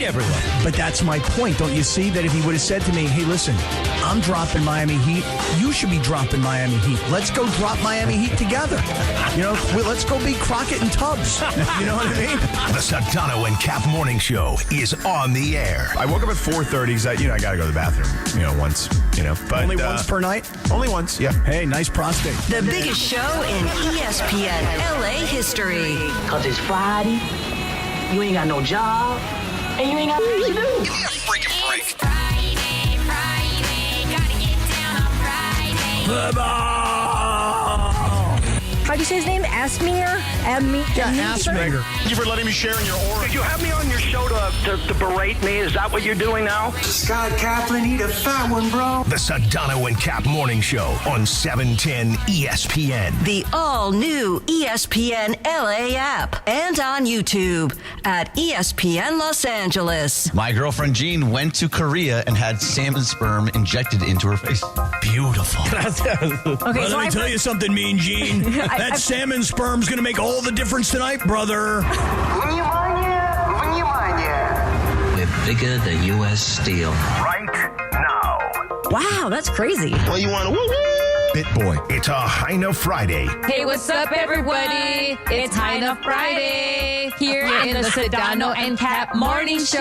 everyone. But that's my point. Don't you see that if he would have said to me, hey, listen, I'm dropping Miami Heat. You should be dropping Miami Heat. Let's go drop Miami Heat together. Let's go beat Crockett and Tubbs. You know what I mean? The Sedano and Kap Morning Show is on the air. I woke up at 4:30. I got to go to the bathroom, once, but Only once per night? Only once, yeah. Hey, nice prostate. The biggest show in ESPN LA history. Because it's Friday, you ain't got no job, and you ain't got things to do. Give me a freaking break. Friday, gotta get down on Friday. How do you say his name? Asminger? Asminger. Thank you for letting me share in your aura. Did you have me on your show to berate me? Is that what you're doing now? Scott Kaplan, eat a fat one, bro. The Sedano and Kap Morning Show on 710 ESPN. The all-new ESPN LA app and on YouTube at ESPN Los Angeles. My girlfriend Jean went to Korea and had salmon sperm injected into her face. Beautiful. Okay, so Let me tell you something, Mean Gene. That salmon sperm's going to make all the difference tonight, brother. We're bigger than U.S. Steel. Right now. Wow, that's crazy. Well, you want to Bit boy. It's a Heine Friday. Hey, what's up, everybody? It's Heine Friday here in the Sedano and Kap Morning Show.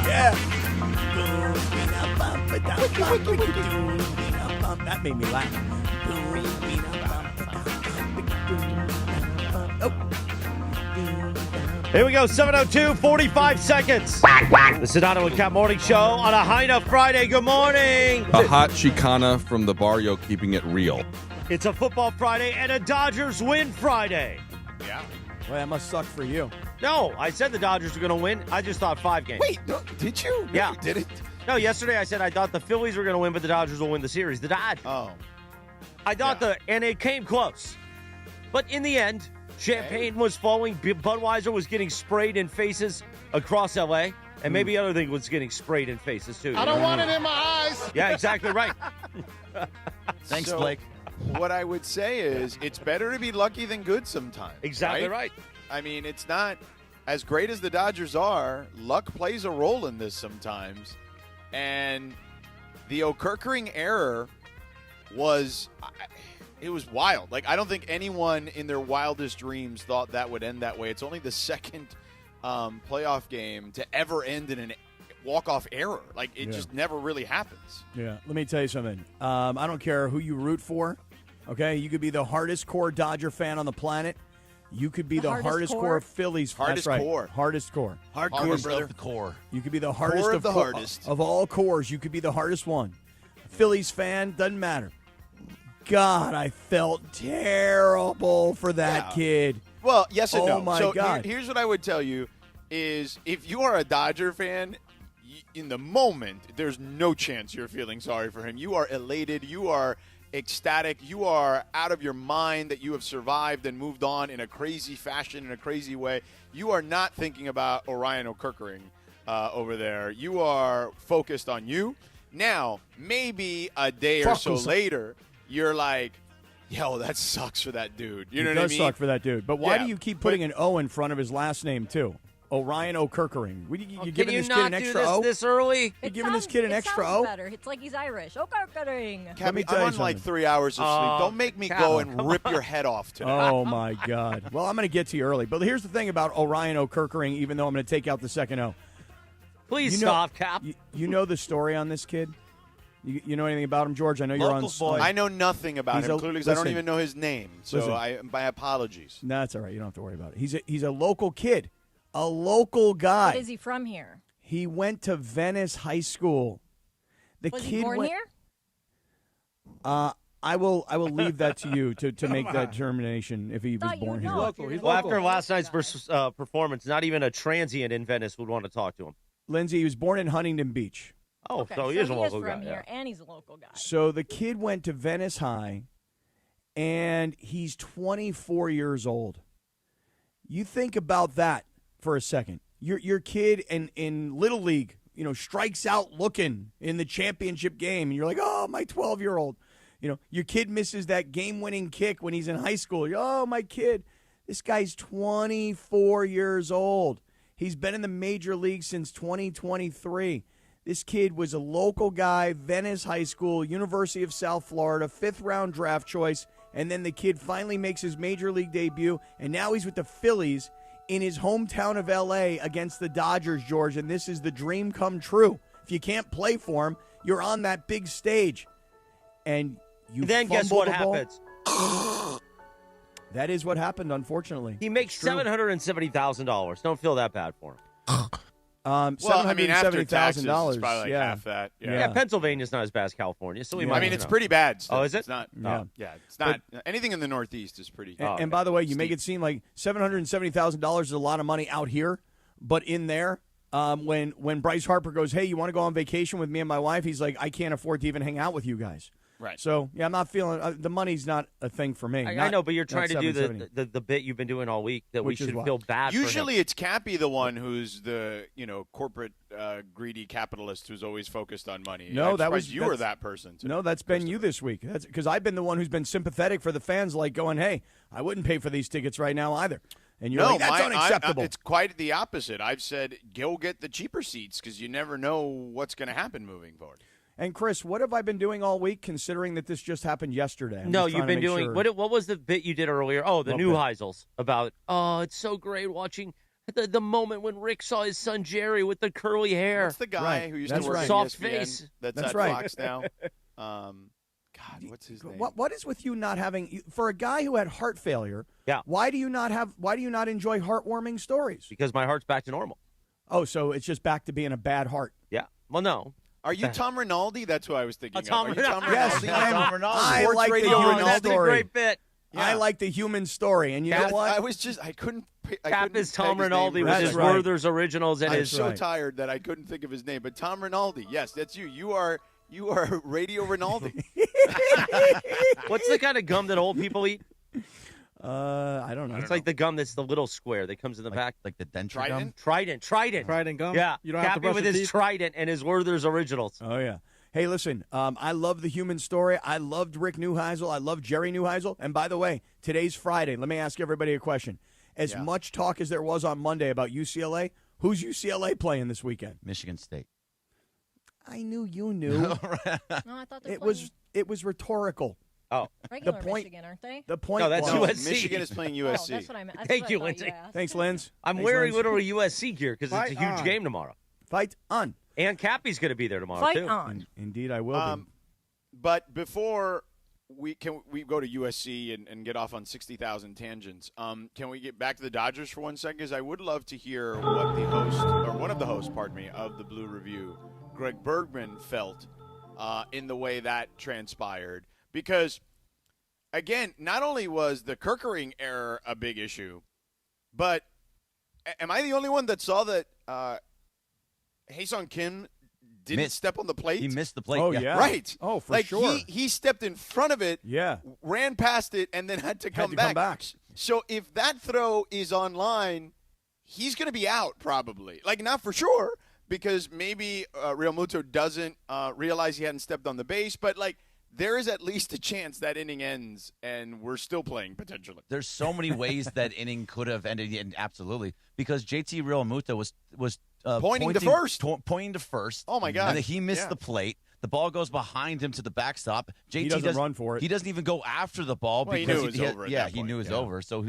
Yeah. That made me laugh. Here we go, 7:02, 45 seconds. The Sedano and Kap Morning Show on a Heine Friday. Good morning. A hot Chicana from the barrio keeping it real. It's a football Friday and a Dodgers win Friday. Yeah. Well, that must suck for you. No, I said the Dodgers were going to win. I just thought 5 games. Wait, no, did you? No, Yeah. you didn't? No, yesterday I said I thought the Phillies were going to win, but the Dodgers will win the series. The Dodgers. Oh. I thought and it came close. But in the end, champagne was falling. Budweiser was getting sprayed in faces across L.A. And maybe other thing was getting sprayed in faces, too. I don't want it in my eyes. Yeah, exactly right. Thanks, So, Blake. What I would say is it's better to be lucky than good sometimes. Exactly right. I mean, it's not as great as the Dodgers are. Luck plays a role in this sometimes. And the O'Kirkering error was wild. Like, I don't think anyone in their wildest dreams thought that would end that way. It's only the second playoff game to ever end in a walk-off error. Like, it just never really happens. Yeah, let me tell you something. I don't care who you root for, okay? You could be the hardest core Dodger fan on the planet. You could be the hardest core Phillies fan. Hardest That's right. core. Hardest core. Hardcore, brother. The core. You could be the hardest of the hardest. Of all cores, you could be the hardest one. Phillies fan, doesn't matter. God, I felt terrible for that kid. Well, yes and no. Oh, my so God. Here's what I would tell you is if you are a Dodger fan, in the moment, there's no chance you're feeling sorry for him. You are elated. You are ecstatic. You are out of your mind that you have survived and moved on in a crazy fashion, in a crazy way. You are not thinking about Orion O'Kirkering over there. You are focused on you. Now, maybe a day or so later, you're like, yo, that sucks for that dude. You know what I mean? It does suck for that dude. But why Yeah, do you keep putting an O in front of his last name, too? Orion O'Kirkering. You giving Can you this kid not an do extra this O? this early? You giving this kid an extra sounds O? better. It's like he's Irish. O'Kirkering. Let me Cabby, tell I'm you on like something. 3 hours of sleep. Don't make me go and rip your head off today. Oh, my God. Well, I'm going to get to you early. But here's the thing about Orion O'Kirkering, even though I'm going to take out the second O. Please You know- stop, Cap. You know the story on this kid? You know anything about him, George? I know you're on. Local boy. I know nothing about He's him, a- clearly, because I don't listen. even know his name. So Listen. my apologies. No, that's all right. You don't have to worry about it. He's a local kid, a local guy. But is he from here? He went to Venice High School. The Was kid he born went, here? I will leave that to you to make that determination if he was Thought you born would here. know if you're Well, local. after last night's performance, not even a transient in Venice would want to talk to him. Lindsay, he was born in Huntington Beach. Oh, Okay, so he is a local from guy. here, Yeah. and he's a local guy. So the kid went to Venice High, and he's 24 years old. You think about that for a second. Your kid in Little League, strikes out looking in the championship game, and you're like, oh, my 12-year-old. Your kid misses that game-winning kick when he's in high school. Oh, my kid. This guy's 24 years old. He's been in the major league since 2023. This kid was a local guy, Venice High School, University of South Florida, 5th-round draft choice, and then the kid finally makes his major league debut, and now he's with the Phillies in his hometown of L.A. against the Dodgers, George, and this is the dream come true. If you can't play for him, you're on that big stage, and you then guess what happens? That is what happened, unfortunately. He makes $770,000. Don't feel that bad for him. Well, I mean, after taxes, it's $770,000. probably like half that. Yeah, Pennsylvania's not as bad as California, so we might. I mean, it's pretty bad. Still. Oh, is it? It's not. Yeah. It's not. Anything in the Northeast is pretty. And by the way, you make it seem like $770,000 is a lot of money out here, but in there, when Bryce Harper goes, hey, you want to go on vacation with me and my wife? He's like, I can't afford to even hang out with you guys. Right. So, yeah, I'm not feeling the money's not a thing for me. I know, but you're trying to do the bit you've been doing all week that Which we is should what? feel bad for him. Usually it's Cappy the one who's the, corporate greedy capitalist who's always focused on money. No, I'm surprised you were that person. No, that's been you this week. That's because I've been the one who's been sympathetic for the fans, like going, hey, I wouldn't pay for these tickets right now either. And you're like, that's unacceptable. It's quite the opposite. I've said, go get the cheaper seats because you never know what's going to happen moving forward. And, Chris, what have I been doing all week, considering that this just happened yesterday? No, you've been doing sure. what was the bit you did earlier? Oh, the new Heisels about, it's so great watching the moment when Rick saw his son Jerry with the curly hair. That's the guy who used to work at soft ESPN face. That's at right. Fox now. God, what's his name? What is with you not having, for a guy who had heart failure? Yeah. Why do you not enjoy heartwarming stories? Because my heart's back to normal. Oh, so it's just back to being a bad heart. Yeah. Well, no. Are you Tom Rinaldi? That's who I was thinking of. Tom Are you Rinaldi. Yes, I Sports like the radio human Rinaldi. That's a story. great bit. I like the human story, and you know what? I couldn't. Cap is Tom peg his Rinaldi name with right. his right. Werther's originals and I'm his. so tired that I couldn't think of his name. But Tom Rinaldi, yes, that's you. You are Radio Rinaldi. What's the kind of gum that old people eat? I don't know. It's like the gum that's the little square that comes in the back. Like the denture gum? Trident. Trident gum? Yeah. You don't have to Cappy brush with your his teeth? Trident and his Werther's originals. Oh, yeah. Hey, listen, I love the human story. I loved Rick Neuheisel. I love Jerry Neuheisel. And by the way, today's Friday. Let me ask everybody a question. As much talk as there was on Monday about UCLA, who's UCLA playing this weekend? Michigan State. I knew you knew. No, I thought it was rhetorical. Oh. regular point- Michigan, aren't they? The point No, that's was, USC. Michigan is playing Oh, USC. that's what I meant. That's Thank what I you, thought Lindsay. asked. Thanks, Linz. I'm Thanks, wearing Linz. literally USC gear because it's a Fight huge on. game tomorrow. Fight on. And Cappy's going to be there tomorrow, Fight too. on. Indeed, I will be. But before we go to USC and get off on 60,000 tangents, can we get back to the Dodgers for 1 second? Because I would love to hear what the host, or one of the hosts, of the Blue Review, Greg Bergman, felt in the way that transpired. Because, again, not only was the Kerkering error a big issue, but am I the only one that saw that Hae-Sung Kim didn't step on the plate? He missed the plate. Oh, yeah. Right. Oh, for sure. He stepped in front of it, Yeah. ran past it, and then had to come back. So if that throw is online, he's going to be out probably. Like, not for sure, because maybe Real Muto doesn't realize he hadn't stepped on the base, but, like, there is at least a chance that inning ends and we're still playing potentially. There's so many ways that inning could have ended, and absolutely, because JT Realmuto was Pointing to first. Pointing to first. Oh, my God. And then he missed the plate. The ball goes behind him to the backstop. JT He doesn't run for it. He doesn't even go after the ball Well, he because knew it was over at that he point. knew it was over. So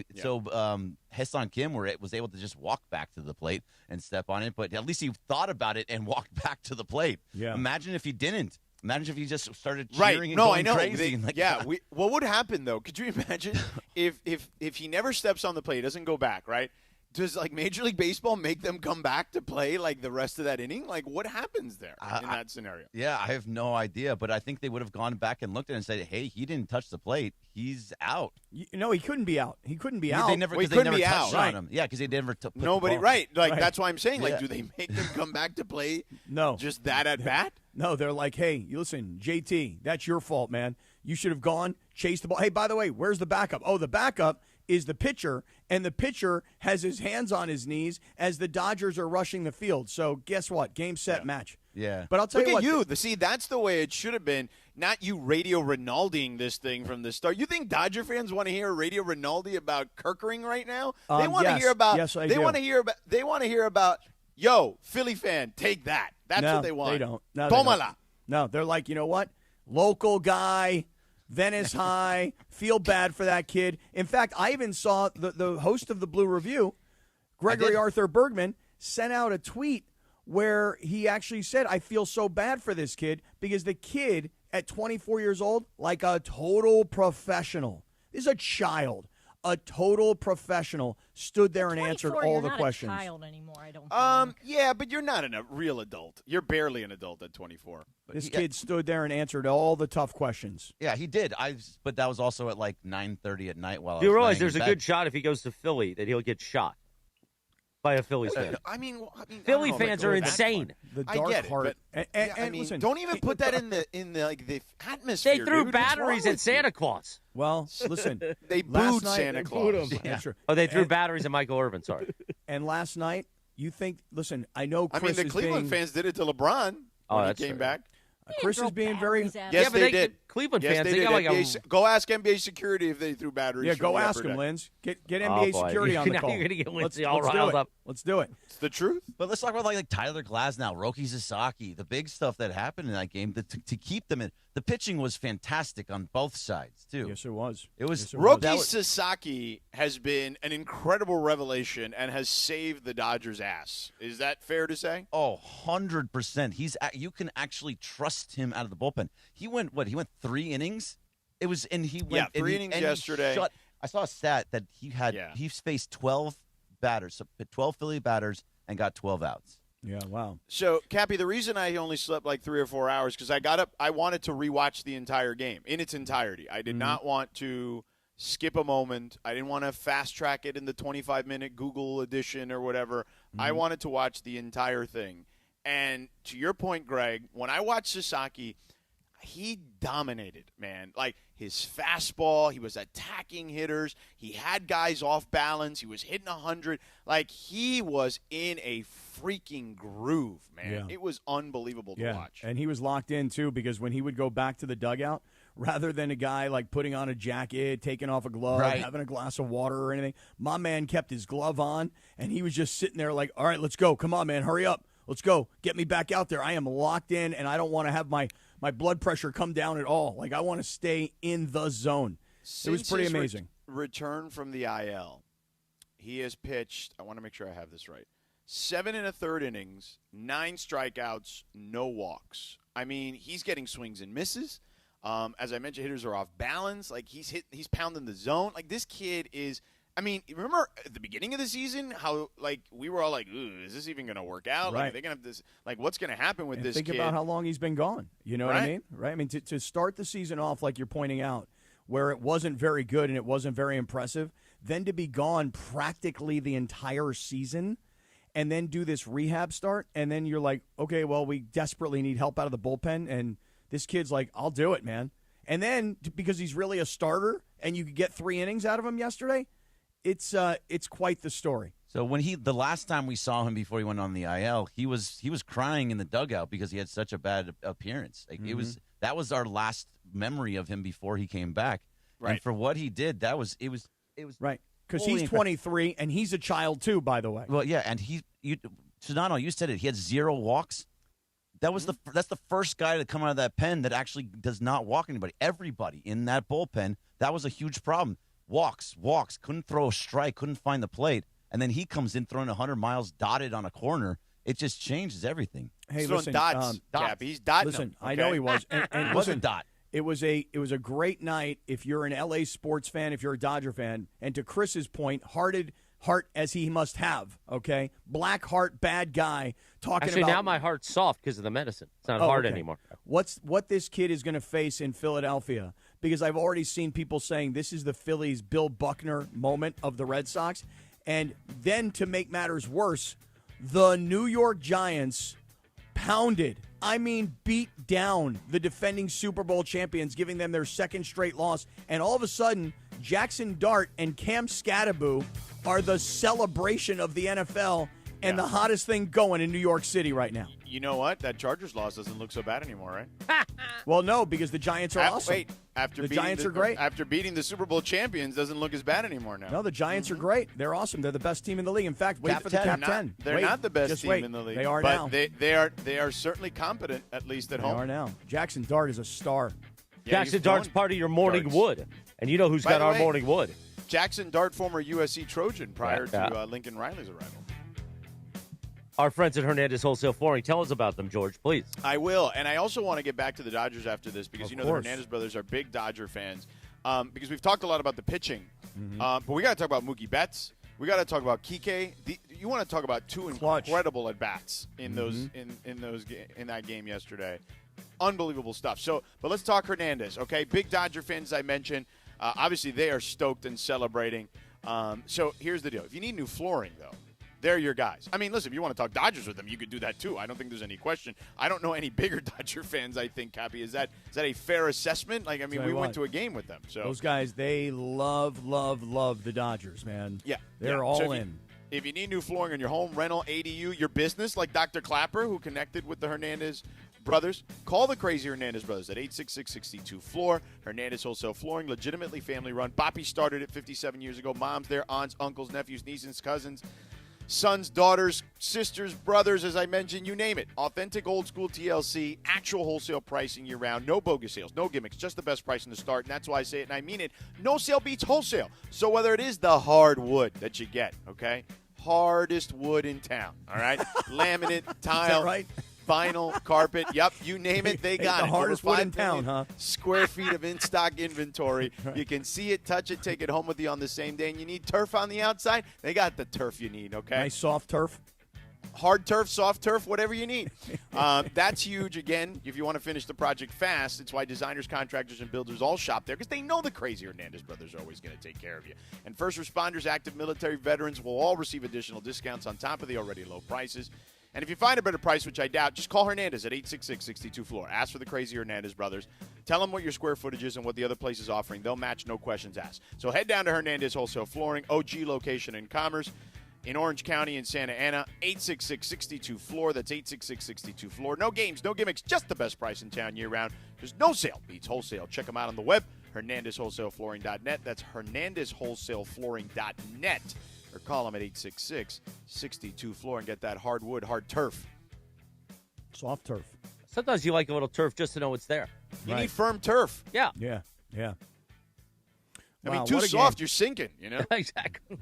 Hae-Sung Kim was able to just walk back to the plate and step on it. But at least he thought about it and walked back to the plate. Yeah. Imagine if he didn't. Imagine if he just started Right. cheering and No, going I know. crazy. And What would happen, though? Could you imagine if he never steps on the plate, doesn't go back, right? Does, like, Major League Baseball make them come back to play, like, the rest of that inning? Like, what happens there in that scenario? Yeah, I have no idea, but I think they would have gone back and looked at it and said, hey, he didn't touch the plate. He's out. No, he couldn't be out. He couldn't be out. They never, Well, he 'cause they couldn't never be touched out. on him. Yeah, because they never put the Nobody, ball. right. Like, Right. that's why I'm saying, like, Yeah. do they make them come back to play No. just that at bat? No, they're like, hey, you listen, JT, that's your fault, man. You should have gone, chased the ball. Hey, by the way, where's the backup? Oh, the backup is the pitcher, and the pitcher has his hands on his knees as the Dodgers are rushing the field. So guess what? Game, set, match. Yeah. But I'll tell Look you what. at you. See, that's the way it should have been. Not you Radio Ronaldoing this thing from the start. You think Dodger fans want to hear Radio Ronaldo about Kirkering right now? They want to yes. hear about. Yes, I they do. want to hear about. They want to hear about. Yo, Philly fan, take that. That's No, what they want. They don't. No, Tomala. No, they're like, you know what? Local guy, Venice High, feel bad for that kid. In fact, I even saw the host of the Blue Review, Gregory Arthur Bergman, sent out a tweet where he actually said, I feel so bad for this kid because the kid at 24 years old, like a total professional, is a child. A total professional stood there and answered all the questions. Not a child anymore, I don't think. Yeah, but you're not a real adult. You're barely an adult at 24. This kid stood there and answered all the tough questions. Yeah, he did. But that was also at like 9:30 at night while I Do you was realize laying there's in a bed. good shot if he goes to Philly that he'll get shot by a Phillies fan? I mean, Philly I don't know, fans like, are that's insane. The I dark get it, heart. but And I mean, listen, don't even put that in the like the atmosphere. They threw dude. What's batteries wrong at with Santa you? Claus. Well, listen. They last booed night, Santa Claus. Yeah. Yeah. That's true. Oh, they threw And- batteries at Michael Irvin. Sorry. And last night, you think? Listen, I know I Chris mean, the is Cleveland being, fans did it to LeBron Oh, when he that's came fair. back. Chris is being very. Yes, Yeah, but they they- did. Cleveland Yes, fans, they they did. got like a- NBA go ask NBA security if they threw batteries. Yeah, from go the ask upper him, deck. Linz. Get Oh, NBA boy. security on the Now call. you're gonna get let's Lindsay all do riled it. up. Let's do it. It's the truth. But let's talk about like Tyler Glasnow, Roki Sasaki, the big stuff that happened in that game to keep them in. The pitching was fantastic on both sides too. Yes, it was. It was Yes, it was. Roki Sasaki has been an incredible revelation and has saved the Dodgers' ass. Is that fair to say? Oh, 100%. You can actually trust him out of the bullpen. He went 3 innings? It was and he went 3 innings yesterday. I saw a stat that he's faced 12 batters, 12 Philly batters and got 12 outs. Yeah, wow. So, Cappy, the reason I only slept like 3 or 4 hours because I got up. I wanted to rewatch the entire game in its entirety. I did not want to skip a moment. I didn't want to fast track it in the 25-minute Google edition or whatever. I wanted to watch the entire thing. And to your point, Greg, when I watched Sasaki, he dominated, man. Like his fastball, he was attacking hitters. He had guys off balance. He was hitting 100. Like he was in a freaking groove, man. Yeah. It was unbelievable to watch. And he was locked in too because when he would go back to the dugout, rather than a guy like putting on a jacket, taking off a glove, Right. having a glass of water or anything, my man kept his glove on and he was just sitting there like, all right, let's go. Come on, man, hurry up. Let's go. Get me back out there. I am locked in and I don't want to have my blood pressure come down at all. Like I want to stay in the zone. It was pretty amazing. Return from the IL, he has pitched. I want to make sure I have this right. 7 1/3 innings, 9 strikeouts, no walks. I mean, he's getting swings and misses. As I mentioned, hitters are off balance. Like he's pounding the zone. Like this kid is. I mean, remember at the beginning of the season how like we were all like, "Ooh, is this even going to work out? Like, Right. are they going to have this? Like, what's going to happen with And this think kid?" about how long he's been gone. You know what I Right. mean? Right? I mean, to start the season off like you're pointing out, where it wasn't very good and it wasn't very impressive, then to be gone practically the entire season and then do this rehab start, and then you're like, okay, well, we desperately need help out of the bullpen, and this kid's like, I'll do it, man. And then because he's really a starter and you could get 3 innings out of him yesterday, it's quite the story. So the last time we saw him before he went on the IL, he was crying in the dugout because he had such a bad appearance. Like that was our last memory of him before he came back. Right. And for what he did, it was Right. Because Holy he's crap. 23 and he's a child too, by the way. Well, yeah, and Sedano, you said it. He had 0 walks. That was that's the first guy to come out of that pen that actually does not walk anybody. Everybody in that bullpen, that was a huge problem. Walks, couldn't throw a strike, couldn't find the plate, and then he comes in throwing 100 miles dotted on a corner. It just changes everything. Hey, He's throwing listen, dots, Cap. He's dotting listen, them, I okay? know he was. And It was a listen, dot. It was a great night if you're an LA sports fan, if you're a Dodger fan, and to Chris's point, heart as he must have, okay? Black heart, bad guy, talking Actually, about now my heart's soft because of the medicine. It's not hard okay. anymore. What this kid is going to face in Philadelphia, because I've already seen people saying this is the Phillies' Bill Buckner moment of the Red Sox. And then to make matters worse, the New York Giants pounded, beat down the defending Super Bowl champions, giving them their second straight loss. And all of a sudden, Jackson Dart and Cam Scattaboo are the celebration of the NFL and the hottest thing going in New York City right now. you know what? That Chargers loss doesn't look so bad anymore, right? Well, no, because the Giants are awesome. Wait, the Giants are great. After beating the Super Bowl champions, doesn't look as bad anymore now. No, the Giants are great. They're awesome. They're the best team in the league. In fact, wait for the Cap 10. They're not the best team in the league. They are but now. They are certainly competent, at least at home. They are now. Jackson Dart is a star. Yeah, Jackson Dart's part of your morning wood. And you know who's got our morning wood. Jackson Dart, former USC Trojan prior to Lincoln Riley's arrival. Our friends at Hernandez Wholesale Flooring. Tell us about them, George, please. I will. And I also want to get back to the Dodgers after this because, Of the course. Hernandez brothers are big Dodger fans. Because we've talked a lot about the pitching. But we got to talk about Mookie Betts. We got to talk about Kike. You want to talk about two incredible at-bats in those in that game yesterday. Unbelievable stuff. But let's talk Hernandez, okay? Big Dodger fans, as I mentioned. Obviously, they are stoked and celebrating. So here's the deal. If you need new flooring, though, they're your guys. I mean, listen, if you want to talk Dodgers with them, you could do that too. I don't think there's any question. I don't know any bigger Dodger fans, I think, Cappy. Is that a fair assessment? Like, I mean, we went to a game with them. So those guys, they love the Dodgers, man. Yeah. They're all in. If you need new flooring in your home, rental, ADU, your business, like Dr. Clapper, who connected with the Hernandez brothers, call the crazy Hernandez brothers at 866-62-FLOOR. Hernandez Wholesale Flooring, legitimately family-run. Boppy started it 57 years ago. Moms there, aunts, uncles, nephews, nieces, cousins, sons, daughters, sisters, brothers, as I mentioned, you name it. Authentic old-school TLC, actual wholesale pricing year-round. No bogus sales, no gimmicks, just the best price in the start, and that's why I say it, and I mean it. No sale beats wholesale. So whether it is the hard wood that you get, okay, hardest wood in town, all right, laminate, tile, right? Vinyl, carpet, yep, you name it, they got the it. hardest Over wood 5 in town, million huh? Square feet of in-stock inventory. Right. You can see it, touch it, take it home with you on the same day. And you need turf on the outside, they got the turf you need, okay? Nice soft turf. Hard turf, soft turf, whatever you need. That's huge. Again, if you want to finish the project fast, it's why designers, contractors, and builders all shop there because they know the crazy Hernandez brothers are always going to take care of you. And first responders, active military veterans will all receive additional discounts on top of the already low prices. And if you find a better price, which I doubt, just call Hernandez at 866-62-FLOOR. Ask for the crazy Hernandez brothers. Tell them what your square footage is and what the other place is offering. They'll match, no questions asked. So head down to Hernandez Wholesale Flooring, OG location in Commerce, in Orange County and Santa Ana, 866-62-FLOOR. That's 866-62-FLOOR. No games, no gimmicks, just the best price in town year-round. There's no sale beats wholesale. Check them out on the web, HernandezWholesaleFlooring.net. That's HernandezWholesaleFlooring.net. Or call them at 866-62-FLOOR and get that hardwood, hard turf. Soft turf. Sometimes you like a little turf just to know it's there. You need firm turf. Yeah. Yeah. I mean, Wow, too what a soft, game. you're sinking, you know? Exactly.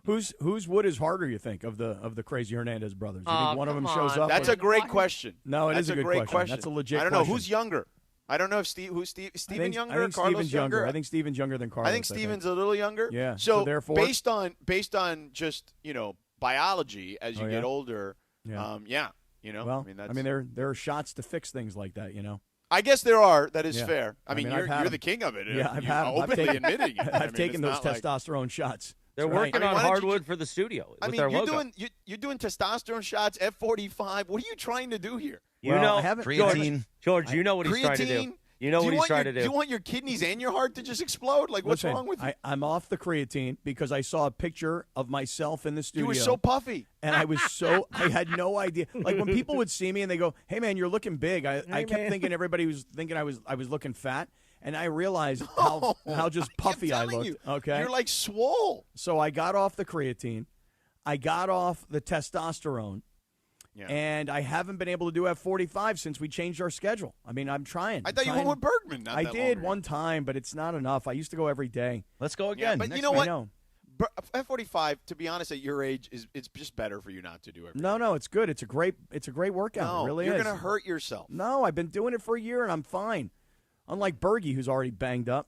Whose wood is harder, you think, of the crazy Hernandez brothers? You think one of them shows up? That's a great question. No, That's is a good great question. That's a legit I don't know. question. Who's younger? I don't know if Steven younger I or think Carlos Steven's younger. I think Steven's younger than Carlos. I think Steven's a little younger. Yeah. So therefore, based on just, biology as you get older, Yeah. Well, there are shots to fix things like that, I guess there are. That is Yeah. fair. I mean, I've had you're them. the king of it. Yeah, I've You're had them. openly admitting it. I've taken those testosterone shots. They're That's right. working on why don't hardwood for the studio with their logo. You're doing testosterone shots, F45. What are you trying to do here? I haven't George, you know what he's trying to do. You know what he's trying to do. Do you want your kidneys and your heart to just explode? Like, what's wrong with you? I'm off the creatine because I saw a picture of myself in the studio. You were so puffy. And I had no idea. Like, when people would see me and they go, "Hey, man, you're looking big," I kept thinking everybody was thinking I was looking fat. And I realized how just puffy I looked. Okay, you're like swole. So I got off the creatine. I got off the testosterone. Yeah. And I haven't been able to do F45 since we changed our schedule. I mean, I'm trying. I thought you went with Bergman. I did one time, but it's not enough. I used to go every day. Let's go Yeah, again. but you know what? F45, to be honest, at your age, it's just better for you not to do everything. No, it's good. It's a great workout. No, it really you're is. going to hurt yourself. No, I've been doing it for a year and I'm fine. Unlike Bergie, who's already banged up.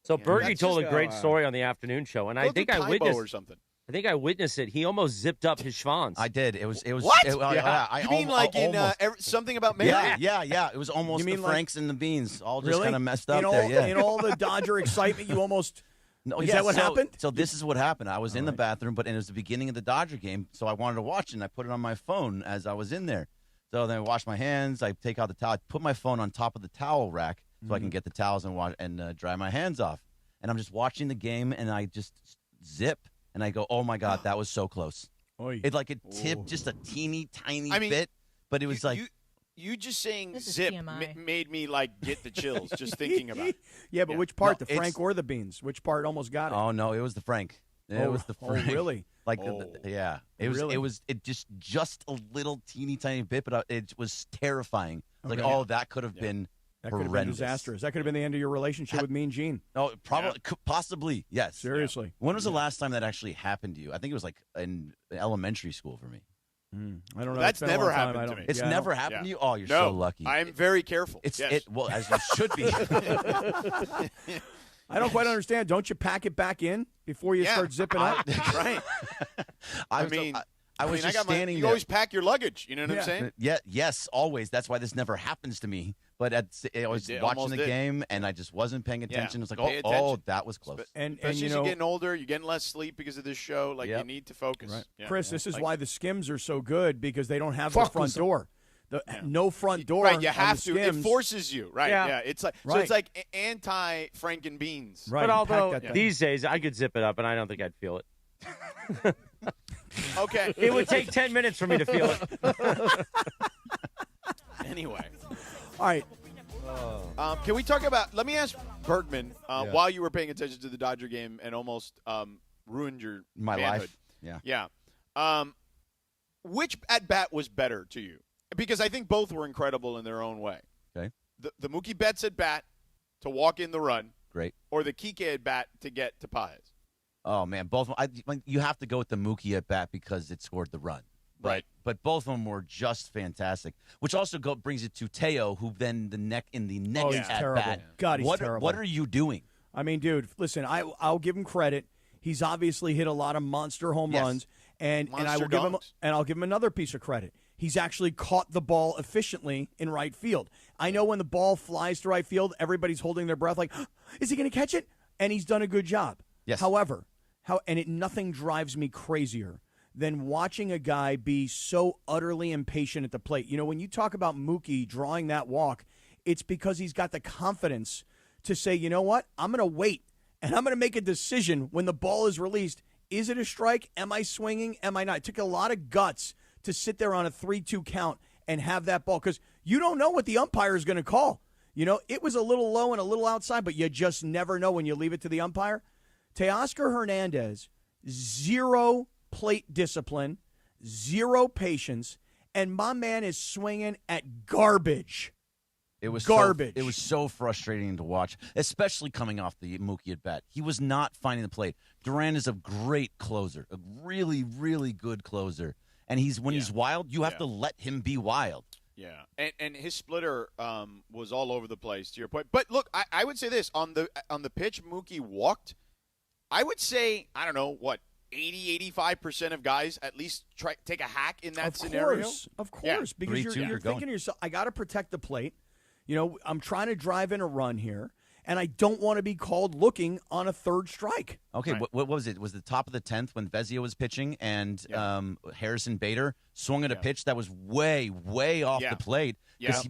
So Bergie told a great story on the afternoon show, and I think I witnessed or something. I think I witnessed it. He almost zipped up his schwanz. I did. It was. What? You mean like in something about Mary? Yeah. It was almost You mean the like- Franks and the Beans all just Really? kind of messed up in all, there. Yeah. In all the Dodger excitement, you almost. No, Is yeah, that what so- happened? So this is what happened. I was in the bathroom, but it was the beginning of the Dodger game, so I wanted to watch it, and I put it on my phone as I was in there. So then I wash my hands, I take out the towel, I put my phone on top of the towel rack so I can get the towels and wash and dry my hands off. And I'm just watching the game, and I just zip, and I go, oh, my God, that was so close. Oy. It tipped just a teeny tiny I mean, bit, but it was you just saying This is zip TMI. made me get the chills just thinking about it. Yeah, but which part, No, the Frank or the beans? Which part almost got it? Oh no, it was the Frank. It was the Frank. Really? Yeah. It was. Really? It was. It just a little teeny tiny bit, but it was terrifying. Okay. that could have been That could have been horrendous. disastrous. That could have been the end of your relationship with Mean Gene. No, probably, possibly, yes. Seriously. When was the last time that actually happened to you? I think it was in elementary school for me. I don't know. That's It's been a never long time. happened I to don't- me. It's yeah, I never don't- happened to you. Yeah. Oh, you're No, so lucky. I'm very careful. It's yes. well, as you should be. I don't quite understand. Don't you pack it back in before you start zipping up? Right. I was just got standing you there. always pack your luggage. You know what Yeah. I'm saying? Yeah, yes, always. That's why this never happens to me. But I was It watching almost the did. game, and I just wasn't paying attention. It's like, Pay oh, attention. that was close. And Especially you as know, you're getting older, you're getting less sleep because of this show. You Yep. need to focus. Right. Yeah. Chris, this is Like- why the Skims are so good because they don't have the front door. No front door. Right, you on have the to. It Skims. forces you. Right. Yeah. Yeah. It's like so. Right. It's like anti Franken beans. Right. But you pack although that thing. these days I could zip it up, and I don't think I'd feel it. Okay. It would take 10 minutes for me to feel it. Anyway, All right. can we talk about? Let me ask Bergman while you were paying attention to the Dodger game and almost ruined your My manhood. life. Yeah. Yeah. Which at bat was better to you? Because I think both were incredible in their own way. Okay. The Mookie Betts at bat to walk in the run, Great. or the Kike at bat to get to Paez. Oh man, both. You have to go with the Mookie at bat because it scored the run. Right. But both of them were just fantastic. Which also brings it to Teo, who then the next he's at terrible. bat. God, he's what, terrible. What are you doing? I mean, dude, listen, I'll give him credit. He's obviously hit a lot of monster home Yes. runs, and I Monster will give him dunks. and I'll give him another piece of credit. He's actually caught the ball efficiently in right field. I know when the ball flies to right field, everybody's holding their breath like, is he going to catch it? And he's done a good job. Yes. However, nothing drives me crazier than watching a guy be so utterly impatient at the plate. You know, when you talk about Mookie drawing that walk, it's because he's got the confidence to say, you know what, I'm going to wait, and I'm going to make a decision when the ball is released. Is it a strike? Am I swinging? Am I not? It took a lot of guts to sit there on a 3-2 count and have that ball because you don't know what the umpire is going to call. You know, it was a little low and a little outside, but you just never know when you leave it to the umpire. Teoscar Hernandez, 0 plate discipline, 0 patience, and my man is swinging at garbage. It was garbage. It was so frustrating to watch, especially coming off the Mookie at bat. He was not finding the plate. Duran is a great closer, a really, really good closer. And he's wild, you have to let him be wild. Yeah, and his splitter was all over the place. To your point, but look, I would say this on the pitch Mookie walked. I would say 80-85% of guys at least take a hack in that scenario. Of course, Yeah. because 3-2, you're you're thinking going. to yourself, I got to protect the plate. You know, I'm trying to drive in a run here, and I don't want to be called looking on a third strike. Okay, Right. what was it? Was the top of the 10th when Vezio was pitching and Harrison Bader swung at a pitch that was way, way off the plate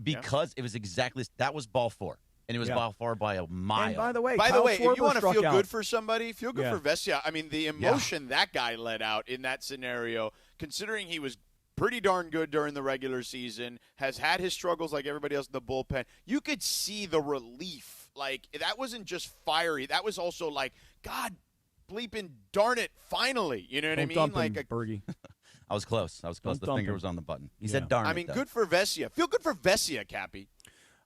because it was exactly that was ball 4, and it was ball 4 by a mile. And by the way, Kyle Schwarber if you want to struck feel out. good for somebody, feel good Yeah. for Vesia. I mean, the emotion that guy let out in that scenario, considering he was pretty darn good during the regular season, has had his struggles like everybody else in the bullpen. You could see the relief. Like, that wasn't just fiery. That was also like, God bleeping darn it, finally. You know what I Don't mean? dump Like him, Bergie. I was close. Don't The dump finger him. was on the button. He said, darn I it, mean, though. good for Vesia. Feel good for Vesia, Cappy.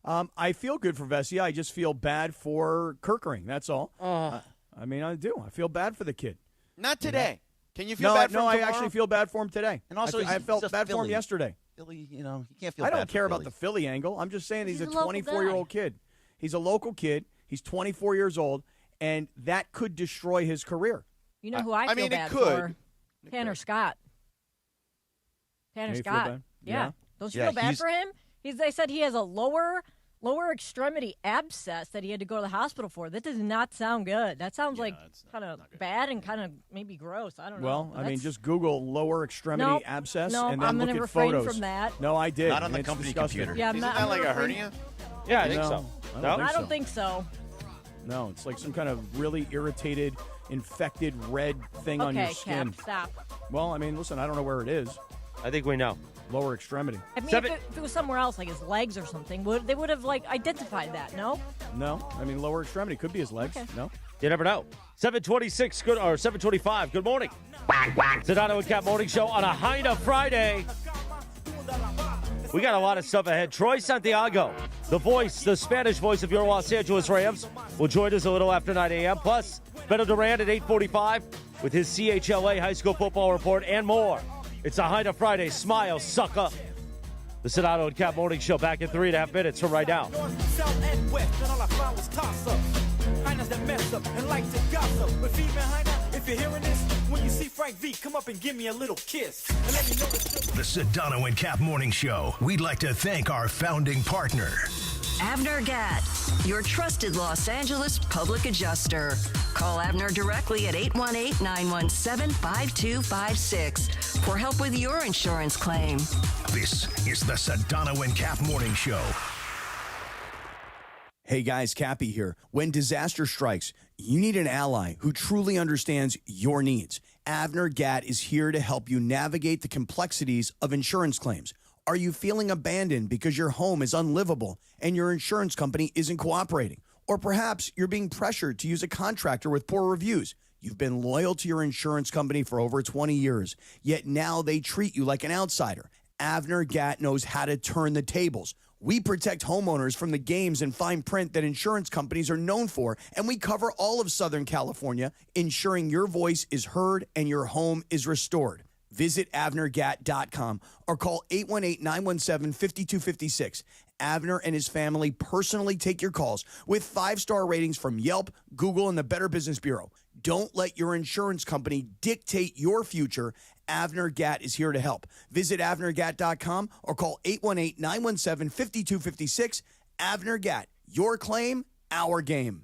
I feel good for Vesia. I just feel bad for Kirkering. That's all. I mean, I do. I feel bad for the kid. Not today. Can you feel bad for him I tomorrow? actually feel bad for him today. And also, I felt he's a bad for him Philly. yesterday. Philly, you can't feel I bad don't for care about Philly. the Philly angle. I'm just saying he's a a local 24-year-old kid. He's a local kid. He's 24 years old, and that could destroy his career. You know who I feel mean, it bad could. for? Tanner Scott. Tanner You feel Scott. bad? Yeah. Yeah. Don't you Yeah, feel bad he's- for him? They said he has a lower extremity abscess that he had to go to the hospital for. That does not sound good. That sounds like kind of bad and kind of maybe gross. I don't know. Well, I mean, That's- just Google lower extremity Nope. abscess No, and then I'm look gonna at refrain photos. from that. No, I did. Not on the It's company disgusting. computer. Yeah, I'm Isn't not, that I'm like a gonna refrain- hernia? Yeah, I think No, so. I No? think I don't so. think so. No, it's like some kind of really irritated infected red thing on your Okay, skin. Cap, stop. Well, I mean, listen, I don't know where it is. I think we know. Lower extremity. I mean, if it was somewhere else, like his legs or something, they would have like identified that. No. No, I mean lower extremity could be his legs. Okay. No. You never know. 7:26, good or 7:25. Good morning. Sedano and Kap Morning Show on a high enough Friday. We got a lot of stuff ahead. Troy Santiago, the Spanish voice of your Los Angeles Rams, will join us a little after 9 a.m. Plus, Beto Duran at 8:45 with his CHLA high school football report and more. It's a high enough Friday. Smile, sucker. The Sedano and Kap Morning Show back in 3.5 minutes from right now. If you're hearing this, when you see Frank V, come up and give me a little kiss. And let me know the Sedano and Kap Morning Show. We'd like to thank our founding partner, Avner Gatt, your trusted Los Angeles public adjuster. Call Avner directly at 818-917-5256 for help with your insurance claim. This is the Sedano and Kap Morning Show. Hey guys, Cappy here. When disaster strikes, you need an ally who truly understands your needs. Avner Gatt is here to help you navigate the complexities of insurance claims. Are you feeling abandoned because your home is unlivable and your insurance company isn't cooperating? Or perhaps you're being pressured to use a contractor with poor reviews. You've been loyal to your insurance company for over 20 years, yet now they treat you like an outsider. Avner Gatt knows how to turn the tables. We protect homeowners from the games and fine print that insurance companies are known for, and we cover all of Southern California, ensuring your voice is heard and your home is restored. Visit AvnerGatt.com or call 818-917-5256. Avner and his family personally take your calls with 5-star ratings from Yelp, Google, and the Better Business Bureau. Don't let your insurance company dictate your future. Avner Gatt is here to help. Visit AvnerGatt.com or call 818-917-5256. Avner Gatt, your claim, our game.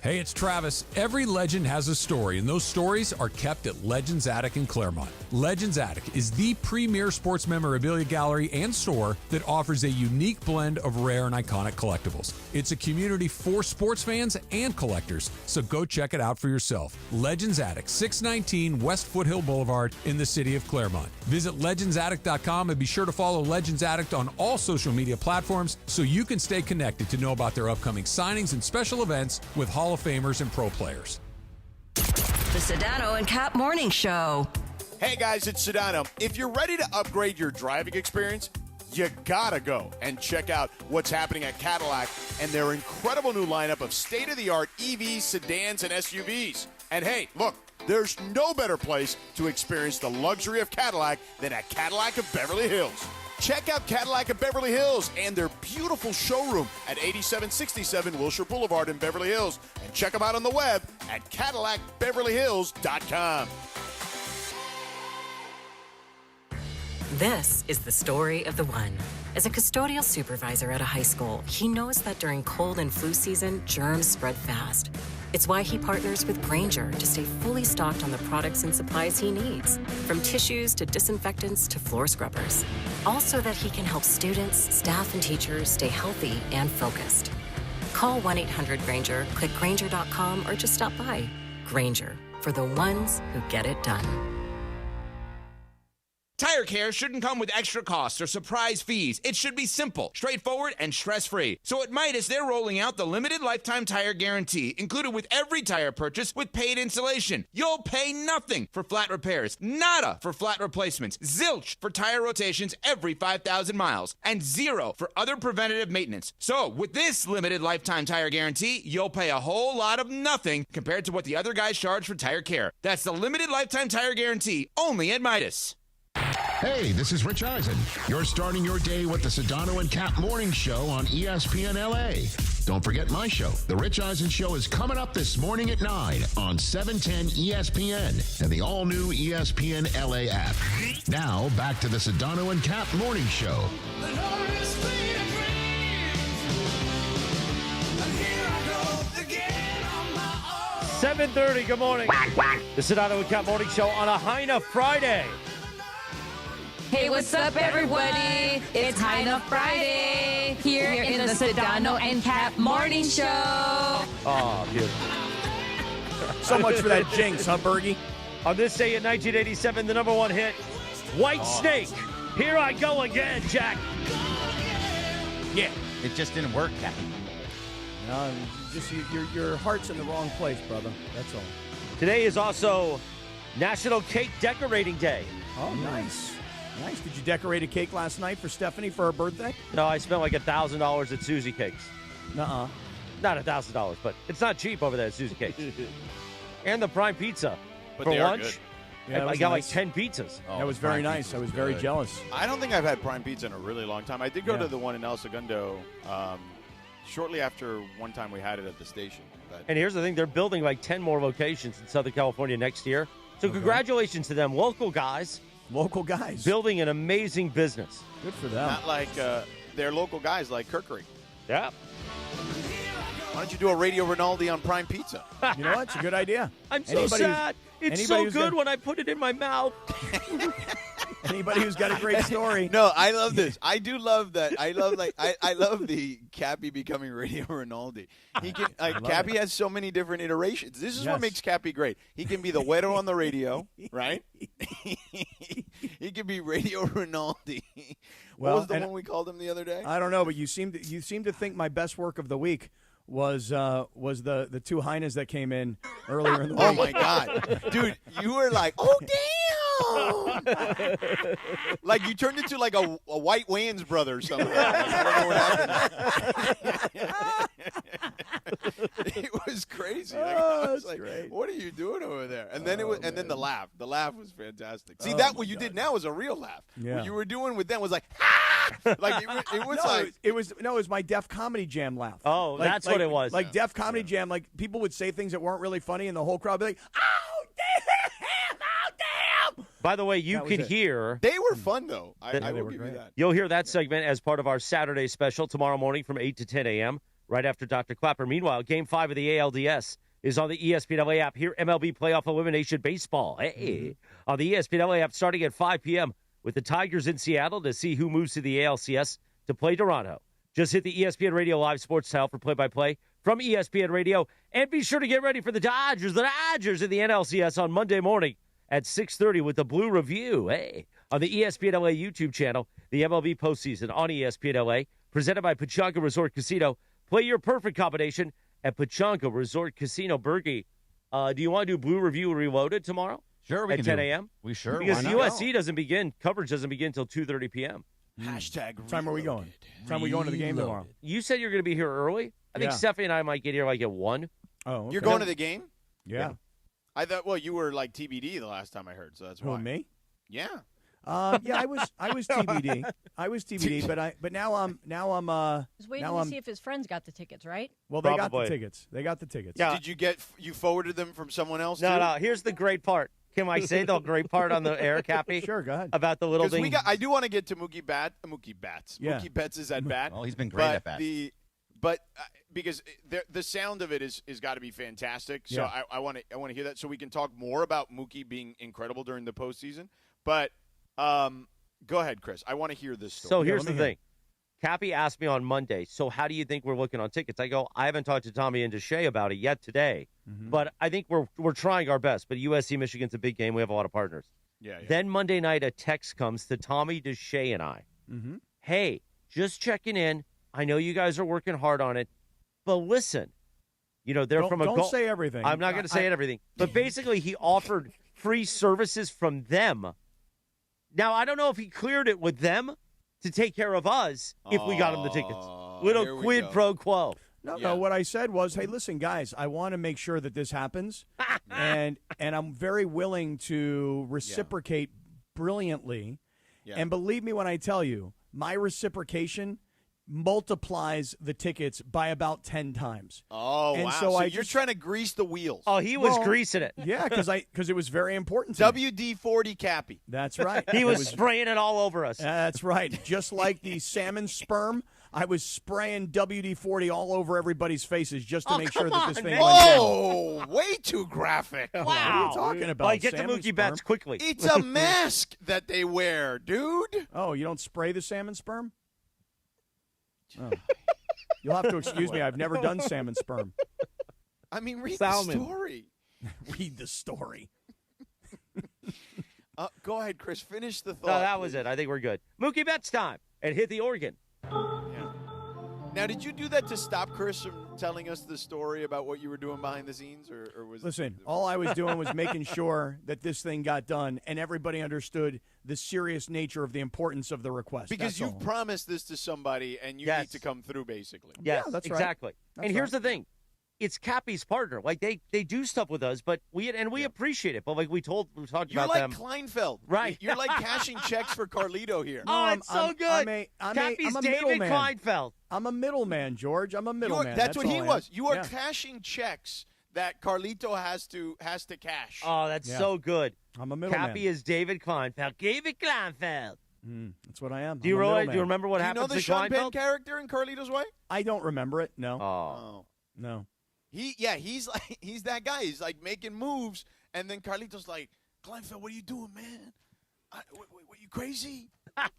Hey, it's Travis. Every legend has a story, and those stories are kept at Legends Attic in Claremont. Legends Attic is the premier sports memorabilia gallery and store that offers a unique blend of rare and iconic collectibles. It's a community for sports fans and collectors, so go check it out for yourself. Legends Attic, 619 West Foothill Boulevard in the city of Claremont. Visit legendsattic.com and be sure to follow Legends Attic on all social media platforms so you can stay connected to know about their upcoming signings and special events with Hall of Famers and pro players. The Sedano and Kap Morning Show. Hey guys, it's Sedano. If you're ready to upgrade your driving experience, you gotta go and check out what's happening at Cadillac and their incredible new lineup of state-of-the-art EVs, sedans, and SUVs. And hey, look, there's no better place to experience the luxury of Cadillac than at Cadillac of Beverly Hills. Check out Cadillac of Beverly Hills and their beautiful showroom at 8767 Wilshire Boulevard in Beverly Hills. And check them out on the web at CadillacBeverlyHills.com. This is the story of the one. As a custodial supervisor at a high school, he knows that during cold and flu season, germs spread fast. It's why he partners with Grainger to stay fully stocked on the products and supplies he needs, from tissues to disinfectants to floor scrubbers. All so that he can help students, staff, and teachers stay healthy and focused. Call 1-800-GRAINGER, click Grainger.com, or just stop by. Grainger, for the ones who get it done. Tire care shouldn't come with extra costs or surprise fees. It should be simple, straightforward, and stress-free. So at Midas, they're rolling out the limited lifetime tire guarantee, included with every tire purchase with paid installation. You'll pay nothing for flat repairs, nada for flat replacements, zilch for tire rotations every 5,000 miles, and zero for other preventative maintenance. So with this limited lifetime tire guarantee, you'll pay a whole lot of nothing compared to what the other guys charge for tire care. That's the limited lifetime tire guarantee, only at Midas. Hey, this is Rich Eisen. You're starting your day with the Sedano and Kap Morning Show on ESPN LA. Don't forget my show. The Rich Eisen Show is coming up this morning at 9 on 710 ESPN and the all-new ESPN LA app. Now, back to the Sedano and Kap Morning Show. 7:30, good morning. The Sedano and Kap Morning Show on a high enough Friday. Hey, what's up, everybody? It's High Enough Friday here in the Sedano and Kap Morning Show. Oh, beautiful. So much for that jinx, huh, Bergie? On this day in 1987, the number one hit, White Snake. Here I go again, Jack. Yeah, it just didn't work, Cappy. No, just your heart's in the wrong place, brother. That's all. Today is also National Cake Decorating Day. Oh, nice. Nice. Did you decorate a cake last night for Stephanie for her birthday? No, I spent like $1,000 at Susie Cakes. Nuh-uh. Not $1,000, but it's not cheap over there at Susie Cakes. And the Prime Pizza But for they are lunch. good. Yeah, I got like 10 pizzas. That was very nice. I was very jealous. I don't think I've had Prime Pizza in a really long time. I did go to the one in El Segundo shortly after one time we had it at the station. But And here's the thing, they're building like 10 more locations in Southern California next year. So congratulations to them, local guys. Local guys. Building an amazing business. Good for them. not like they're local guys like Kirkery. Yeah. Why don't you do a Radio Rinaldi on Prime Pizza? You know what? It's a good idea. I'm so sad. It's so good when I put it in my mouth. Anybody who's got a great story. No, I love this. I do love that. I love the Cappy becoming Radio Rinaldi. He can Cappy has so many different iterations. This is what makes Cappy great. He can be the weather on the radio, right? He can be Radio Rinaldi. What was the one we called him the other day? I don't know, but you seem to think my best work of the week was the two hyenas that came in earlier in the week. Oh my God, dude, you were like, oh damn, like you turned into like a White Wayans brother or something. I don't know what happened. It was crazy. Like, I was like, great. what are you doing over there? And then then the laugh. The laugh was fantastic. See, what you did now was a real laugh. Yeah. What you were doing with them was like, ah! Like it was like it was my Def Comedy Jam laugh. Oh, that's what it was. Like Def Comedy Jam, like people would say things that weren't really funny, and the whole crowd would be like, "Oh damn! Oh damn!" By the way, you can hear. They were fun though. I will give you that. You'll hear that segment as part of our Saturday special tomorrow morning from 8 to 10 a.m. right after Dr. Clapper. Meanwhile, Game 5 of the ALDS is on the ESPN LA app. Here, MLB Playoff Elimination Baseball. Hey, on the ESPN LA app starting at 5 p.m. with the Tigers in Seattle to see who moves to the ALCS to play Toronto. Just hit the ESPN Radio Live Sports tile for play-by-play from ESPN Radio. And be sure to get ready for the Dodgers in the NLCS on Monday morning at 6:30 with the Blue Review. Hey, on the ESPN LA YouTube channel, the MLB postseason on ESPN LA, presented by Pechanga Resort Casino. Play your perfect combination at Pechanga Resort Casino. Bergie, do you want to do Blue Review Reloaded tomorrow? Sure, we at can 10 do. a.m. We sure. Because why not? USC coverage doesn't begin until 2:30 p.m. Hashtag. What time are we going? What time are we going to the game tomorrow? You said you're going to be here early. I think Stephanie and I might get here like at 1. Oh, okay. You're going to the game? Yeah. I thought. Well, you were like TBD the last time I heard, so that's why. Who, me? Yeah. Yeah, I was TBD. I was TBD, but now I'm Just waiting to see if his friends got the tickets, right? Well, they got the tickets. They got the tickets. Yeah. Did you forwarded them from someone else? No, too? no. Here's the great part. Can I say the great part on the air, Cappy? Sure, go ahead. About the little thing. I do want to get to Mookie Betts. Yeah. Mookie Betts is at bat. Well, he's been great at bat. Because the sound of it is got to be fantastic. So Yeah. I want to hear that so we can talk more about Mookie being incredible during the postseason. But go ahead, Chris. I want to hear this story. So here's the thing. Cappy asked me on Monday, so how do you think we're looking on tickets? I go, I haven't talked to Tommy and Deshae about it yet today, but I think we're trying our best. But USC Michigan's a big game. We have a lot of partners. Yeah. Then Monday night, a text comes to Tommy, Deshae, and I. Hey, just checking in. I know you guys are working hard on it, but listen, they're from a Don't say everything. I'm not going to say everything, but basically he offered free services from them. Now, I don't know if he cleared it with them to take care of us if we got him the tickets. Little quid pro quo. No, what I said was, hey, listen, guys, I want to make sure that this happens, and I'm very willing to reciprocate brilliantly. Yeah. And believe me when I tell you, my reciprocation multiplies the tickets by about 10 times. Oh, and wow. So you're trying to grease the wheels. Oh, he was greasing it. Yeah, because it was very important to me. WD-40 Cappy. That's right. He was spraying it all over us. That's right. Just like the salmon sperm, I was spraying WD-40 all over everybody's faces just to make sure that this thing went down. Oh, way too graphic. Wow. What are you talking about? Like, get to salmon Mookie sperm? Betts quickly. It's a mask that they wear, dude. Oh, you don't spray the salmon sperm? Oh. You'll have to excuse me. I've never done salmon sperm. I mean, read Salmon. the story. Read the story. Go ahead, Chris. Finish the thought. No, that was it. I think we're good. Mookie Betts time and hit the organ. Yeah. Now, did you do that to stop Chris from telling us the story about what you were doing behind the scenes, or was? Listen, all I was doing was making sure that this thing got done and everybody understood the serious nature of the importance of the request. Because you've promised this to somebody and you need to come through, basically. Yes, Yeah, that's right. exactly. That's And here's right. the thing. It's Cappy's partner. Like they do stuff with us, but we appreciate it. But like we talked You're about like them. Kleinfeld. Right. You're like cashing checks for Carlito here. Oh, it's so good. I'm Cappy's a David middleman. Kleinfeld. I'm a middleman, George. I'm a middleman. That's what all he I am. was. You are Yeah. cashing checks that Carlito has to cash. Oh, that's so good. I'm a middleman. Cappy is David Kleinfeld. David Kleinfeld. That's what I am. Do you I'm a really? middleman. Do you remember what Do you happened know to the Sean Penn Kleinfeld? character in Carlito's Way? I don't remember it. No. Oh. No. He's that guy. He's like making moves, and then Carlito's like, Kleinfeld, what are you doing, man? What you crazy?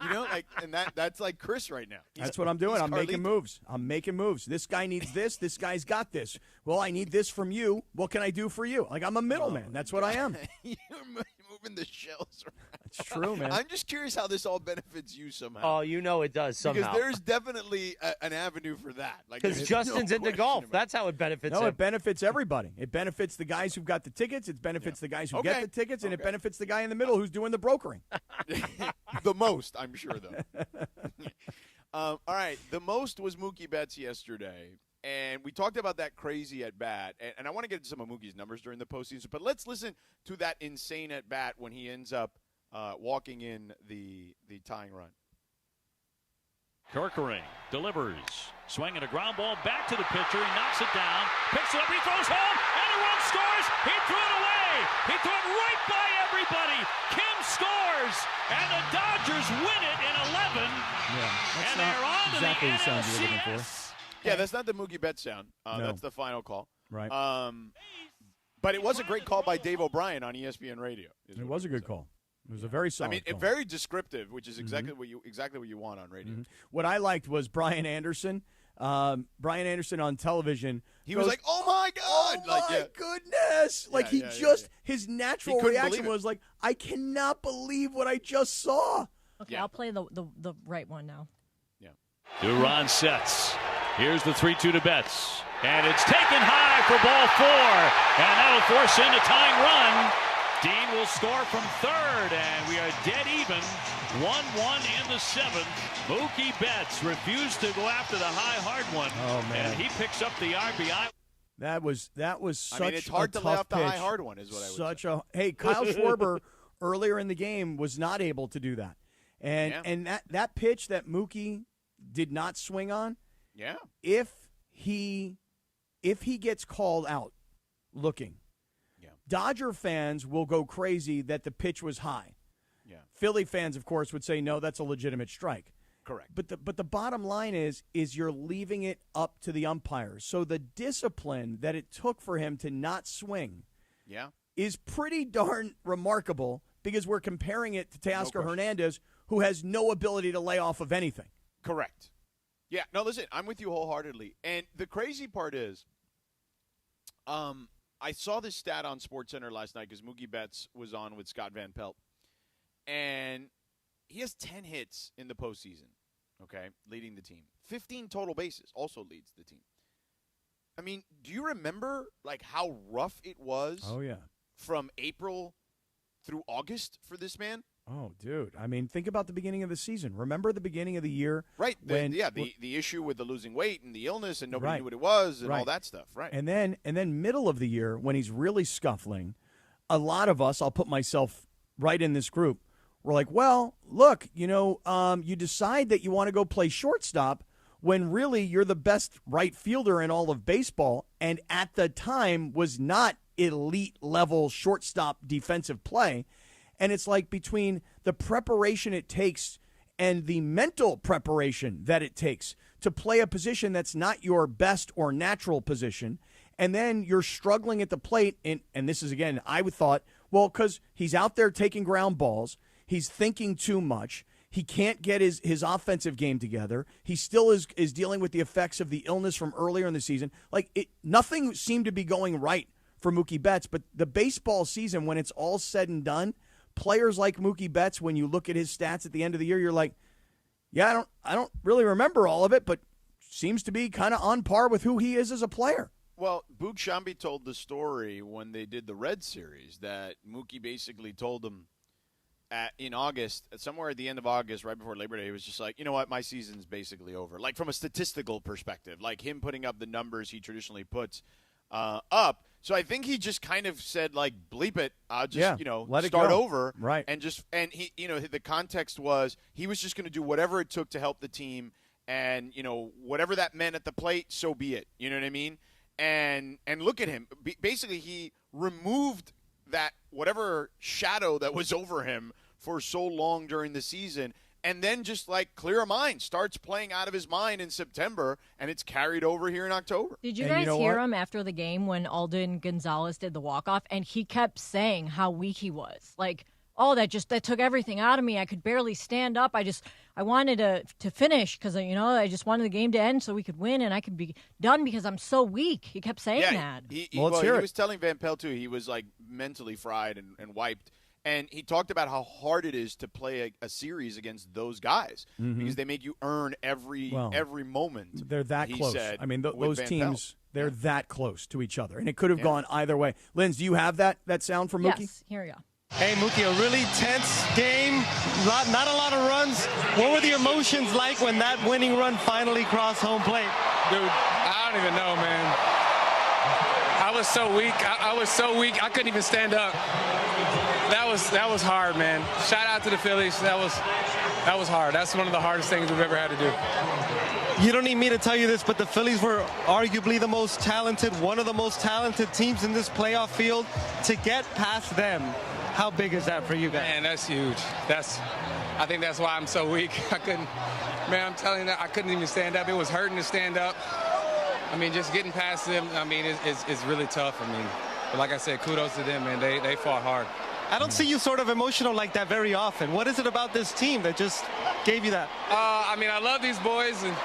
You know, like, and that's like Chris right now. That's what I'm doing. I'm making Carlito. moves. I'm making moves. This guy needs this. This guy's got this. Well, I need this from you. What can I do for you? Like, I'm a middleman. That's what I am. You're moving the shells around. It's true, man. I'm just curious how this all benefits you somehow. Oh, you know it does somehow. Because there's definitely an avenue for that. Like, Because there's Justin's no into question golf. about That's how it benefits No, him. it benefits everybody. It benefits the guys who've got the tickets. It benefits the guys who get Okay. the tickets, and it benefits the guy in the middle who's doing the brokering. The most, I'm sure, though. All right, the most was Mookie Betts yesterday, and we talked about that crazy at bat, and I want to get into some of Mookie's numbers during the postseason, but let's listen to that insane at bat when he ends up walking in the tying run. Kerkering delivers, swinging a ground ball back to the pitcher. He knocks it down, picks it up, he throws home, and the run scores. He threw it away. He threw it right by everybody. Kim scores, and the Dodgers win it in 11. That's And not they're on to exactly the the sound you're looking for. NLCS. Yeah, that's not the Mookie Betts sound. No. That's the final call. Right. But it was a great call by Dave O'Brien on ESPN Radio. It was a good call. It was a very solid call. Very descriptive, which is exactly what you want on radio. What I liked was Brian Anderson. Brian Anderson on television. He was like, "Oh my God!" Oh my goodness! Like his natural He couldn't reaction believe it. was like, "I cannot believe what I just saw." Okay, I'll play the right one now. Duran sets. Here's the 3-2 to Betts. And it's taken high for ball 4. And that'll force in a tying run. Dean will score from third. And we are dead even. 1-1 in the 7th. Mookie Betts refused to go after the high hard one. Oh, man. And he picks up the RBI. That was such. I mean, it's hard a to lay tough off the high pitch. hard one, is what I would Such say. a hey, Kyle Schwarber earlier in the game was not able to do that, and that pitch that Mookie did not swing on. Yeah. If he gets called out looking, Dodger fans will go crazy that the pitch was high. Yeah. Philly fans, of course, would say no, that's a legitimate strike. Correct. But the bottom line is you're leaving it up to the umpires. So the discipline that it took for him to not swing is pretty darn remarkable because we're comparing it to Teoscar Hernandez, who has no ability to lay off of anything. Correct. Yeah. No, listen, I'm with you wholeheartedly. And the crazy part is, I saw this stat on SportsCenter last night because Mookie Betts was on with Scott Van Pelt, and he has 10 hits in the postseason. Okay, leading the team. 15 total bases, also leads the team. I mean, do you remember like how rough it was? Oh yeah. From April through August for this man? Oh, dude. I mean, think about the beginning of the season. Remember the beginning of the year? Right. When, The issue with the losing weight and the illness and nobody Right. knew what it was and Right. all that stuff. Right. And then middle of the year when he's really scuffling, a lot of us, I'll put myself right in this group, we're like, well, look, you decide that you want to go play shortstop when really you're the best right fielder in all of baseball, and at the time was not elite level shortstop defensive play. And it's like between the preparation it takes and the mental preparation that it takes to play a position that's not your best or natural position, and then you're struggling at the plate, and this is, again, I would thought, well, because he's out there taking ground balls, he's thinking too much, he can't get his offensive game together, he still is dealing with the effects of the illness from earlier in the season. Like, nothing seemed to be going right for Mookie Betts. But the baseball season, when it's all said and done, players like Mookie Betts, when you look at his stats at the end of the year, you're like, yeah, I don't really remember all of it, but seems to be kind of on par with who he is as a player. Well, Boog Shambi told the story when they did the Red Series that Mookie basically told him in August, somewhere at the end of August, right before Labor Day, he was just like, you know what, my season's basically over. Like from a statistical perspective, like him putting up the numbers he traditionally puts up. So I think he just kind of said, like, bleep it, I'll just, let it start go. over. Right. And he, the context was he was just going to do whatever it took to help the team. And, whatever that meant at the plate, so be it. You know what I mean? And look at him. Basically, he removed that whatever shadow that was over him for so long during the season, and then just like clear of mind, starts playing out of his mind in September, and it's carried over here in October. Did you guys hear him after the game when Alden Gonzalez did the walk-off, and he kept saying how weak he was? Like, oh, that took everything out of me. I could barely stand up. I wanted to finish because, I just wanted the game to end so we could win and I could be done because I'm so weak. He kept saying that. He was telling Van Pelt, too, he was, like, mentally fried and wiped. And he talked about how hard it is to play a series against those guys because they make you earn every moment. They're that close. Said, I mean, those teams, Pelt. they're that close to each other. And it could have gone either way. Linz, do you have that sound from Mookie? Yes, here we go. Hey, Mookie, a really tense game, not a lot of runs. What were the emotions like when that winning run finally crossed home plate? Dude, I don't even know, man. I was so weak. I was so weak, I couldn't even stand up. That was hard, man. Shout out to the Phillies. That was hard. That's one of the hardest things we've ever had to do. You don't need me to tell you this, but the Phillies were arguably the most talented, one of the most talented teams in this playoff field. To get past them, how big is that for you guys? Man, that's huge. I think that's why I'm so weak. I'm telling you, I couldn't even stand up. It was hurting to stand up. I mean, just getting past them, it's really tough. But like I said, kudos to them, man. They fought hard. I don't see you sort of emotional like that very often. What is it about this team that just gave you that? I love these boys, and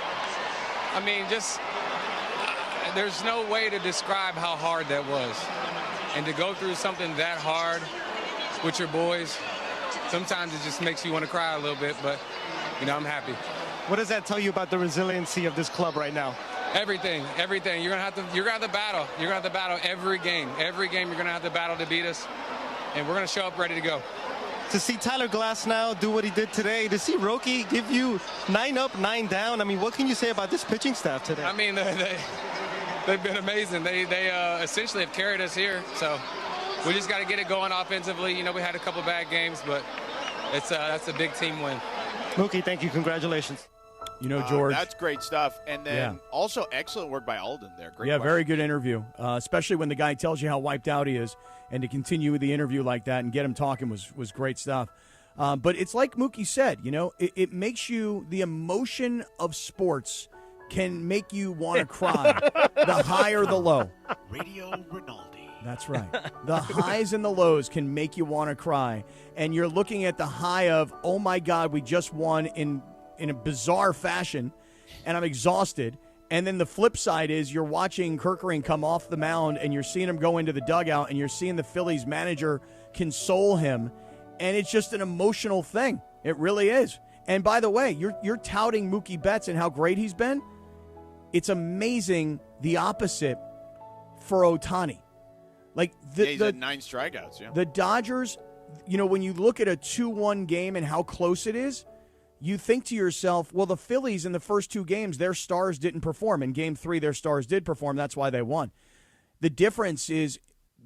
there's no way to describe how hard that was. And to go through something that hard with your boys, sometimes it just makes you want to cry a little bit, but, I'm happy. What does that tell you about the resiliency of this club right now? Everything. You're gonna have to battle. You're gonna have to battle every game. Every game you're gonna have to battle to beat us, and we're gonna show up ready to go. To see Tyler Glass now do what he did today, to see Roki give you 9 up, 9 down. What can you say about this pitching staff today? They've been amazing. They essentially have carried us here. So we just got to get it going offensively. We had a couple bad games, but that's a big team win. Mookie, thank you. Congratulations. George. That's great stuff. And then also excellent work by Alden there. Great question. Very good interview, especially when the guy tells you how wiped out he is. And to continue with the interview like that and get him talking was great stuff. But it's like Mookie said, it makes you, the emotion of sports can make you want to cry, the high or the low. Radio Rinaldi. That's right. The highs and the lows can make you want to cry. And you're looking at the high of, oh, my God, we just won in a bizarre fashion, and I'm exhausted. And then the flip side is you're watching Kerkering come off the mound, and you're seeing him go into the dugout, and you're seeing the Phillies manager console him, and it's just an emotional thing. It really is. And by the way, you're touting Mookie Betts and how great he's been. It's amazing the opposite for Ohtani. He's had 9 strikeouts. Yeah. The Dodgers, when you look at a 2-1 game and how close it is, you think to yourself, well, the Phillies in the first 2 games, their stars didn't perform. In Game 3, their stars did perform. That's why they won. The difference is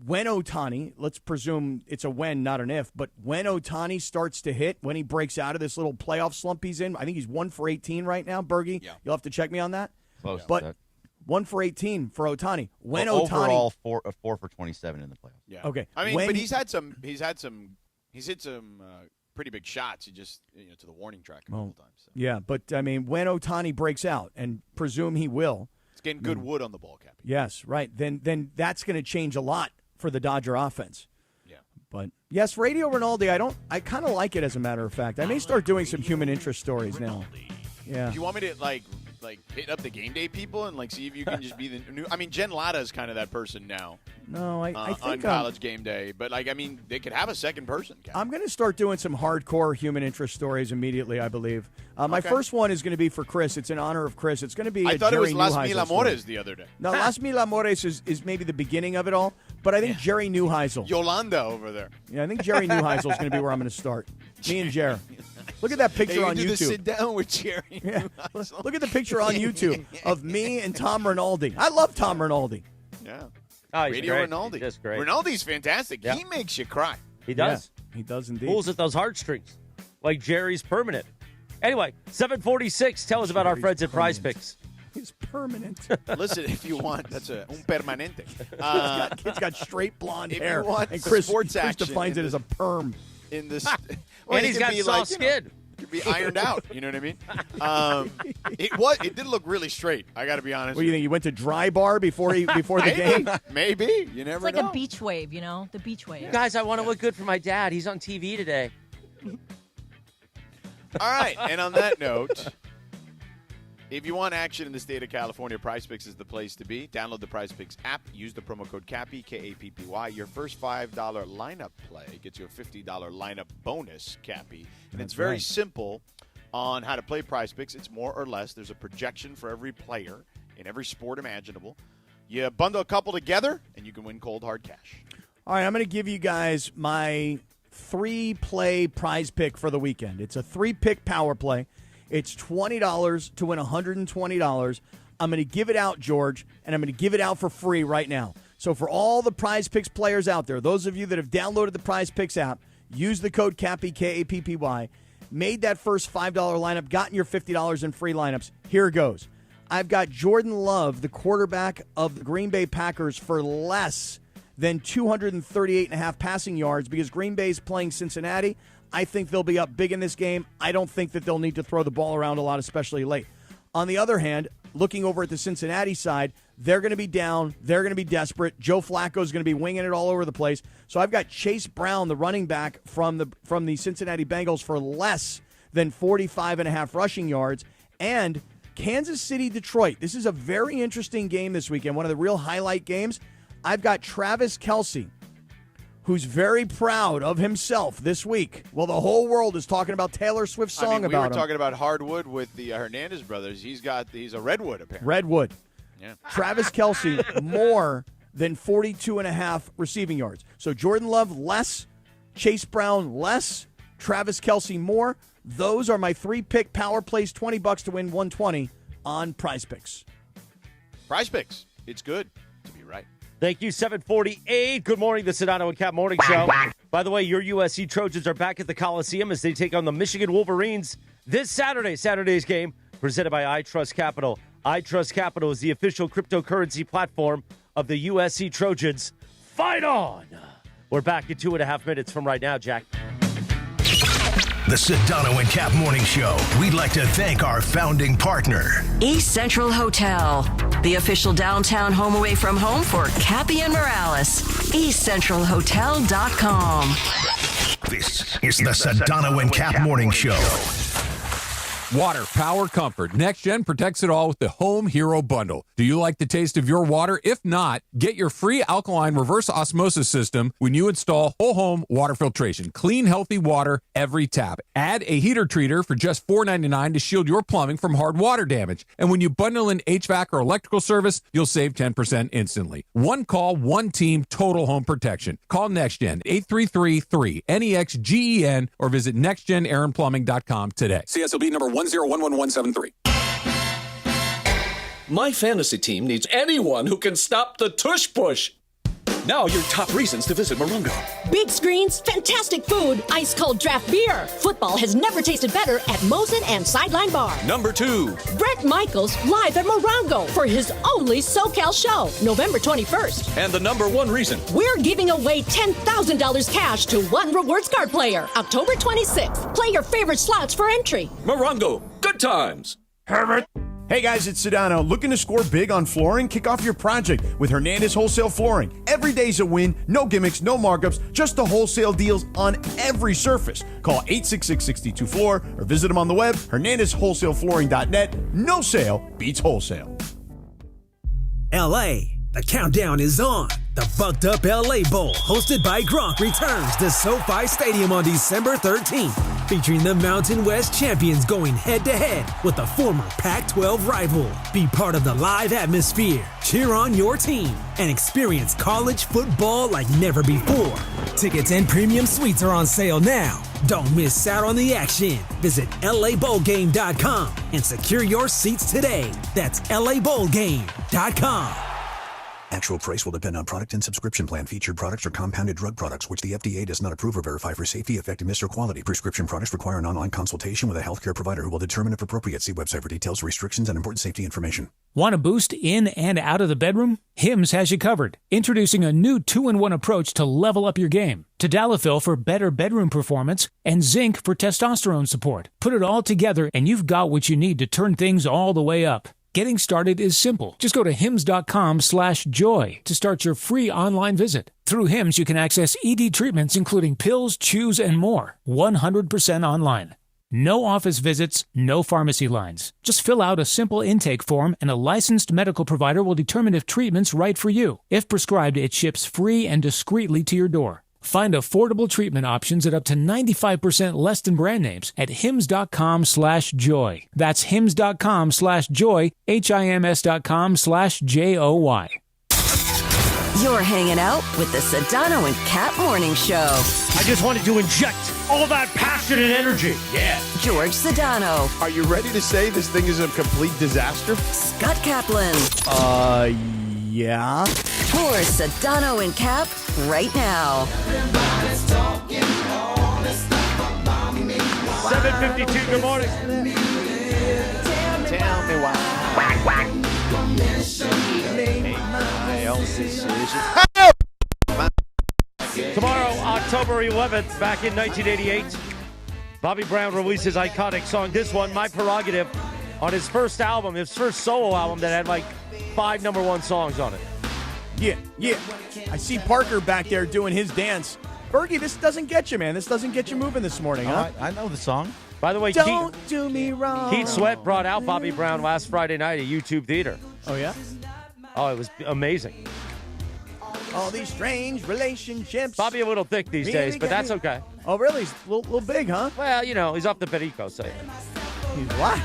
when Ohtani, let's presume it's a when, not an if, but when Ohtani starts to hit, when he breaks out of this little playoff slump he's in, I think he's 1 for 18 right now, Bergie. Yeah. You'll have to check me on that. Close. But 1 for 18 for Ohtani. When overall, 4 for 27 in the playoffs. Yeah. Okay. But he's hit some pretty big shots. He just to the warning track a couple times. So. Yeah, but when Ohtani breaks out, and presume he will, it's getting good wood on the ball, Cappy. Yes, right. Then that's going to change a lot for the Dodger offense. Yeah. But yes, Radio Rinaldi. I kind of like it, as a matter of fact. I may start doing some human interest stories now. Yeah. Do you want me to like like hit up the game day people and like see if you can just be the new. I mean, Jen Latta is kind of that person now. No, I think on college game day, but like I mean, they could have a second person. I'm going to start doing some hardcore human interest stories immediately. I believe my first one is going to be for Chris. It's in honor of Chris. It's going to be. I thought Jerry it was Las Neuheisel Mil story. Amores the other day. No, Las Mil Amores is maybe the beginning of it all, but I think Jerry Neuheisel. Yolanda over there. Yeah, I think Jerry Neuheisel is going to be where I'm going to start. Me and Jer. Look at that picture on YouTube. Sit down with Jerry. Yeah. Look at the picture on YouTube of me and Tom Rinaldi. I love Tom Rinaldi. Yeah. Oh, he's Radio great. Rinaldi. He's great. Rinaldi's fantastic. Yeah. He makes you cry. He does. Yeah, he does indeed. Pulls at those heartstrings like Jerry's permanent. Anyway, 746. Tell us about our friends at Prize Picks. He's permanent. Listen, if you want, that's un permanente. Kid's got straight blonde if hair. you want And Chris sports action defines it as a perm. In this, and he's got soft skin. Could be ironed out. You know what I mean? It did look really straight. I got to be honest. What do you think? You went to Dry Bar before the game? Maybe. You never It's like know. a beach wave, you know? The beach wave. Guys, I want to look good for my dad. He's on TV today. All right. And on that note, if you want action in the state of California, Prize Picks is the place to be. Download the Prize Picks app. Use the promo code CAPPY, K-A-P-P-Y. Your first $5 lineup play gets you a $50 lineup bonus, Cappy. And it's very simple on how to play Prize Picks. It's more or less. There's a projection for every player in every sport imaginable. You bundle a couple together, and you can win cold, hard cash. All right, I'm going to give you guys my 3-play prize pick for the weekend. It's a 3-pick power play. It's $20 to win $120. I'm going to give it out, George, and I'm going to give it out for free right now. So for all the Prize Picks players out there, those of you that have downloaded the Prize Picks app, use the code CAPPY, K-A-P-P-Y, made that first $5 lineup, gotten your $50 in free lineups. Here it goes. I've got Jordan Love, the quarterback of the Green Bay Packers, for less than 238.5 passing yards because Green Bay's playing Cincinnati. I think they'll be up big in this game. I don't think that they'll need to throw the ball around a lot, especially late. On the other hand, looking over at the Cincinnati side, they're going to be down. They're going to be desperate. Joe Flacco's going to be winging it all over the place. So I've got Chase Brown, the running back from the Cincinnati Bengals, for less than 45.5 rushing yards. And Kansas City, Detroit. This is a very interesting game this weekend, one of the real highlight games. I've got Travis Kelce, who's very proud of himself this week. Well, the whole world is talking about Taylor Swift's song about him. We were talking about hardwood with the Hernandez brothers. He's a redwood, apparently. Redwood. Yeah. Travis Kelce, more than 42.5 receiving yards. So Jordan Love, less. Chase Brown, less. Travis Kelce, more. Those are my 3-pick power plays, $20 to win $120 on Prize Picks. Prize Picks. It's good to be right. Thank you, 748. Good morning, the Sedano and Kap Morning Show. By the way, your USC Trojans are back at the Coliseum as they take on the Michigan Wolverines this Saturday. Saturday's game presented by I Trust Capital. I Trust Capital is the official cryptocurrency platform of the USC Trojans. Fight on! We're back in 2.5 minutes from right now, Jack. The Sedano and Kap Morning Show. We'd like to thank our founding partner, East Central Hotel, the official downtown home away from home for Cappy and Morales. EastCentralHotel.com. This is the Sedano and Kap Morning Show. Water, power, comfort. NextGen protects it all with the Home Hero Bundle. Do you like the taste of your water? If not, get your free alkaline reverse osmosis system when you install whole home water filtration. Clean, healthy water every tap. Add a heater treater for just $4.99 to shield your plumbing from hard water damage. And when you bundle in HVAC or electrical service, you'll save 10% instantly. One call, one team, total home protection. Call NextGen 833-3-NEXGEN or visit nextgenaaronplumbing.com today. CSLB number 1011173. My fantasy team needs anyone who can stop the tush push. Now your top reasons to visit Morongo. Big screens, fantastic food, ice cold draft beer. Football has never tasted better at Mosen and Sideline Bar. Number 2. Bret Michaels live at Morongo for his only SoCal show, November 21st. And the number 1 reason. We're giving away $10,000 cash to one rewards card player, October 26th. Play your favorite slots for entry. Morongo, good times. Herbert. Hey guys, it's Sedano. Looking to score big on flooring? Kick off your project with Hernandez Wholesale Flooring. Every day's a win, no gimmicks, no markups, just the wholesale deals on every surface. Call 866-62-FLOOR or visit them on the web, hernandezwholesaleflooring.net. No sale beats wholesale. LA, the countdown is on. The Bucked Up LA Bowl, hosted by Gronk, returns to SoFi Stadium on December 13th, featuring the Mountain West champions going head-to-head with a former Pac-12 rival. Be part of the live atmosphere, cheer on your team, and experience college football like never before. Tickets and premium suites are on sale now. Don't miss out on the action. Visit LABowlGame.com and secure your seats today. That's LABowlGame.com. Actual price will depend on product and subscription plan. Featured products are compounded drug products, which the FDA does not approve or verify for safety, effectiveness, or quality. Prescription products require an online consultation with a healthcare provider who will determine if appropriate. See website for details, restrictions, and important safety information. Want a boost in and out of the bedroom? Hims has you covered. Introducing a new 2-in-1 approach to level up your game. Tadalafil for better bedroom performance and zinc for testosterone support. Put it all together and you've got what you need to turn things all the way up. Getting started is simple. Just go to hims.com/joy to start your free online visit. Through Hims, you can access ED treatments including pills, chews, and more. 100% online. No office visits, no pharmacy lines. Just fill out a simple intake form and a licensed medical provider will determine if treatment's right for you. If prescribed, it ships free and discreetly to your door. Find affordable treatment options at up to 95% less than brand names at hims.com/joy. That's hims.com/joy, HIMS.com/JOY. You're hanging out with the Sedano and Kap Morning Show. I just wanted to inject all that passion and energy. Yeah. George Sedano. Are you ready to say this thing is a complete disaster? Scott Kaplan. Yeah. More Sedano and Kap right now. 7:52, good morning. Tell me why. My own decision. Tomorrow, October 11th, back in 1988, Bobby Brown releases iconic song, this one, My Prerogative, on his first album, his first solo album that had like 5 number 1 songs on it. Yeah. I see Parker back there doing his dance. Fergie, this doesn't get you, man. This doesn't get you moving this morning, huh? I know the song. By the way, Don't do me wrong. Keith Sweat brought out Bobby Brown last Friday night at YouTube Theater. Oh, yeah? Oh, it was amazing. All these strange relationships. Bobby a little thick these days, but that's okay. Oh, really? He's a little big, huh? Well, you know, he's off the perico, so. He's what?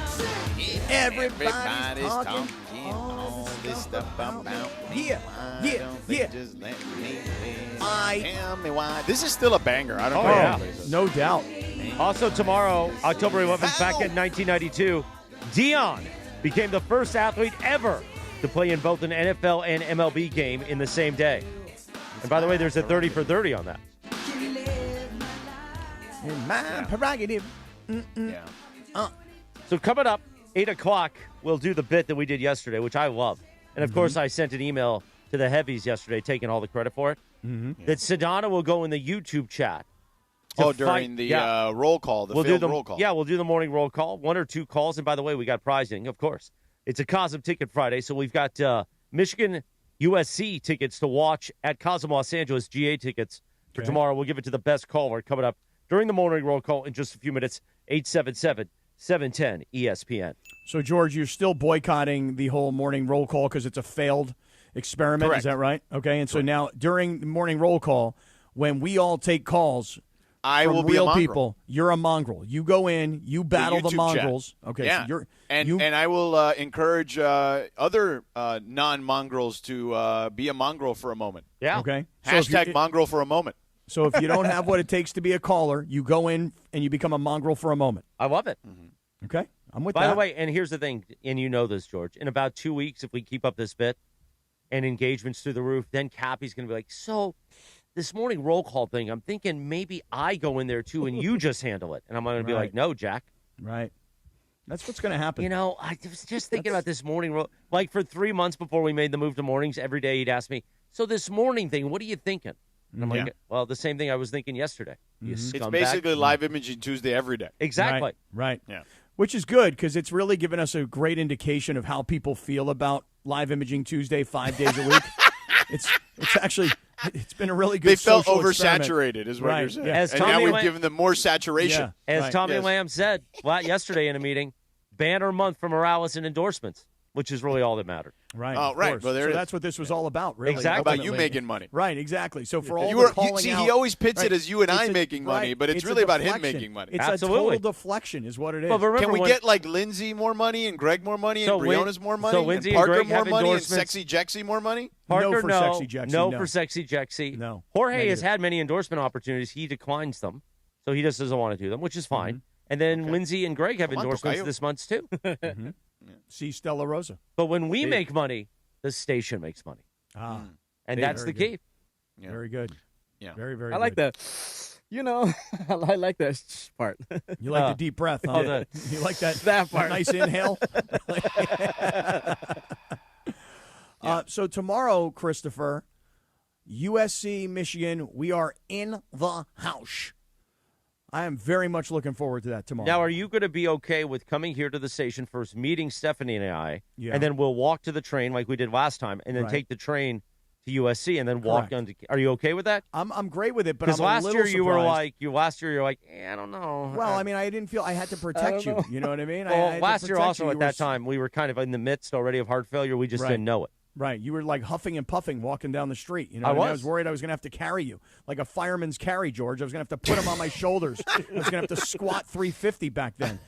Everybody's talking all this stuff about me. Yeah. Just let me tell me why. This is still a banger. I don't know. Yeah. No doubt. Also tomorrow, October 11th, back in 1992, Dion became the first athlete ever to play in both an NFL and MLB game in the same day. And by the way, there's a 30 for 30 on that. In my prerogative. Yeah. So coming up, 8 o'clock, we'll do the bit that we did yesterday, which I love. And, of course, I sent an email to the heavies yesterday, taking all the credit for it, that Sedano will go in the YouTube chat. During the roll call, the field roll call. Yeah, we'll do the morning roll call, 1 or 2 calls. And, by the way, we got prizing, of course. It's a Cosm Ticket Friday, so we've got Michigan USC tickets to watch at Cosm Los Angeles, GA tickets for tomorrow. We'll give it to the best caller coming up during the morning roll call in just a few minutes, 877-710-ESPN. So, George, you're still boycotting the whole morning roll call because it's a failed experiment. Correct. Is that right? Okay, and so now during the morning roll call, when we all take calls from real people, you're a mongrel. You go in, you battle the mongrels. Chat. Okay, yeah. so you're and I will encourage other non-mongrels to be a mongrel for a moment. Yeah. Okay. Hashtag mongrel for a moment. So if you don't have what it takes to be a caller, you go in and you become a mongrel for a moment. I love it. Okay, I'm with By that. the way, and here's the thing, and you know this, George. In about 2 weeks, if we keep up this bit and engagements through the roof, then Cappy's going to be like, so this morning roll call thing, I'm thinking maybe I go in there too and you just handle it. And I'm going to be like, no, Jack. Right. That's what's going to happen. You know, I was just thinking about this morning roll. Like for 3 months before we made the move to mornings, every day he'd ask me, so this morning thing, what are you thinking? And I'm like, well, the same thing I was thinking yesterday. You It's scumbag. basically live imaging Tuesday every day. Exactly. Right. Yeah. Which is good because it's really given us a great indication of how people feel about Live Imaging Tuesday 5 days a week. It's actually it's been a really good. They felt social oversaturated, experiment. is what Right. you're saying. Yeah. And now we've given them more saturation. As Tommy Lamb said yesterday in a meeting, banner month for Morales and endorsements, which is really all that mattered. Right. Oh, of right. course. Well, there so it is. that's what this was all about, really. Exactly. About you ultimately. making money. Right, exactly. So for all You the were- you- calling see, out, he always pits it right, as you and I it's a- making money, right, but it's a really about him deflection. making money. It's Absolutely. a total deflection is what it is. But remember Can we when- get like Lindsay more money and Greg more money and So Lin- Briona's more money so and Lindsay and Parker Greg more have money and endorsements. Sexy Jexy more money? Parker, No for Sexy Jexy, no no. for Sexy Jexy. No. Jorge has Negative. had many endorsement opportunities. He declines them, so he just doesn't want to do them, which is fine. And then Lindsay and Greg have Come on, endorsements Tocayo. this month too. See Stella Rosa. But when we See. make money, the station makes money, and that's the key. Yeah. Very good. Yeah. Very, very I like good. that. I like that part. You like the deep breath, huh? Oh, the- You like that, That part. nice inhale? So tomorrow, Christopher, USC, Michigan, we are in the house. I am very much looking forward to that tomorrow. Now, are you going to be okay with coming here to the station first, meeting Stephanie and I, Yeah. and then we'll walk to the train like we did last time, and then Right. take the train to USC, and then walk Correct. on to? Are you okay with that? I'm great with it, but Because I'm a last little year you were surprised. like, I don't know. Well, I mean, I didn't feel I had to protect you. You know what I mean? I Well, had to last year protect also you. at You were that time we were kind of in the midst already of heart failure. We just Right. didn't know it. Right. You were like huffing and puffing walking down the street. You know, I what I mean? I was. was worried I was going to have to carry you like a fireman's carry, George. I was going to have to put him on my shoulders. I was going to have to squat 350 back then.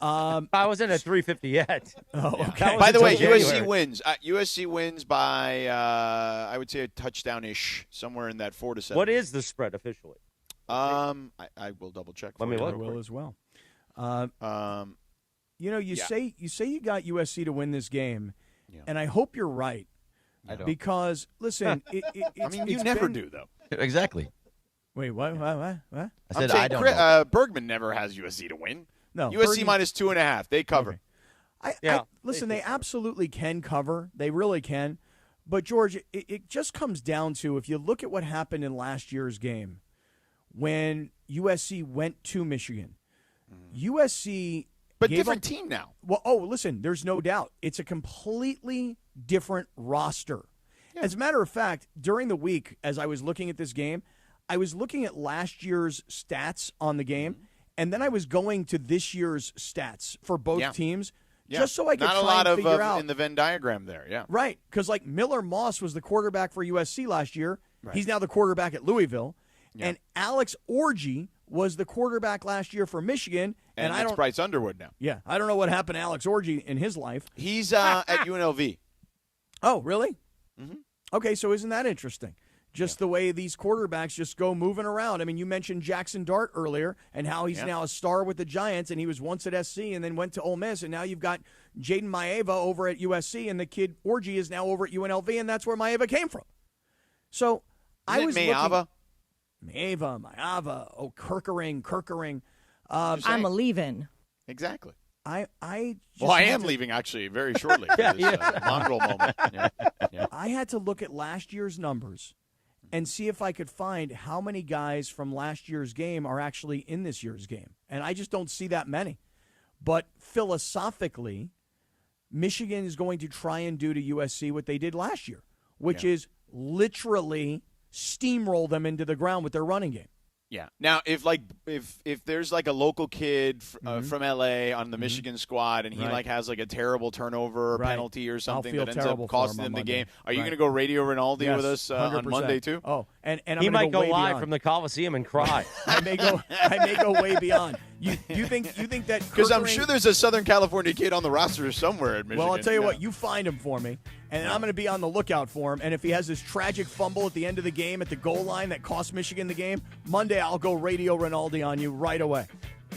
I wasn't at 350 yet. Oh, okay. That was By the way, until USC January. wins. USC wins by, I would say, a touchdown-ish, somewhere in that 4-7. What is the spread officially? I will double check. Let me I look. will as well. You Yeah. say you got USC to win this game, and I hope you're right. I don't. Because listen, I mean, you never do though. Exactly. Wait, what? I I'm said saying I don't know. Bergman never has USC to win. No, USC Bergman- minus 2.5. They cover. I listen, they absolutely can cover. They really can. But, George, it just comes down to if you look at what happened in last year's game when USC went to Michigan, USC But gave different up- team now. Well, listen, there's no doubt. It's a completely different roster. As a matter of fact, during the week, as I was looking at this game, I was looking at last year's stats on the game, and then I was going to this year's stats for both teams, just so I could Not a try lot and of figure out. in the Venn diagram there. Yeah. Right, because like Miller Moss was the quarterback for USC last year. He's now the quarterback at Louisville. And Alex Orji was the quarterback last year for Michigan. And I it's don't. Bryce Underwood now. Yeah, I don't know what happened to Alex Orji in his life. He's at UNLV. Oh, really? Mm-hmm. Okay, so isn't that interesting? Just the way these quarterbacks just go moving around. I mean, you mentioned Jackson Dart earlier and how he's now a star with the Giants, and he was once at SC and then went to Ole Miss, and now you've got Jaden Maeva over at USC, and the kid Orji is now over at UNLV, and that's where Maeva came from. So I was Maeva? Maeva, Kirkering. I'm a leaving. Exactly. I am leaving actually very shortly. For this, mongrel moment. Yeah. I had to look at last year's numbers and see if I could find how many guys from last year's game are actually in this year's game. And I just don't see that many. But philosophically, Michigan is going to try and do to USC what they did last year, which is literally steamroll them into the ground with their running game. Yeah. Now, if there's like a local kid from LA on the Michigan squad, and he has like a terrible turnover or penalty or something feel that ends terrible up for him costing on them the Monday. game, are you Right. going to go Radio Rinaldi Yes, with us on 100%. Monday too? Oh, and I'm He gonna might go way live beyond. from the Coliseum and cry. I may go way beyond. You think that Because I'm Kirkering- sure there's a Southern California kid on the roster somewhere at Michigan. Well, I'll tell you what, you find him for me, and I'm going to be on the lookout for him. And if he has this tragic fumble at the end of the game at the goal line that cost Michigan the game, Monday I'll go Radio Rinaldi on you right away.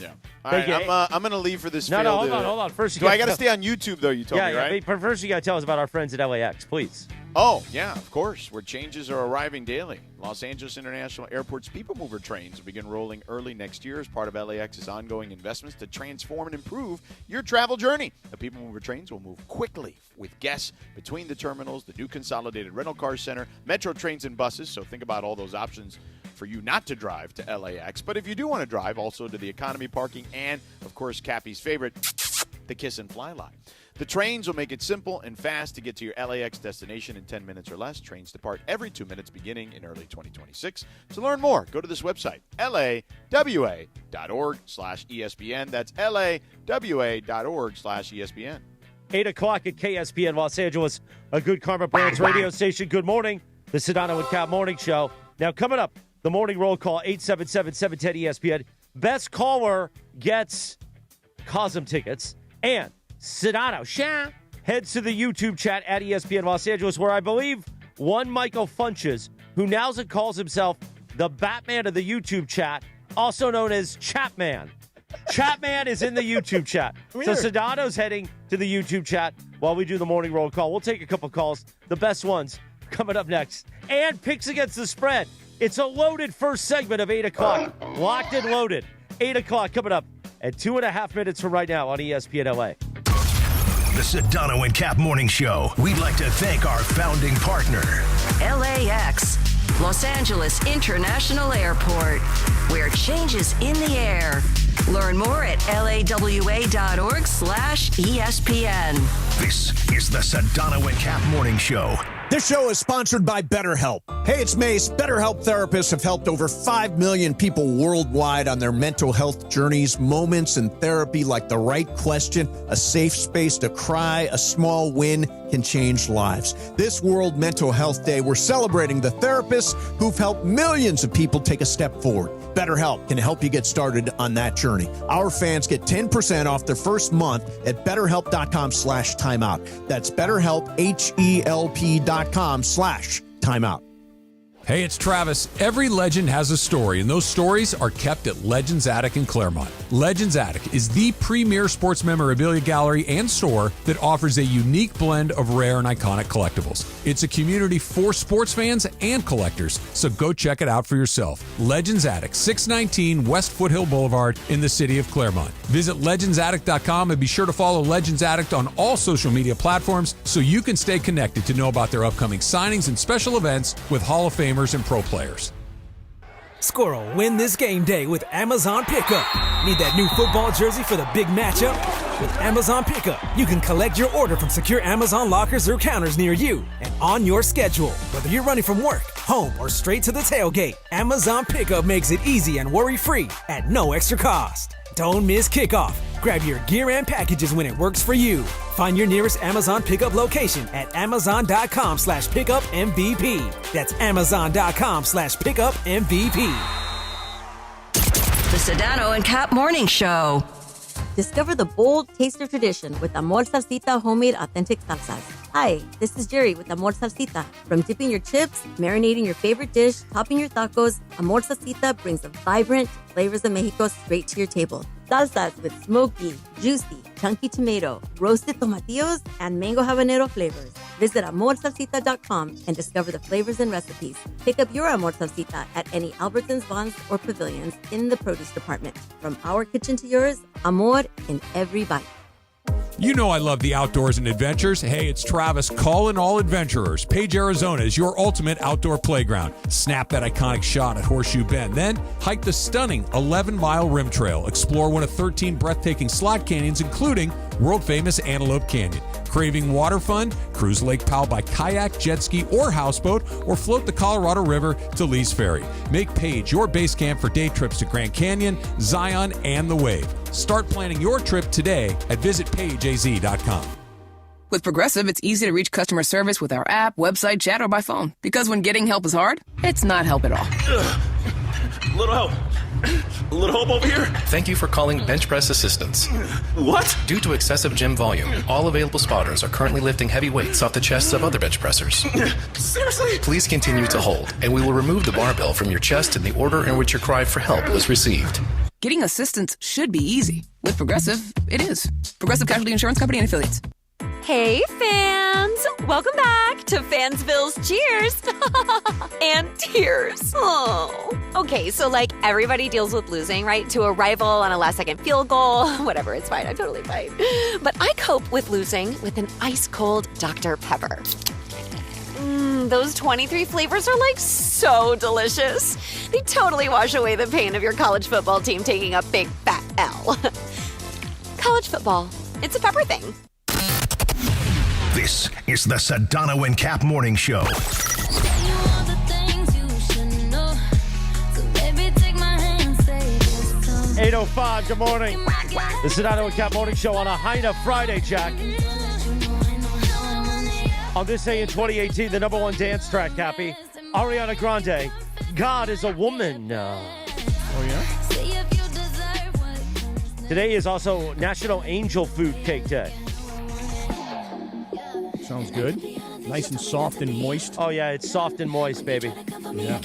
Yeah. All right, I'm going to leave for this No, field. hold on. First, I got to stay on YouTube though? You told me, right? But first, you got to tell us about our friends at LAX, please. Oh, yeah, of course, where changes are arriving daily. Los Angeles International Airport's People Mover trains will begin rolling early next year as part of LAX's ongoing investments to transform and improve your travel journey. The People Mover trains will move quickly with guests between the terminals, the new consolidated rental car center, metro trains and buses. So think about all those options for you not to drive to LAX. But if you do want to drive, also to the economy parking and, of course, Cappy's favorite, the Kiss and Fly line. The trains will make it simple and fast to get to your LAX destination in 10 minutes or less. Trains depart every 2 minutes beginning in early 2026. To learn more, go to this website, lawa.org/ESPN. That's lawa.org/ESPN. 8 o'clock at KSPN Los Angeles, a Good Karma Brands radio station. Good morning, the Sedano and Kap Morning Show. Now, coming up, the morning roll call, 877-710-ESPN. Best caller gets Cosm tickets. And Sedano heads to the YouTube chat at ESPN Los Angeles, where I believe one Michael Funches, who now calls himself the Batman of the YouTube chat, also known as Chapman. Chapman is in the YouTube chat. So Sedano's heading to the YouTube chat while we do the morning roll call. We'll take a couple calls, the best ones, coming up next. And picks against the spread. It's a loaded first segment of 8 o'clock. Locked and loaded. 8 o'clock coming up at 2.5 minutes from right now on ESPN LA. The Sedano and Kap Morning Show. We'd like to thank our founding partner, LAX, Los Angeles International Airport, where change is in the air. Learn more at lawa.org/ESPN. This is the Sedano and Kap Morning Show. This show is sponsored by BetterHelp. Hey, it's Mace. BetterHelp therapists have helped over 5 million people worldwide on their mental health journeys. Moments in therapy like the right question, a safe space to cry, a small win can change lives. This World Mental Health Day, we're celebrating the therapists who've helped millions of people take a step forward. BetterHelp can help you get started on that journey. Our fans get 10% off their first month at BetterHelp.com/timeout. That's BetterHelp, HELP.com/timeout. Hey, it's Travis. Every legend has a story, and those stories are kept at Legends Attic in Claremont. Legends Attic is the premier sports memorabilia gallery and store that offers a unique blend of rare and iconic collectibles. It's a community for sports fans and collectors, so go check it out for yourself. Legends Attic, 619 West Foothill Boulevard in the city of Claremont. Visit legendsattic.com and be sure to follow Legends Attic on all social media platforms so you can stay connected to know about their upcoming signings and special events with Hall of Fame and pro players. Score a win this game day with Amazon Pickup. Need that new football jersey for the big matchup? With Amazon Pickup, you can collect your order from secure Amazon lockers or counters near you and on your schedule. Whether you're running from work, home, or straight to the tailgate, Amazon Pickup makes it easy and worry-free at no extra cost. Don't miss kickoff. Grab your gear and packages when it works for you. Find your nearest Amazon Pickup location at amazon.com/pickupmvp. That's amazon.com/pickupmvp. The Sedano and Kap Morning Show. Discover the bold taste of tradition with Amor Salsita homemade authentic salsas. Hi, this is Jerry with Amor Salsita. From dipping your chips, marinating your favorite dish, topping your tacos, Amor Salsita brings the vibrant flavors of Mexico straight to your table. Salsas with smoky, juicy, chunky tomato, roasted tomatillos, and mango habanero flavors. Visit amorsalsita.com and discover the flavors and recipes. Pick up your Amor Salsita at any Albertsons, Vons, or Pavilions in the produce department. From our kitchen to yours, Amor in every bite. You know I love the outdoors and adventures. Hey, it's Travis calling all adventurers. Page, Arizona is your ultimate outdoor playground. Snap that iconic shot at Horseshoe Bend. Then hike the stunning 11-mile rim trail. Explore one of 13 breathtaking slot canyons, including world-famous Antelope Canyon. Craving water fun? Cruise Lake Powell by kayak, jet ski, or houseboat, or float the Colorado River to Lee's Ferry. Make Page your base camp for day trips to Grand Canyon, Zion, and the Wave. Start planning your trip today at visitpageaz.com. With Progressive, it's easy to reach customer service with our app, website, chat, or by phone. Because when getting help is hard, it's not help at all. Little help. A little help over here. Thank you for calling Bench Press Assistance. What? Due to excessive gym volume, all available spotters are currently lifting heavy weights off the chests of other bench pressers. Seriously? Please continue to hold, and we will remove the barbell from your chest in the order in which your cry for help was received. Getting assistance should be easy. With Progressive, it is. Progressive Casualty Insurance Company and Affiliates. Hey, fans! Welcome back to Fansville's Cheers and Tears. Oh. Okay, so like everybody deals with losing, right? To a rival on a last-second field goal. Whatever, it's fine. I'm totally fine. But I cope with losing with an ice-cold Dr. Pepper. Those 23 flavors are like so delicious. They totally wash away the pain of your college football team taking a big fat L. College football, it's a pepper thing. This is the Sedano and Kap Morning Show. 8:05, good morning. The Sedano and Kap Morning Show on a Heina Friday, Jack. On this day in 2018, the number one dance track, Cappy, Ariana Grande, God is a Woman. Oh, yeah? Today is also National Angel Food Cake Day. Sounds good. Nice and soft and moist. Oh, yeah, it's soft and moist, baby. Yeah.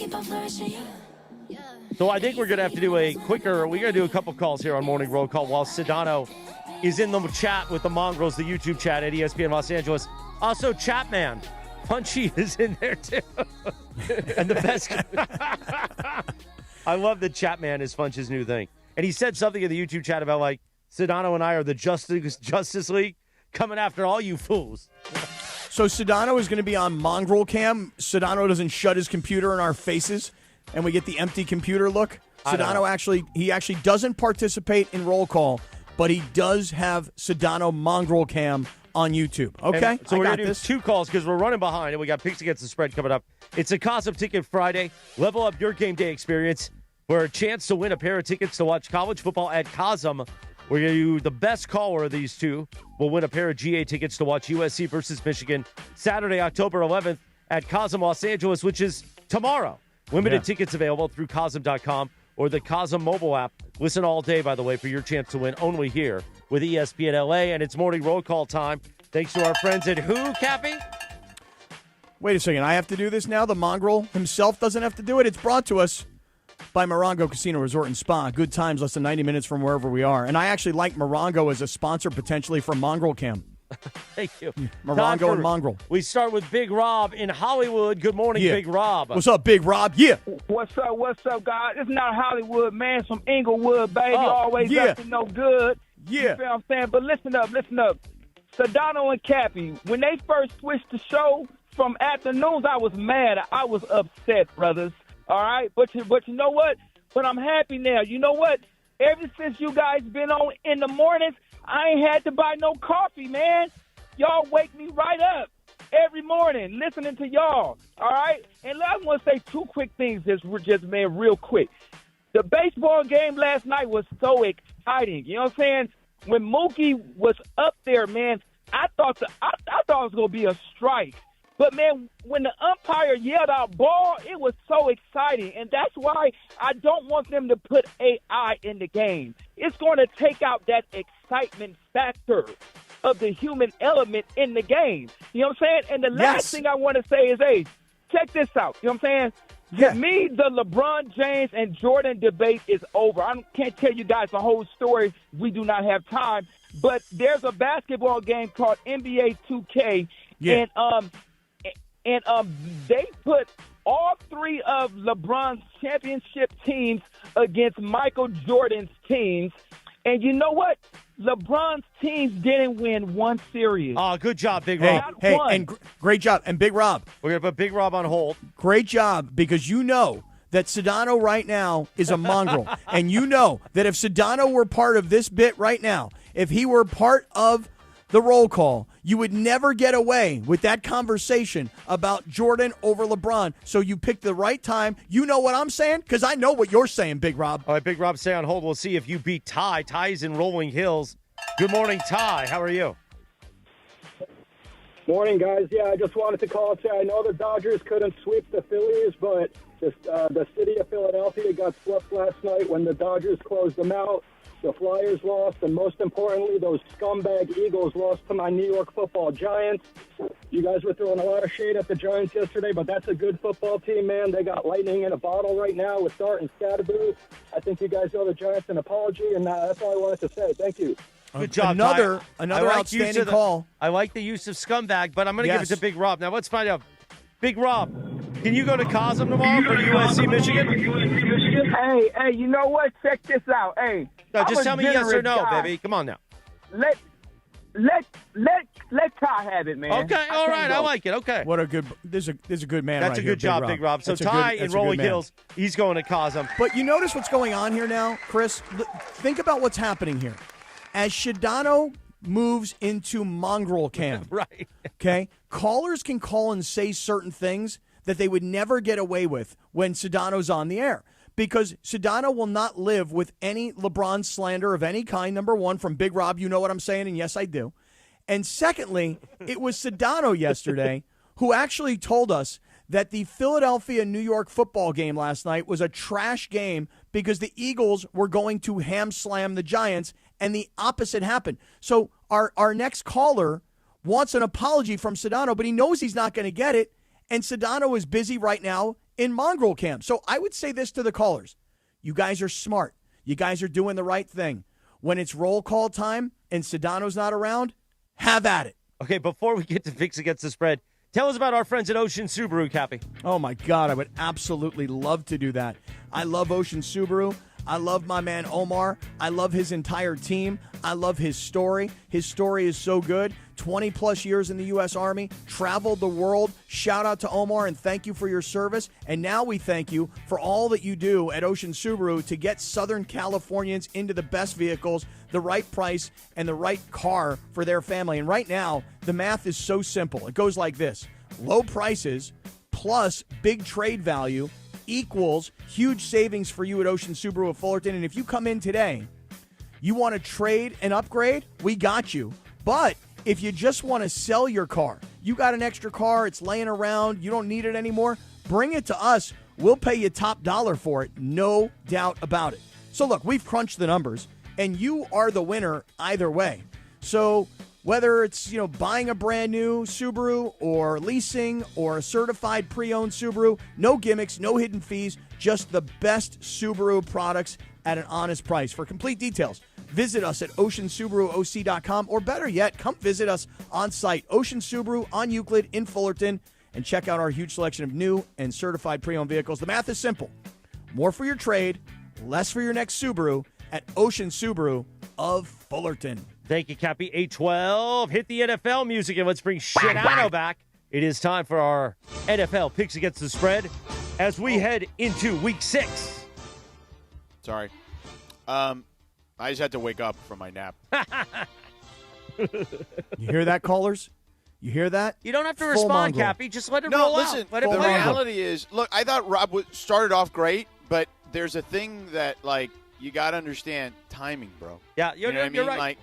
So I think we're going to have to do we're going to do a couple calls here on Morning Roll Call while Sedano is in the chat with the Mongrels, the YouTube chat at ESPN Los Angeles. Also, Chapman, Punchy is in there too. And the best. I love that Chapman is Funch's new thing. And he said something in the YouTube chat about like, Sedano and I are the Justice League coming after all you fools. So Sedano is going to be on Mongrel Cam. Sedano doesn't shut his computer in our faces, and we get the empty computer look. Sedano actually doesn't participate in roll call, but he does have Sedano Mongrel Cam on YouTube. Okay, and so we're going to do two calls because we're running behind, and we got Picks Against the Spread coming up. It's a Cosm Ticket Friday. Level up your game day experience for a chance to win a pair of tickets to watch college football at Cosm. Where you, the best caller of these two, will win a pair of GA tickets to watch USC versus Michigan Saturday, October 11th at Cosm Los Angeles, which is tomorrow. Limited tickets available through Cosm.com or the Cosm mobile app. Listen all day, by the way, for your chance to win only here with ESPN LA. And it's morning roll call time. Thanks to our friends at who, Cappy? Wait a second. I have to do this now? The Mongrel himself doesn't have to do it? It's brought to us by Morongo Casino Resort and Spa. Good times, less than 90 minutes from wherever we are. And I actually like Morongo as a sponsor potentially for Mongrel Cam. Thank you. Morongo and Mongrel. We start with Big Rob in Hollywood. Good morning, Big Rob. What's up, Big Rob? Yeah. What's up, guys? It's not Hollywood, man. It's from Inglewood, baby. Always up to no good. Yeah. You feel what I'm saying? But listen up. Sedano and Cappy, when they first switched the show from afternoons, I was mad. I was upset, brothers. All right? But you know what? But I'm happy now. You know what? Ever since you guys been on in the mornings, I ain't had to buy no coffee, man. Y'all wake me right up every morning listening to y'all, all right? And I want to say two quick things man, real quick. The baseball game last night was so exciting. You know what I'm saying? When Mookie was up there, man, I thought it was going to be a strike. But, man, when the umpire yelled out ball, it was so exciting. And that's why I don't want them to put AI in the game. It's going to take out that excitement factor of the human element in the game. You know what I'm saying? And the last thing I want to say is, hey, check this out. You know what I'm saying? To me, the LeBron James and Jordan debate is over. I can't tell you guys the whole story. We do not have time. But there's a basketball game called NBA 2K. Yeah. And they put all three of LeBron's championship teams against Michael Jordan's teams. And you know what? LeBron's teams didn't win one series. Oh, good job, Big Rob. Hey, and great job. And Big Rob. We're going to put Big Rob on hold. Great job, because you know that Sedano right now is a mongrel. And you know that if Sedano were part of this bit right now, if he were part of the roll call, you would never get away with that conversation about Jordan over LeBron. So you picked the right time. You know what I'm saying? Because I know what you're saying, Big Rob. All right, Big Rob, stay on hold. We'll see if you beat Ty. Ty's in Rolling Hills. Good morning, Ty. How are you? Morning, guys. Yeah, I just wanted to call and say I know the Dodgers couldn't sweep the Phillies, but the city of Philadelphia got swept last night when the Dodgers closed them out. The Flyers lost, and most importantly, those scumbag Eagles lost to my New York football Giants. You guys were throwing a lot of shade at the Giants yesterday, but that's a good football team, man. They got lightning in a bottle right now with Dart and Scatterboo. I think you guys owe the Giants an apology, and that's all I wanted to say. Thank you. Good job, Another like outstanding call. I like the use of scumbag, but I'm going to give it to Big Rob. Now, let's find out. Big Rob, can you go to Cosm tomorrow for USC Michigan? Hey, you know what? Check this out. Hey, no, just tell me yes or no, baby. Come on now. let Ty have it, man. Okay, all right, I like it. Okay. What a good. This is a good man. That's right a good here, job, Big Rob. So Ty in Rolling Hills, he's going to cause them. But you notice what's going on here now, Chris? Think about what's happening here. As Sedano moves into mongrel camp, right? Okay, callers can call and say certain things that they would never get away with when Sedano's on the air. Because Sedano will not live with any LeBron slander of any kind, number one, from Big Rob. You know what I'm saying, and yes, I do. And secondly, it was Sedano yesterday who actually told us that the Philadelphia-New York football game last night was a trash game because the Eagles were going to ham-slam the Giants, and the opposite happened. So our next caller wants an apology from Sedano, but he knows he's not going to get it, and Sedano is busy right now in mongrel camp. So I would say this to the callers. You guys are smart. You guys are doing the right thing. When it's roll call time and Sedano's not around, have at it. Okay, before we get to Picks Against the Spread, tell us about our friends at Ocean Subaru, Cappy. Oh, my God. I would absolutely love to do that. I love Ocean Subaru. I love my man Omar. I love his entire team. I love his story. His story is so good. 20-plus years in the U.S. Army, traveled the world. Shout out to Omar, and thank you for your service. And now we thank you for all that you do at Ocean Subaru to get Southern Californians into the best vehicles, the right price, and the right car for their family. And right now, the math is so simple. It goes like this. Low prices plus big trade value equals huge savings for you at Ocean Subaru of Fullerton. And if you come in today, you want to trade and upgrade, we got you. But if you just want to sell your car, you got an extra car, it's laying around, you don't need it anymore, bring it to us. We'll pay you top dollar for it, no doubt about it. So look, we've crunched the numbers, and you are the winner either way. So whether it's, buying a brand new Subaru or leasing or a certified pre-owned Subaru, no gimmicks, no hidden fees, just the best Subaru products at an honest price. For complete details, visit us at oceansubaruoc.com, or better yet, come visit us on site, Ocean Subaru on Euclid in Fullerton, and check out our huge selection of new and certified pre-owned vehicles. The math is simple. More for your trade, less for your next Subaru at Ocean Subaru of Fullerton. Thank you, Cappy. 812. Hit the NFL music, and let's bring Sedano back. It is time for our NFL Picks Against the Spread as we head into Week 6. Sorry. I just had to wake up from my nap. You hear that, callers? You hear that? You don't have to Full respond, mongrel. Cappy. Just let it roll listen, out. Let it the play out. reality is, look, I thought Rob started off great, but there's a thing that, you got to understand timing, bro. Yeah, you know what I mean? you're right.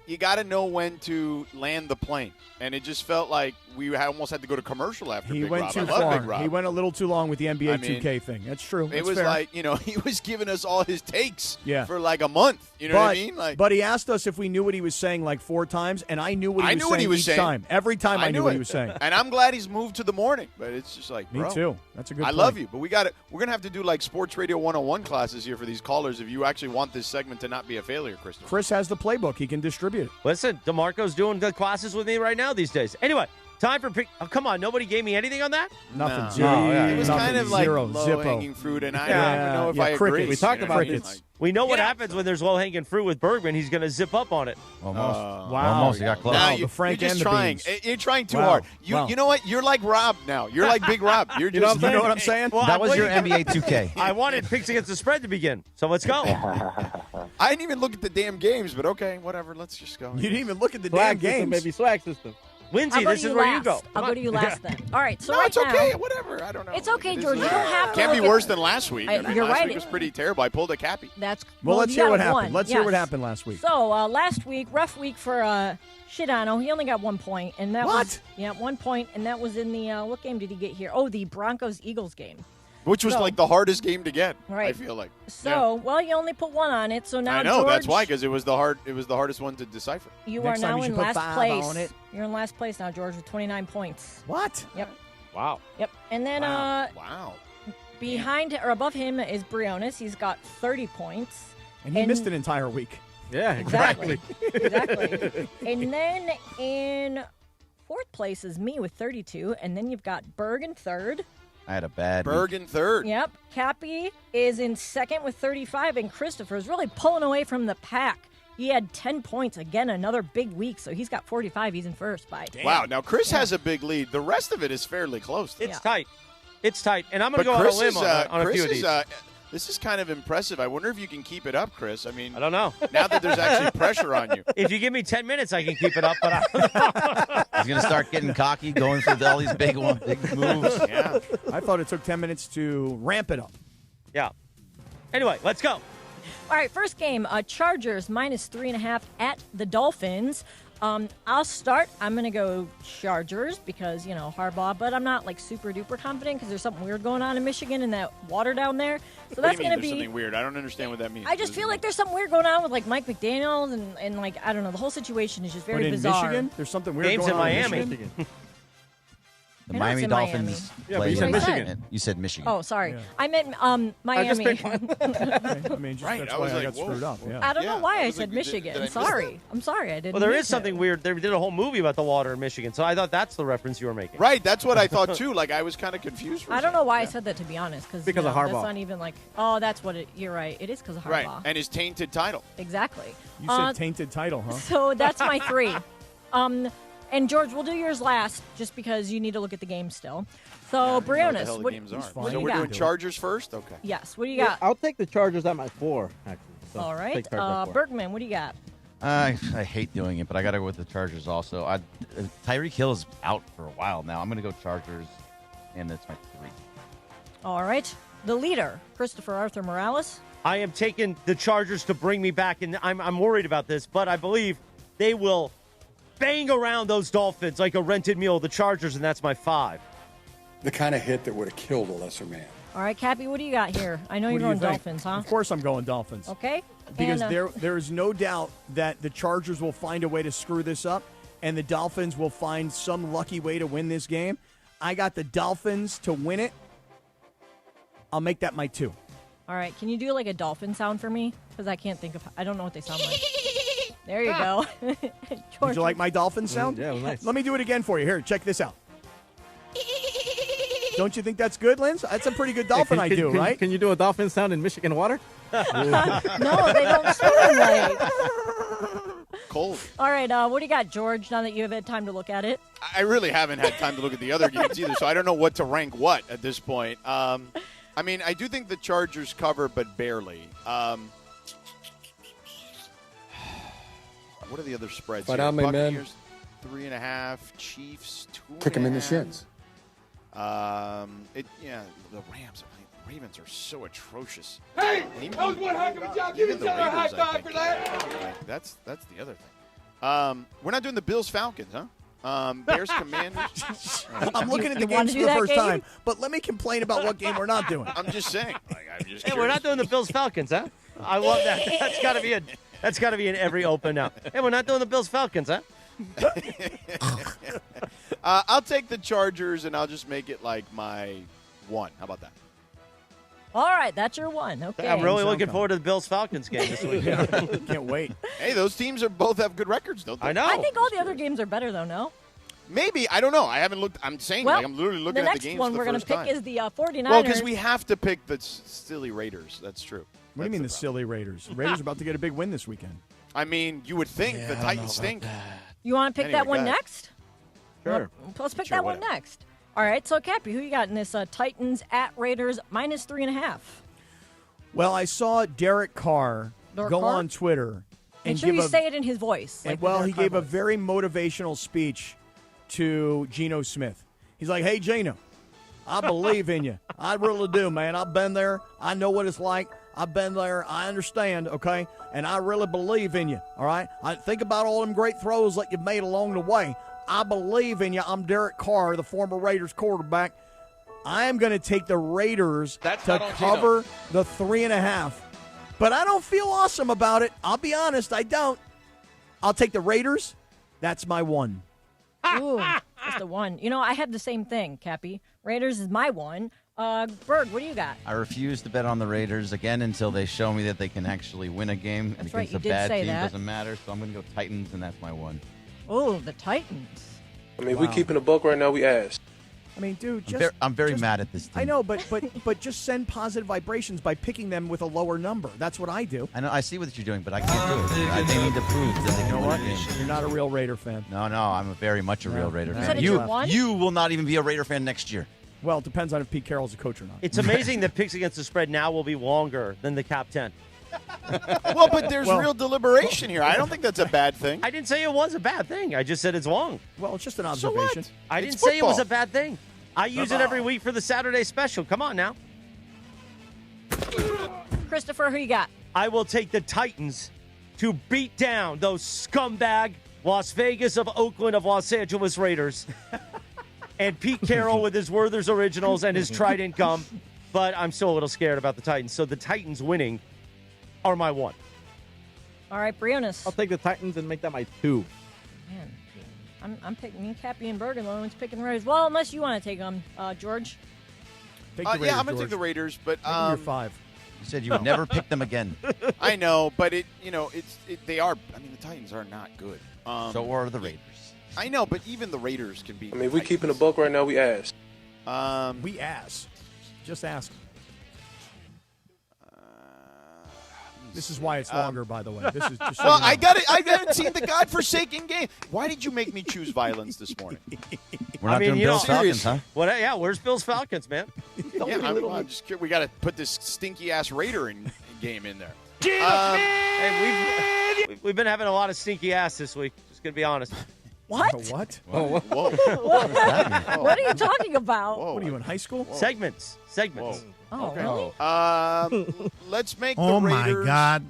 You got to know when to land the plane. And it just felt like we almost had to go to commercial after He Big went Rob. too I love far. Big Rob. He went a little too long with the NBA 2K thing. That's true. It That's was fair. like, he was giving us all his takes Yeah. for like a month. You know what I mean? But he asked us if we knew what he was saying like 4 times, and I knew what he was saying each time. Every time I knew what he was saying. And I'm glad he's moved to the morning, but it's just like, Me bro, too. That's a good I point. love you, but we're going to have to do like Sports Radio 101 classes here for these callers if you actually want this segment to not be a failure, Christopher. Chris has the playbook. He can distribute it. Listen, DeMarco's doing the classes with me right now these days. Anyway, time for pick. Oh, come on. Nobody gave me anything on that? Nothing. No. Zero. It was Nothing. kind of like Zero. low-hanging Zippo. fruit, and I don't even know if I agree. crickets. We talked about it. this. We know what happens when there's low-hanging fruit with Bergman. He's going to zip up on it. Almost. Wow. Almost. You got close. Now the Frank you're and just the trying. beans. You're trying too Wow. hard. Wow. You know what? You're like Rob now. You're like Big Rob. You're just. You know what I'm saying? Well, That was your NBA 2K. I wanted Picks Against the Spread to begin, so let's go. I didn't even look at the damn games, but okay, whatever. Let's just go. You didn't even look at the Swag damn system, games. baby. Swag system. I'll Lindsay, go this to is you where last. you go. I'll go to you last then. All right, so No, right it's okay. now, Whatever. I don't know. it's okay, This George. is- You don't have to. Can't be look at- worse than last week. You're last right. week was pretty terrible. I pulled a Cappy. That's Well, let's you hear got what it happened. won. Let's hear what Yes. happened last week. So last week, rough week for Sedano. He only got 1 point, and that was 1 point, and that was in the what game did he get here? Oh, the Broncos-Eagles game. Which was So- like the hardest game to get. Right. I feel like. So, well, you only put 1 on it, so now I know George, that's why, because it was the hardest one to decipher. you Next are time now you in should put last 5 place. on it. You're in last place now, George, with 29 points. What? Yep. Wow. Yep. And then Wow. behind or above him is Briones. He's got 30 points. And he missed an entire week. Yeah, Exactly. Exactly. And then in 4th place is me with 32, and then you've got Berg in 3rd. I had a bad week. Berg in 3rd. Yep. Cappy is in 2nd with 35, and Christopher is really pulling away from the pack. He had 10 points. Again, another big week, so he's got 45. He's in first by. Wow, now Chris has a big lead. The rest of it is fairly close. It's tight. It's tight. And I'm going to go on a limb on a few of these. This is kind of impressive. I wonder if you can keep it up, Chris. I mean, I don't know. Now that there's actually pressure on you. If you give me 10 minutes, I can keep it up, but I don't know. He's going to start getting cocky, going for all these big moves. Yeah. I thought it took 10 minutes to ramp it up. Yeah. Anyway, let's go. All right, first game, Chargers -3.5 at the Dolphins. I'll start. I'm going to go Chargers because, Harbaugh, but I'm not, super duper confident because there's something weird going on in Michigan and that water down there. So What that's do you going mean to be something weird? I don't understand what that means. I just feel like there's something weird going on with, Mike McDaniels and I don't know. The whole situation is just very but in bizarre. Michigan, there's something weird Games going in on Miami. in Michigan. The Miami Dolphins. Yeah, but you said Michigan. You said Michigan. Oh, sorry. Yeah. I meant Miami. I mean, just, Right, that's I why was I like, got whoa. screwed up. Yeah. I don't know why I was said like, Michigan. did I miss Sorry. I'm sorry. I didn't. Well, there mean is something to. weird. They did a whole movie about the water in Michigan, so I thought that's the reference you were making. Right, that's what I thought too. I was kind of confused. For a I don't know second. why I said that, to be honest. Because of That's Harbaugh. not even that's what it. You're right. It is because of Harbaugh. Right, and his tainted title. Exactly. You said tainted title, huh? So that's my 3. And George, we'll do yours last, just because you need to look at the game still. So I don't know what the Briones, hell the what, games are. what do So you we're got? doing Chargers first. Okay. Yes. What do you got? I'll take the Chargers at my 4, actually. So All right. take Chargers at 4. Bergman, what do you got? I hate doing it, but I got to go with the Chargers also. Tyreek Hill is out for a while now. I'm going to go Chargers, and that's my 3. All right. The leader, Christopher Arthur Morales. I am taking the Chargers to bring me back, and I'm worried about this, but I believe they will bang around those Dolphins like a rented mule, the Chargers, and that's my 5. The kind of hit that would have killed a lesser man. All right, Cappy, what do you got here? I know What you're do you going think? Dolphins, huh? Of course I'm going Dolphins. Okay. Because And, there is no doubt that the Chargers will find a way to screw this up, and the Dolphins will find some lucky way to win this game. I got the Dolphins to win it. I'll make that my 2. All right. Can you do a dolphin sound for me? Because I can't think of. I don't know what they sound like. There you go. Would George, you like my dolphin sound? Yeah, it was nice. Let me do it again for you. Here, check this out. Don't you think that's good, Linz? That's a pretty good dolphin I do, right? Can you do a dolphin sound in Michigan water? No, they don't swim like. Cold. All right. What do you got, George? Now that you have had time to look at it. I really haven't had time to look at the other games either, so I don't know what to rank what at this point. I do think the Chargers cover, but barely. What are the other spreads? Fight here? out, my man. Buccaneers 3.5, Chiefs 2.5. Kick him in the shins. The Rams. Ravens are so atrocious. Hey, And that was one heck of a job. Give even each the other a high Raiders, I five think, for that. That's the other thing. We're not doing the Bills Falcons, huh? Bears Commanders. I'm looking at the You wanna games do for the that first game? time, but let me complain about what game we're not doing. I'm just saying. I'm just Hey, we're not doing the Bills Falcons, huh? I love that. That's got to be in every open now. Hey, we're not doing the Bills Falcons, huh? I'll take the Chargers, and I'll just make it my 1. How about that? All right, that's your 1. Okay. I'm really looking forward to the Bills Falcons game this week. Can't wait. Hey, those teams both have good records, don't they? I know. I think all the other games are better, though. No. Maybe. I don't know. I haven't looked. I'm saying Well, I'm literally looking the at next the games one for we're the gonna first pick time. is the 49ers. Well, because we have to pick the silly Raiders. That's true. What do you mean the silly Raiders? Raiders are about to get a big win this weekend. I mean, you would think the Titans stink. You want to pick Anyway, that one go ahead. next? Sure. Let's pick Sure, that one whatever. next. All right, so Cappy, who you got in this Titans at Raiders -3.5? Well, I saw Derek Carr Derek go Carr? on Twitter and Make sure give you a say it in his voice. and, like the well, Derek he Carr gave a voice. very motivational speech to Geno Smith. He's like, "Hey, Geno, I believe in you. I really do, man. I've been there. I know what it's like. I've been there. I understand, okay? And I really believe in you, all right? I think about all them great throws that you've made along the way. I believe in you. I'm Derek Carr, the former Raiders quarterback. I am going to take the Raiders to cover the 3.5. But I don't feel awesome about it. I'll be honest, I don't. I'll take the Raiders. That's my 1. Ooh, just a 1. You know, I had the same thing, Cappy. Raiders is my 1. Berg, what do you got? I refuse to bet on the Raiders again until they show me that they can actually win a game. That's and right, against you a did bad say team that. doesn't matter. So I'm going to go Titans, and that's my 1. Oh, the Titans. I mean, if we keeping a buck right now, we ass. I mean, dude, I'm very mad at this team. I know, but just send positive vibrations by picking them with a lower number. That's what I do. I know. I see what you're doing, but I can't do it. They need to prove that they can win a game. You're not a real Raider fan. No, I'm very much a real Raider fan. You You will not even be a Raider fan next year. Well, it depends on if Pete Carroll's a coach or not. It's amazing that picks against the spread now will be longer than the Cap 10. Well, but there's real deliberation here. I don't think that's a bad thing. I didn't say it was a bad thing. I just said it's long. Well, it's just an So observation. what? I didn't It's say it was football. a bad thing. I use it every week for the Saturday special. Come on now. Christopher, who you got? I will take the Titans to beat down those scumbag Las Vegas of Oakland of Los Angeles Raiders. And Pete Carroll with his Werther's Originals and his Trident Gum. But I'm still a little scared about the Titans. So the Titans winning are my one. All right, Briones. I'll take the Titans and make that my 2. Man, I'm picking me, Cappy, and Bergen. The only one's picking the Raiders. Well, unless you want to take them, George. Take the Raiders, I'm going to George. take the Raiders, but Make them your 5. You said you would never pick them again. I know, but they are. I mean, the Titans are not good. So are the Raiders. I know, but even the Raiders can beat. I mean, if we keeping a buck right now, we ass. We ass. Just ask. This is why it's longer, by the way. This is just so Well, you know. I got it. I haven't seen the godforsaken game. Why did you make me choose violence this morning? We're not doing Bills Falcons, huh? Yeah, where's Bills Falcons, man? I'm just kidding. We got to put this stinky ass Raider game in there. Hey, we've been having a lot of stinky ass this week. Just gonna be honest. What? What? Whoa! What are you talking about? What are you in high school? Segments. Oh, really? Let's make the Oh Raiders. my God!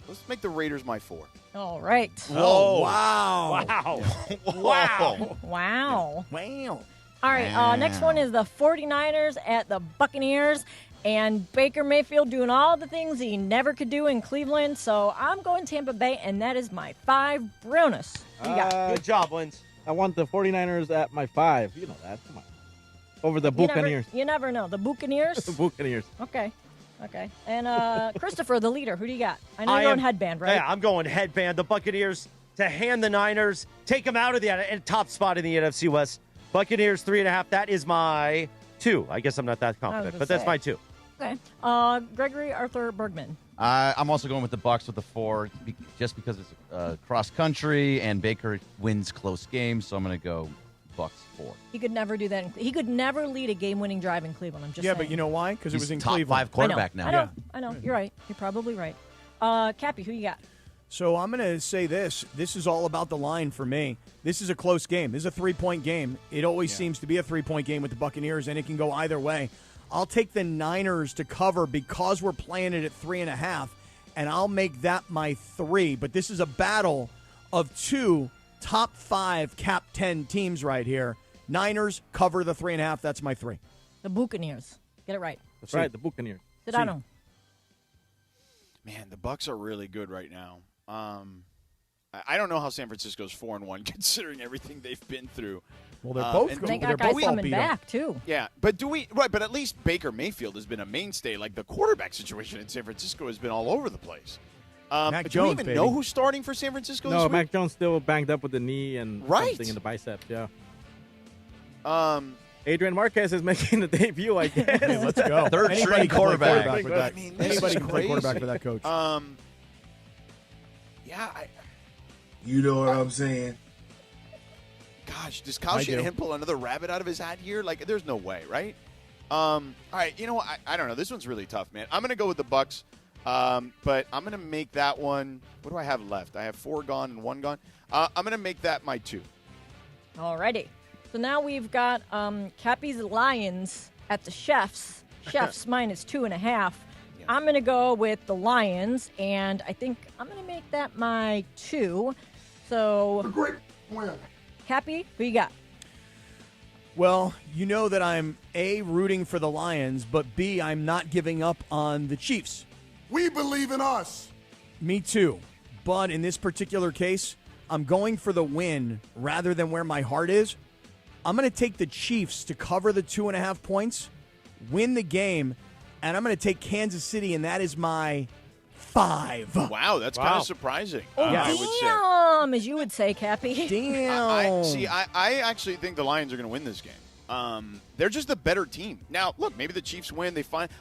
Let's make the Raiders my 4. All right. Oh, wow. Wow. Wow. Wow. All right, next one is the 49ers at the Buccaneers. And Baker Mayfield doing all the things he never could do in Cleveland. So I'm going Tampa Bay, and that is my 5. Briones, who you got? Good job, Wins. I want the 49ers at my 5. You know that. Come on. Over the Buccaneers. You never know. The Buccaneers? The Buccaneers. Okay. And Christopher, the leader, who do you got? I know you're going headband, right? Yeah, I'm going headband. The Buccaneers to hand the Niners, take them out of the top spot in the NFC West. Buccaneers 3.5. That is my 2. I guess I'm not that confident, but that's my 2. Okay. Gregory Arthur Bergman. I'm also going with the Bucs with the 4, just because it's cross country and Baker wins close games. So I'm going to go Bucs 4. He could never do that. He could never lead a game-winning drive in Cleveland. I'm just saying. But you know why? Because it was in top Cleveland. 5 quarterback now. I know. You're right. You're probably right. Cappy, who you got? So I'm going to say this. This is all about the line for me. This is a close game. This is a 3-point game. It always seems to be a 3-point game with the Buccaneers, and it can go either way. I'll take the Niners to cover because we're playing it at 3.5, and I'll make that my 3. But this is a battle of 2 top 5 Cap 10 teams right here. Niners cover the 3.5. That's my 3. The Buccaneers. Get it right. That's right, the Buccaneers. Sedano. Man, the Bucs are really good right now. I don't know how San Francisco's 4-1 considering everything they've been through. Well, they're both They got guys coming back, too. Yeah, but but at least Baker Mayfield has been a mainstay. Like, the quarterback situation in San Francisco has been all over the place. Mac do Jones, we even baby. know who's starting for San Francisco this No, week? Mac Jones still banged up with the knee and Right. something in the biceps, yeah. Adrian Marquez is making the debut, I guess. Hey, let's go. Third Anybody string can play quarterback. for that. I mean, this Anybody is can play quarterback crazy. for that coach. Yeah, You know what I'm saying? gosh, does Kyle I do. Shanahan pull another rabbit out of his hat here? Like, there's no way, right? All right, you know what? I don't know. This one's really tough, man. I'm going to go with the Bucs, but I'm going to make that one. What do I have left? I have 4 gone and 1 gone. I'm going to make that my 2. Alrighty. So now we've got Cappy's Lions at the Chefs. Chefs minus 2.5. I'm going to go with the Lions, and I think I'm going to make that my 2. So, A great win. Cappy, who you got? Well, you know that I'm A, rooting for the Lions, but B, I'm not giving up on the Chiefs. We believe in us. Me too. But in this particular case, I'm going for the win rather than where my heart is. I'm going to take the Chiefs to cover the 2.5 points, win the game, and I'm going to take Kansas City, and that is my 5. Wow, that's kind of surprising. Oh, I would say. damn, as you would say, Cappy. Damn. I actually think the Lions are going to win this game. They're just a better team. Now, look, maybe the Chiefs win.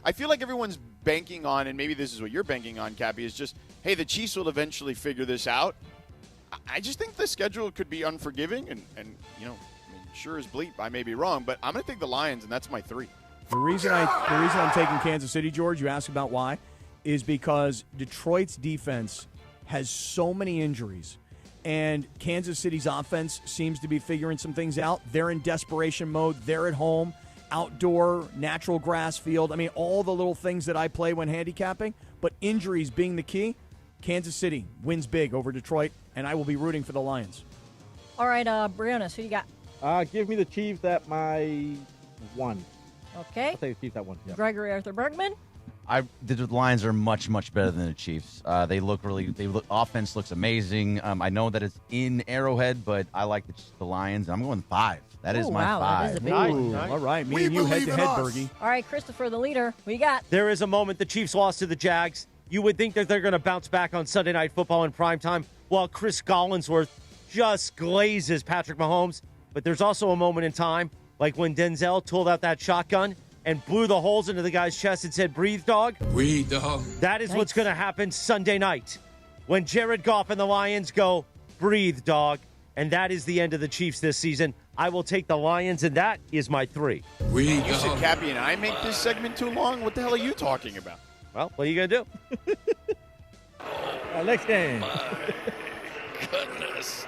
I feel like everyone's banking on, and maybe this is what you're banking on, Cappy, is just, hey, the Chiefs will eventually figure this out. I just think the schedule could be unforgiving, and sure as bleep, I may be wrong, but I'm going to take the Lions, and that's my 3. The reason I'm taking Kansas City, George, you asked about why, is because Detroit's defense has so many injuries, and Kansas City's offense seems to be figuring some things out. They're in desperation mode. They're at home, outdoor, natural grass field. I mean, all the little things that I play when handicapping, but injuries being the key, Kansas City wins big over Detroit, and I will be rooting for the Lions. All right, Briones, who you got? Give me the Chiefs at my 1. Okay. I'll take the Chiefs at 1. Yeah. Gregory Arthur Bergman. The Lions are much, much better than the Chiefs. Offense looks amazing. I know that it's in Arrowhead, but I like the Lions. I'm going 5. That is my 5. That is a big one. All right, me and you head-to-head, Bergie. All right, Christopher, the leader. Who you got? There is a moment the Chiefs lost to the Jags. You would think that they're going to bounce back on Sunday Night Football in primetime while Chris Collinsworth just glazes Patrick Mahomes. But there's also a moment in time, like when Denzel pulled out that shotgun and blew the holes into the guy's chest and said, "Breathe, dog." Breathe, dog. That is what's going to happen Sunday night when Jared Goff and the Lions go, "Breathe, dog." And that is the end of the Chiefs this season. I will take the Lions, and that is my 3. Breathe, You said dog. Cappy and I make this segment too long? What the hell are you talking about? Well, what are you going to do? Next game. Goodness.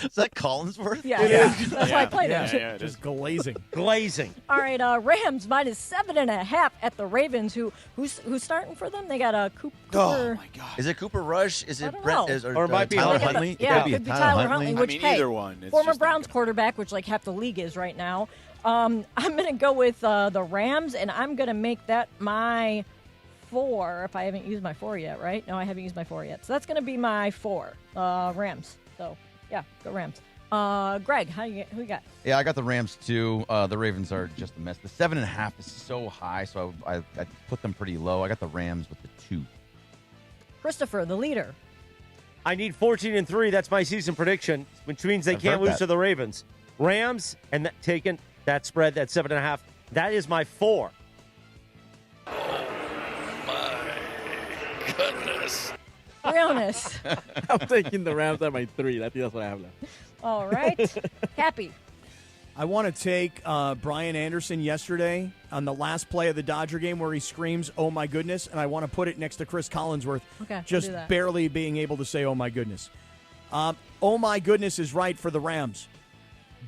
Is that Collinsworth? Yeah. That's why I played it. Yeah, Just glazing. Glazing. All right, Rams minus 7.5 at the Ravens. Who's starting for them? They got Cooper. Oh, my God. Is it Cooper Rush? Is I it don't Brett? know. Or it might be Tyler Huntley. Huntley? Yeah, could it could be Tyler Huntley. Which, hey, either one. It's former just not Browns good. quarterback, which like half the league is right now. I'm going to go with the Rams, and I'm going to make that my 4. If I haven't used my 4 yet, right? No, I haven't used my 4 yet. So that's going to be my 4, Rams. So, yeah, go Rams. Greg, who you got? Yeah, I got the Rams too. The Ravens are just a mess. The 7.5 is so high, so I put them pretty low. I got the Rams with the 2. Christopher, the leader. I need 14-3. That's my season prediction, which means they I've can't heard lose that. to the Ravens. Rams, and taking that spread, that 7.5. That is my 4. Goodness. Briones. I'm taking the Rams at my 3. I think that's what I have left. All right. Cappy. I want to take Brian Anderson yesterday on the last play of the Dodger game where he screams, "Oh, my goodness," and I want to put it next to Chris Collinsworth, Okay, we'll just do that. barely being able to say, "Oh, my goodness." Oh, my goodness is right for the Rams.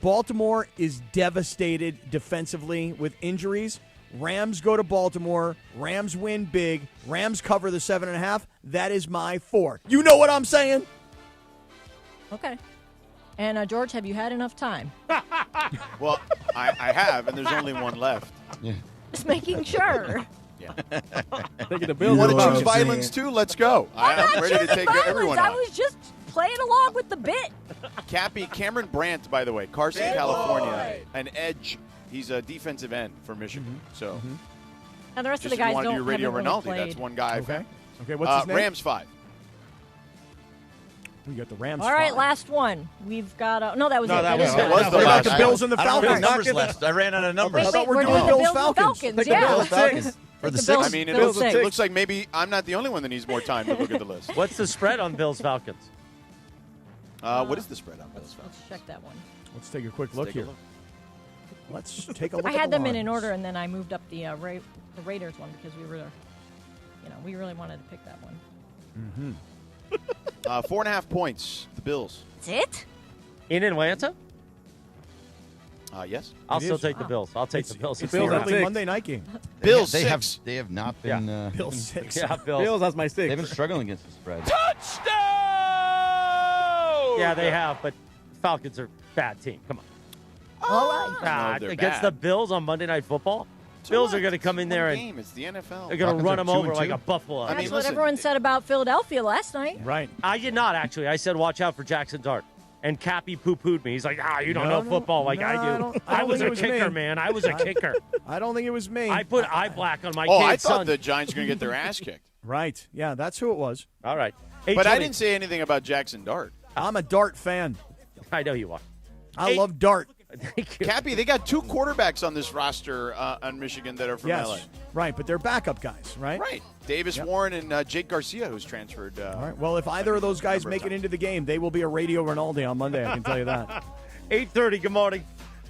Baltimore is devastated defensively with injuries. Rams go to Baltimore. Rams win big. Rams cover the 7.5. That is my 4. You know what I'm saying? Okay. And George, have you had enough time? Well, I have, and there's only one left. Yeah. Just making sure. Yeah. Taking the You Bills. want to at choose 5. violence too? Let's go. I'm ready to take everyone I out. was just playing along with the bit. Cappy, Cameron Brandt, by the way, Carson, California, an edge. He's a defensive end for Michigan. So, And the rest just of the if guys you want to don't do Radio haven't really Rinaldi, played. that's one guy. Okay. Okay, what's his name? Rams 5. We got the Rams. All right, 5. last one. We've got no, that was No, it. that is was it. it. Was the What about last the Bills one. and the I don't have Falcons? numbers left. I ran out of numbers. I thought we're we're doing doing Bills the Falcons. Falcons. Take the Yeah. Bills Falcons. For the The 6th? Bills- I mean, Bills it six. looks like maybe I'm not the only one that needs more time to look at the list. What's the spread on Bills Falcons? What is the spread on Bills? Let's check that one. Let's take a quick look Take a here. look. Let's take a look I at had the them in lines. order, and then I moved up the Raiders one because we really wanted to pick that one. 4.5 points. The Bills. That's it? In Atlanta? Yes. I'll It still is. take the Bills. I'll take the Bills. It's Bills the at early 6. Monday night game. Bills They 6. have not been. Bills 6. Yeah, Bills. Bills, that's my 6. They've been struggling against the spread. Yeah, they have, but Falcons are a bad team. Come on. All right. No, they're Against bad. the Bills on Monday Night Football? Bills are going to come in there and game. It's the NFL. they're going to Falcons run are them 2 over and like 2. a buffalo. That's mean, what listen, everyone said about Philadelphia last night. Right. I did not, actually. I said watch out for Jackson Dart. and Cappy poo-pooed me. He's like, you don't know football like I do. I was a kicker, man. I was a kicker. I don't think it was me. I put eye black on my I kid's thought son. the Giants were going to get their ass kicked. Right. Yeah, that's who it was. All right. But I didn't say anything about Jackson Dart. I'm a Dart fan. I know you are. I love Dart. Thank you. Cappy, they got 2 quarterbacks on this roster on Michigan that are from LA. Right, but they're backup guys, right? Right. Davis Warren and Jake Garcia, who's transferred. All right. Well, if either of those guys make it into the game, they will be a Radio Ronaldo on Monday, I can tell you that. 8:30, good morning.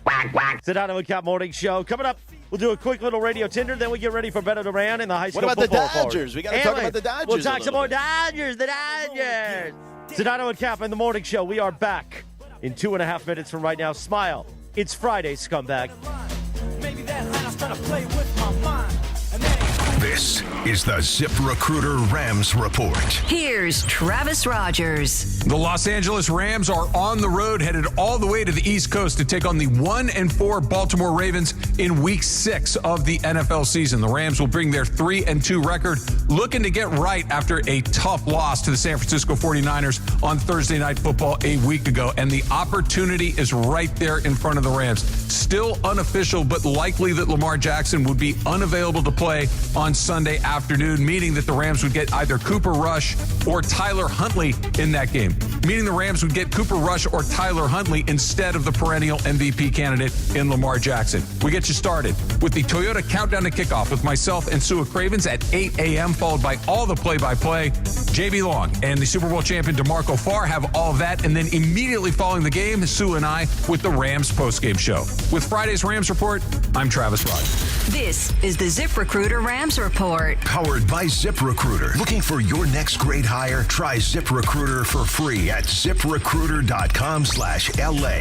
Sedano and Kap Morning Show. Coming up, we'll do a quick little radio Tinder, then we get ready for Beto Duran and the high school What about the football Dodgers? forward. We got to talk about the Dodgers. We'll talk some more Dodgers, the Dodgers. Sedano and Kap in the Morning Show. We are back in 2.5 minutes from right now. Smile. It's Friday, scumbag. This is the ZipRecruiter Rams Report. Here's Travis Rogers. The Los Angeles Rams are on the road, headed all the way to the East Coast to take on the 1-4 Baltimore Ravens in Week 6 of the NFL season. The Rams will bring their 3-2 record, looking to get right after a tough loss to the San Francisco 49ers on Thursday Night Football a week ago. And the opportunity is right there in front of the Rams. Still unofficial, but likely that Lamar Jackson would be unavailable to play on Sunday afternoon, meaning that the Rams would get either Cooper Rush or Tyler Huntley in that game, meaning the Rams would get Cooper Rush or Tyler Huntley instead of the perennial MVP candidate in Lamar Jackson. We get you started with the Toyota Countdown to Kickoff with myself and Sua Cravens at 8 a.m., followed by all the play-by-play. JB Long and the Super Bowl champion DeMarco Farr have all of that, and then immediately following the game, Sue and I with the Rams postgame show. With Friday's Rams Report, I'm Travis Rogers. This is the ZipRecruiter Rams Report. Powered by ZipRecruiter. Looking for your next great hire? Try ZipRecruiter for free at ZipRecruiter.com/LA.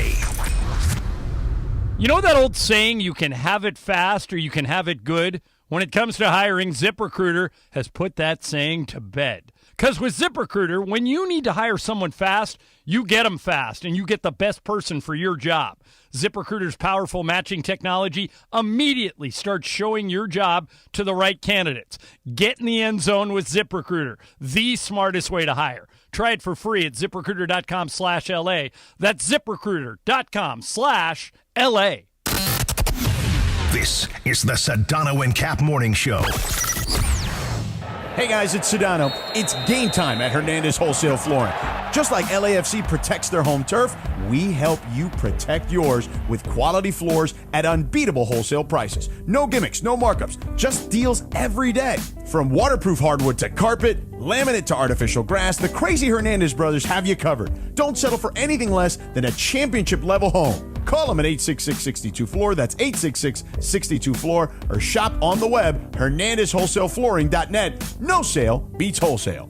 You know that old saying, you can have it fast or you can have it good? When it comes to hiring, ZipRecruiter has put that saying to bed. Because with ZipRecruiter, when you need to hire someone fast, you get them fast and you get the best person for your job. ZipRecruiter's powerful matching technology immediately starts showing your job to the right candidates. Get in the end zone with ZipRecruiter, the smartest way to hire. Try it for free at ZipRecruiter.com/LA. That's ZipRecruiter.com/LA. This is the Sedano and Kap Morning Show. Hey guys, it's Sedano. It's game time at Hernandez Wholesale Flooring. Just like LAFC protects their home turf, we help you protect yours with quality floors at unbeatable wholesale prices. No gimmicks, no markups, just deals every day. From waterproof hardwood to carpet, laminate to artificial grass, the crazy Hernandez brothers have you covered. Don't settle for anything less than a championship-level home. Call them at 866-62-FLOOR, that's 866-62-FLOOR, or shop on the web, HernandezWholesaleFlooring.net. No sale beats wholesale.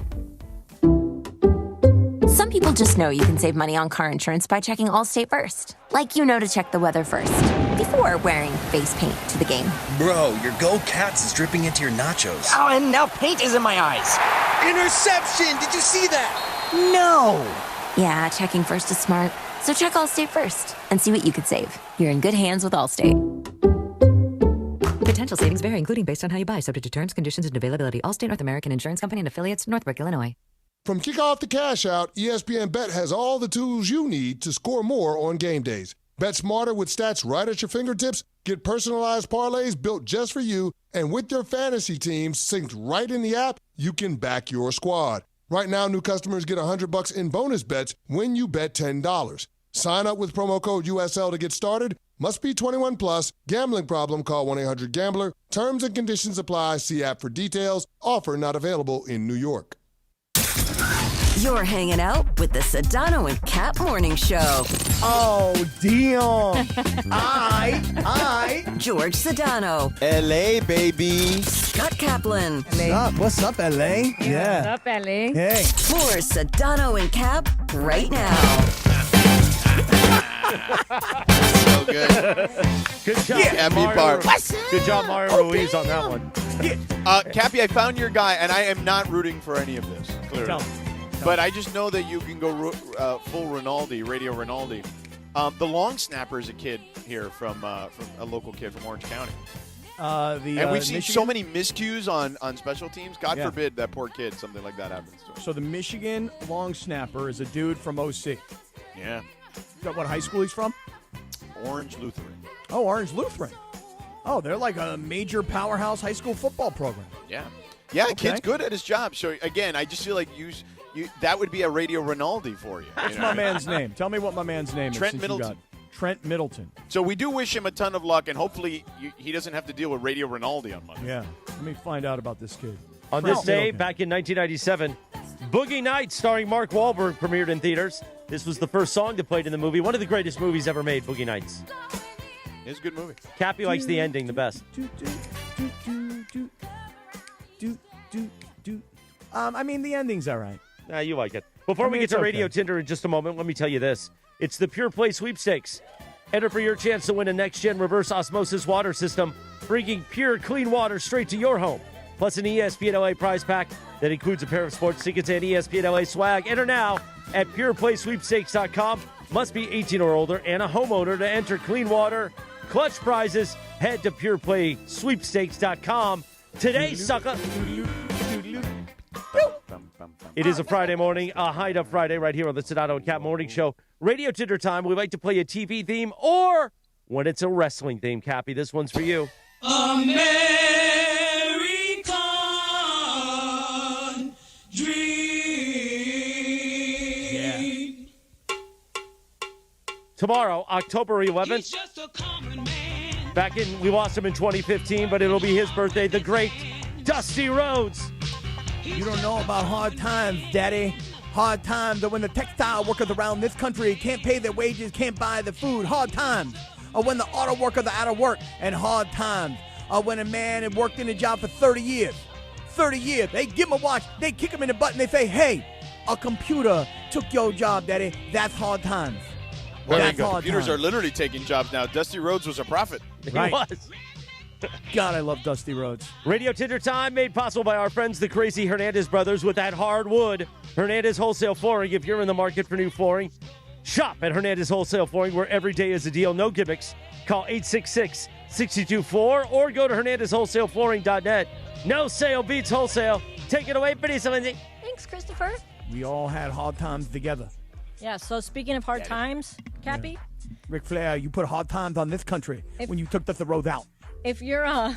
Some people just know you can save money on car insurance by checking Allstate first. Like you know to check the weather first, before wearing face paint to the game. Bro, your Go Cats is dripping into your nachos. Oh, and now paint is in my eyes. Interception! Did you see that? No! Yeah, checking first is smart. So check Allstate first and see what you could save. You're in good hands with Allstate. Potential savings vary, including based on how you buy, subject to terms, conditions, and availability. Allstate North American Insurance Company and affiliates, Northbrook, Illinois. From kickoff to cash out, ESPN Bet has all the tools you need to score more on game days. Bet smarter with stats right at your fingertips. Get personalized parlays built just for you. And with your fantasy teams synced right in the app, you can back your squad. Right now, new customers get $100 in bonus bets when you bet $10. Sign up with promo code USL to get started. Must be 21 plus. Gambling problem? Call 1-800-GAMBLER. Terms and conditions apply. See app for details. Offer not available in New York. You're hanging out with the Sedano and Kap Morning Show. Oh, Dion. I. George Sedano. LA, baby. Scott Kaplan. What's up, LA? What's up, LA? Hey. More Sedano and Kap right now. So good. Good job, Cappy Mario. Bar. Good job, Mario Ruiz, on that one. Cappy, I found your guy, and I am not rooting for any of this, clearly. Tell me. But I just know that you can go full Ronaldo, Radio Ronaldo. The long snapper is a kid here from a local kid from Orange County. And we've seen so many miscues on special teams. God forbid that poor kid, something like that happens to him. So the Michigan long snapper is a dude from OC. Yeah. Is that what high school he's from? Orange Lutheran. Oh, Orange Lutheran. Oh, they're like a major powerhouse high school football program. Yeah. Yeah, Okay. kid's good at his job. So, again, I just feel like you that would be a Radio Rinaldi for you. What's my man's name? Tell me what my man's name Trent is. since you Middleton. got it. Trent Middleton. So we do wish him a ton of luck, and hopefully he doesn't have to deal with Radio Rinaldi on Monday. Yeah. Let me find out about this kid. On Trent this day, Middleton. back in 1997, Boogie Nights, starring Mark Wahlberg, premiered in theaters. This was the first song that played in the movie. One of the greatest movies ever made, Boogie Nights. It's a good movie. Cappy likes the ending the best. I mean, the ending's all right. Nah, you like it. Before I mean, we get it's to okay. Radio Tinder in just a moment, let me tell you this. It's the Pure Play Sweepstakes. Enter for your chance to win a next-gen reverse osmosis water system, bringing pure, clean water straight to your home. Plus an ESPN LA prize pack that includes a pair of sports tickets and ESPN LA swag. Enter now at pureplaysweepstakes.com. Must be 18 or older and a homeowner to enter clean water. Clutch prizes. Head to pureplaysweepstakes.com. Today, sucker. It is a Friday morning, a Hide Up Friday right here on the Sedano and Kap Morning Show. Radio Tinder time. We like to play a TV theme or when it's a wrestling theme. Cappy, this one's for you. American dream. Tomorrow, October 11th. We lost him in 2015, but it'll be his birthday. The great Dusty Rhodes. You don't know about hard times, Daddy. Hard times are when the textile workers around this country can't pay their wages, can't buy the food. Hard times are when the auto workers are out of work. And hard times are when a man had worked in a job for 30 years. 30 years. They give him a watch, they kick him in the butt, and they say, hey, a computer took your job, Daddy. That's hard times. Well, That's hard computers times. are literally taking jobs now. Dusty Rhodes was a prophet. Right. He was. God, I love Dusty Rhodes. Radio Tinder time made possible by our friends, the Crazy Hernandez brothers, with that hardwood. Hernandez Wholesale Flooring. If you're in the market for new flooring, shop at Hernandez Wholesale Flooring, where every day is a deal. No gimmicks. Call 866-624 or go to HernandezWholesaleFlooring.net. No sale beats wholesale. Take it away, Vanessa Lindsay. Thanks, Christopher. We all had hard times together. Yeah, so speaking of hard times, Cappy, Ric Flair, you put hard times on this country when you took the road out. if you're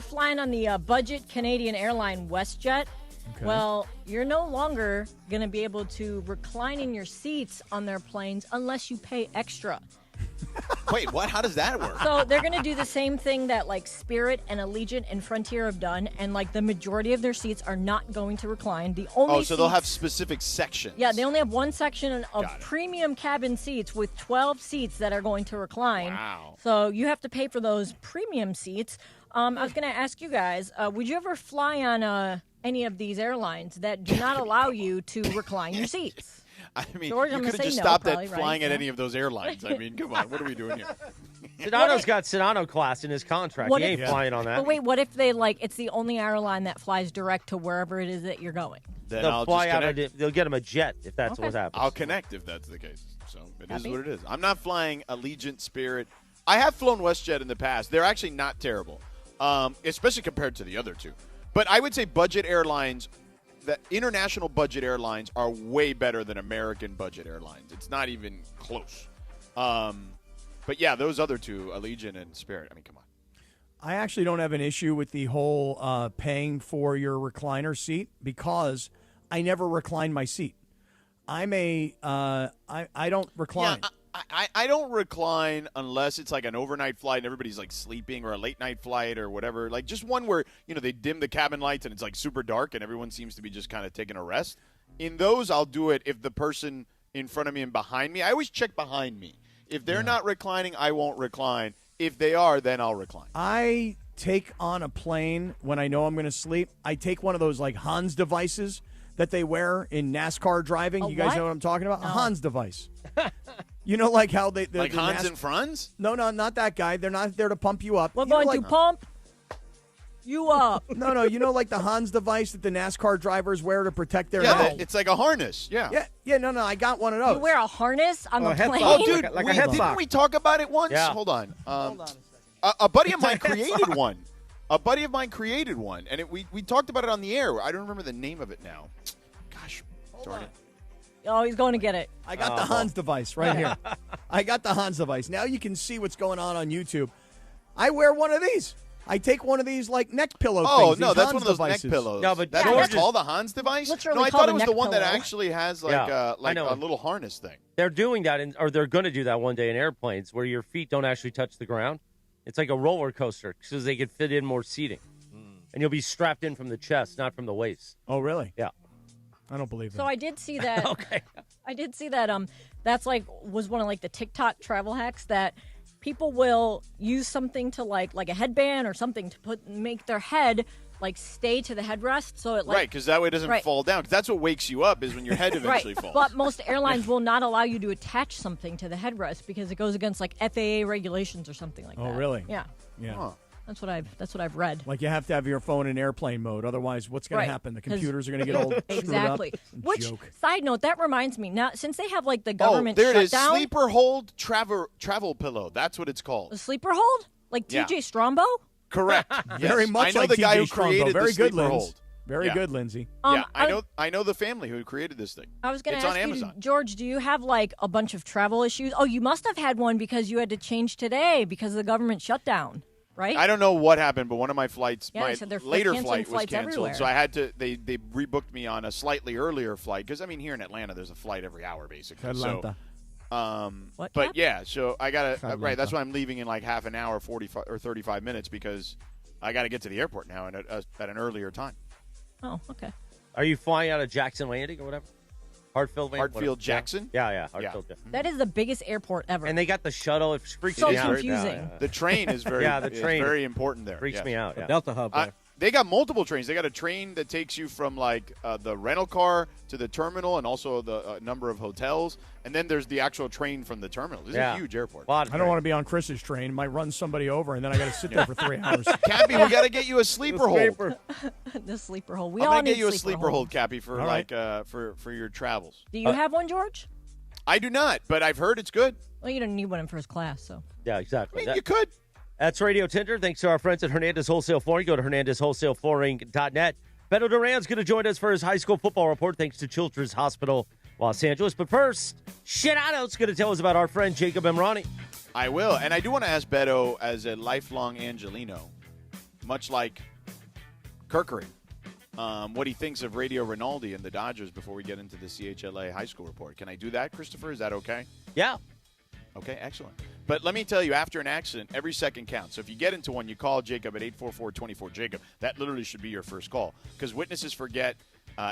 flying on the budget Canadian airline WestJet, well, you're no longer going to be able to recline in your seats on their planes unless you pay extra. Wait, what? How does that work? So they're going to do the same thing that like Spirit and Allegiant and Frontier have done, and like the majority of their seats are not going to recline. The only so they'll seats- have specific sections. Yeah, they only have one section of premium cabin seats with 12 seats that are going to recline. Wow. So you have to pay for those premium seats. I was going to ask you guys, would you ever fly on any of these airlines that do not allow you to recline your seats? I mean, George, you I'm could gonna have just say no, stopped probably, at right? flying at Yeah. any of those airlines. I mean, come on. What are we doing here? Sedano's got Sedano class in his contract. What He if- ain't flying on that. But wait, what if it's the only airline that flies direct to wherever it is that you're going? Then They'll I'll fly just out. connect. They'll get him a jet if that's what happens. I'll connect if that's the case. So it is Happy? what it is. I'm not flying Allegiant, Spirit. I have flown WestJet in the past. They're actually not terrible, especially compared to the other two. But I would say budget airlines, the international budget airlines are way better than American budget airlines. It's not even close. But yeah, those other two, Allegiant and Spirit. I mean, come on. I actually don't have an issue with the whole paying for your recliner seat because I never recline my seat. I don't recline. Yeah, I don't recline unless it's like an overnight flight and everybody's like sleeping, or a late night flight or whatever. Like just one where, they dim the cabin lights and it's like super dark and everyone seems to be just kind of taking a rest. In those, I'll do it if the person in front of me and behind me. I always check behind me. If they're not reclining, I won't recline. If they are, then I'll recline. I take on a plane when I know I'm going to sleep. I take one of those like Hans devices that they wear in NASCAR driving. A You guys what? know what I'm talking about? No. A Hans device. You know, like how they Like the Hans and Franz? No, not that guy. They're not there to pump you up. We're You know, going like- to pump you up. No, you know, like the Hans device that the NASCAR drivers wear to protect their Yeah, neck. it's like a harness. Yeah. Yeah, no, I got one of those. You wear a harness on the plane? Oh, dude, Like a head didn't sock. we talk about it once? Yeah. Hold on. A buddy of mine created one. A buddy of mine created one, and we talked about it on the air. I don't remember the name of it now. Gosh, darn it. Oh, he's going to get it. I got the Hans device right here. I got the Hans device. Now you can see what's going on YouTube. I wear one of these. I take one of these like neck pillow things. Oh, no, these that's Hans one of those devices. neck pillows. No, but that's what's called the Hans device? Literally No, I called thought a it was neck the one that pillow. actually has I know. a little harness thing. They're doing that, or they're going to do that one day in airplanes where your feet don't actually touch the ground. It's like a roller coaster because they could fit in more seating. And you'll be strapped in from the chest, not from the waist. Oh, really? Yeah. I don't believe it. So I did see that. Okay. I did see that. That's was one of the TikTok travel hacks that people will use something to like a headband or something to make their head stay to the headrest, so it right, because that way it doesn't fall down. 'Cause that's what wakes you up is when your head eventually falls. But most airlines will not allow you to attach something to the headrest because it goes against FAA regulations or something like that. Oh, really? Yeah. Yeah. Huh. That's what I've read. Like you have to have your phone in airplane mode, otherwise, what's going to happen? The computers are going to get all exactly. screwed up. Which Joke. side note that reminds me now, since they have the government there it is. shutdown, Sleeper hold travel pillow. That's what it's called. the sleeper hold, Yeah. TJ Strombo. Correct. Very Yes. much I know like the guy TJ who created Strombo. Very the good, sleeper Linz. hold. Very Yeah. good, Lindsay. Yeah, I know the family who created this thing. I was going It's to on ask Amazon. you, George, do you have a bunch of travel issues? Oh, you must have had one because you had to change today because of the government shutdown, right? I don't know what happened, but one of my flights, Yeah, my they said they're later canceling flight was flights canceled, everywhere. so I had to. They rebooked me on a slightly earlier flight because here in Atlanta there's a flight every hour basically. Atlanta. What, but Cap? yeah, so I got to Atlanta. right. That's why I'm leaving in half an hour, 45 or 35 minutes because I got to get to the airport now at an earlier time. Oh, okay. Are you flying out of Jackson Landing or whatever? Hartfield Landing? Hartfield Jackson? Yeah, Hartfield. Yeah. That is the biggest airport ever. And they got the shuttle. It freaks So me out. confusing. Right now, yeah. The train is very Yeah, the train is very important there. Freaks yes. me out. Yeah. Delta Hub. there. They got multiple trains. They got a train that takes you from the rental car to the terminal and also the number of hotels. And then there's the actual train from the terminal. This is a huge airport. I don't want to be on Chris's train. It might run somebody over, and then I got to sit there for 3 hours. Cappy, we got to get you a sleeper hold. The sleeper hold. We I'm all gonna need get you a sleeper sleeper hold, holds. Cappy, for All right. for your travels. Do you have one, George? I do not, but I've heard it's good. Well, you don't need one in first class, so. Yeah, exactly. You could. That's Radio Tinder. Thanks to our friends at Hernandez Wholesale Flooring. Go to HernandezWholesaleFlooring.net. Beto Duran's going to join us for his high school football report thanks to Children's Hospital Los Angeles. But first, Sedano's going to tell us about our friend Jacob Emrani. I will, and I do want to ask Beto, as a lifelong Angelino, much like Kirkering, what he thinks of Radio Rinaldi and the Dodgers before we get into the CHLA high school report. Can I do that, Christopher? Is that okay? Yeah. Okay, excellent. But let me tell you, after an accident, every second counts. So if you get into one, you call Jacob at 844-24-JACOB. That literally should be your first call because witnesses forget,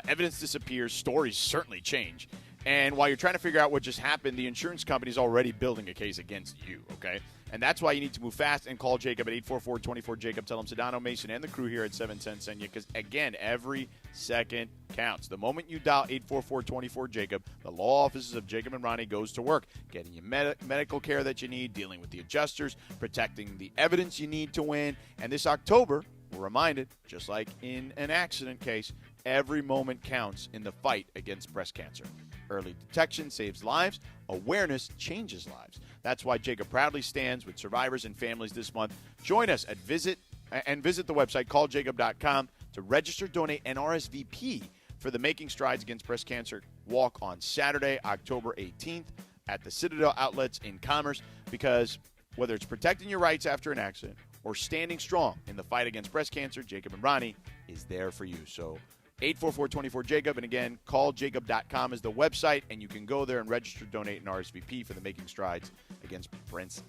evidence disappears, stories certainly change. And while you're trying to figure out what just happened, the insurance company is already building a case against you, okay? And that's why you need to move fast and call Jacob at 844-24-JACOB. Tell him Sedano, Mason, and the crew here at 710 send you because, again, every second counts. The moment you dial 844-24-JACOB, the law offices of Jacob and Ronnie goes to work, getting you medical care that you need, dealing with the adjusters, protecting the evidence you need to win. And this October, we're reminded, just like in an accident case, every moment counts in the fight against breast cancer. Early detection saves lives. Awareness changes lives. That's why Jacob proudly stands with survivors and families this month. Join us at visit the website calljacob.com to register, donate, and RSVP for the Making Strides Against Breast Cancer walk on Saturday, October 18th at the Citadel Outlets in Commerce, because whether it's protecting your rights after an accident or standing strong in the fight against breast cancer, Jacob and Ronnie is there for you. So 844-24-JACOB, and again, calljacob.com is the website, and you can go there and register, donate, and RSVP for the Making Strides Against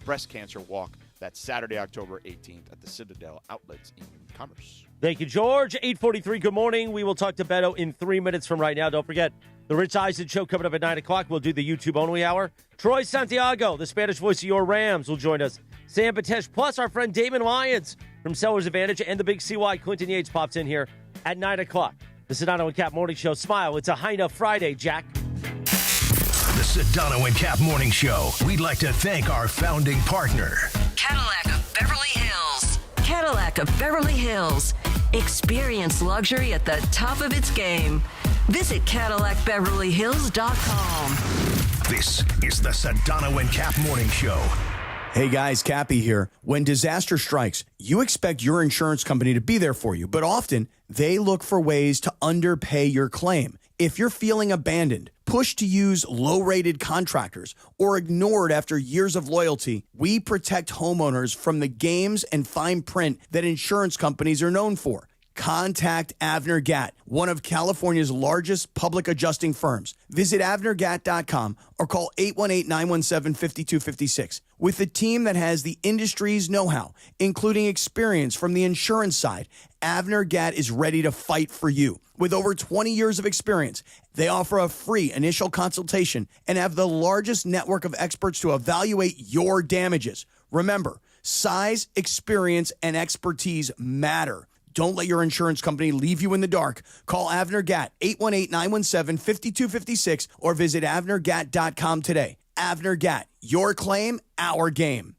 Breast Cancer walk. That's Saturday, October 18th at the Citadel Outlets in Commerce. Thank you, George. 8:43, good morning. We will talk to Beto in 3 minutes from right now. Don't forget, the Rich Eisen Show coming up at 9 o'clock. We'll do the YouTube-only hour. Troy Santiago, the Spanish voice of your Rams, will join us. Sam Batesh, plus our friend Damon Lyons from Sellers Advantage, and the big CY, Clinton Yates, pops in here at 9 o'clock. The Sedano and Kap Morning Show. Smile. It's a high enough Friday, Jack. The Sedano and Kap Morning Show. We'd like to thank our founding partner, Cadillac of Beverly Hills. Cadillac of Beverly Hills. Experience luxury at the top of its game. Visit CadillacBeverlyHills.com. This is the Sedano and Kap Morning Show. Hey guys, Cappy here. When disaster strikes, you expect your insurance company to be there for you, but often they look for ways to underpay your claim. If you're feeling abandoned, put pushed to use low-rated contractors or ignored after years of loyalty, we protect homeowners from the games and fine print that insurance companies are known for. Contact Avner Gatt, one of California's largest public adjusting firms. Visit avnergatt.com or call 818-917-5256. With a team that has the industry's know-how, including experience from the insurance side, Avner Gatt is ready to fight for you. With over 20 years of experience, they offer a free initial consultation and have the largest network of experts to evaluate your damages. Remember, size, experience, and expertise matter. Don't let your insurance company leave you in the dark. Call Avner Gatt, 818-917-5256, or visit avnergatt.com today. Avner Gatt, your claim, our game.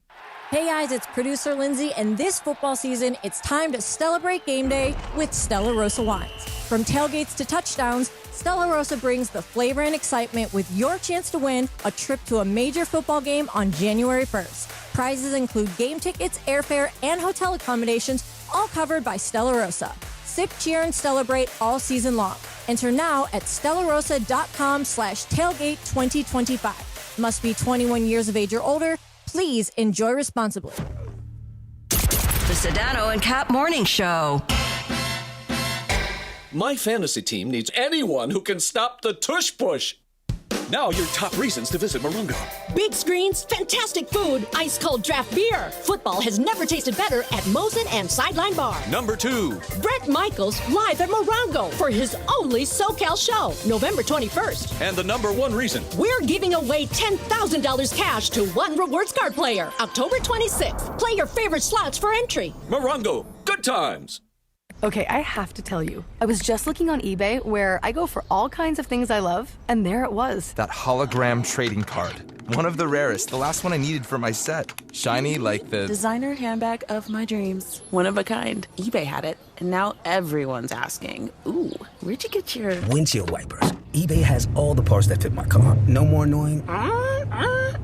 Hey guys, it's producer Lindsay, and this football season, it's time to celebrate game day with Stella Rosa wines. From tailgates to touchdowns, Stella Rosa brings the flavor and excitement with your chance to win a trip to a major football game on January 1st. Prizes include game tickets, airfare, and hotel accommodations, all covered by Stella Rosa. Sip, cheer, and celebrate all season long. Enter now at stellarosa.com/tailgate2025. Must be 21 years of age or older. Please enjoy responsibly. The Sedano and Kap Morning Show. My fantasy team needs anyone who can stop the tush push. Now your top reasons to visit Morongo. Big screens, fantastic food, ice-cold draft beer. Football has never tasted better at Mosin and Sideline Bar. Number 2. Bret Michaels live at Morongo for his only SoCal show, November 21st. And the number 1 reason. We're giving away $10,000 cash to one rewards card player, October 26th. Play your favorite slots for entry. Morongo, good times. Okay, I have to tell you, I was just looking on eBay where I go for all kinds of things I love, and there it was. That hologram trading card. One of the rarest, the last one I needed for my set. Shiny like the designer handbag of my dreams. One of a kind. eBay had it, and now everyone's asking, ooh, where'd you get your windshield wipers? eBay has all the parts that fit my car. No more annoying,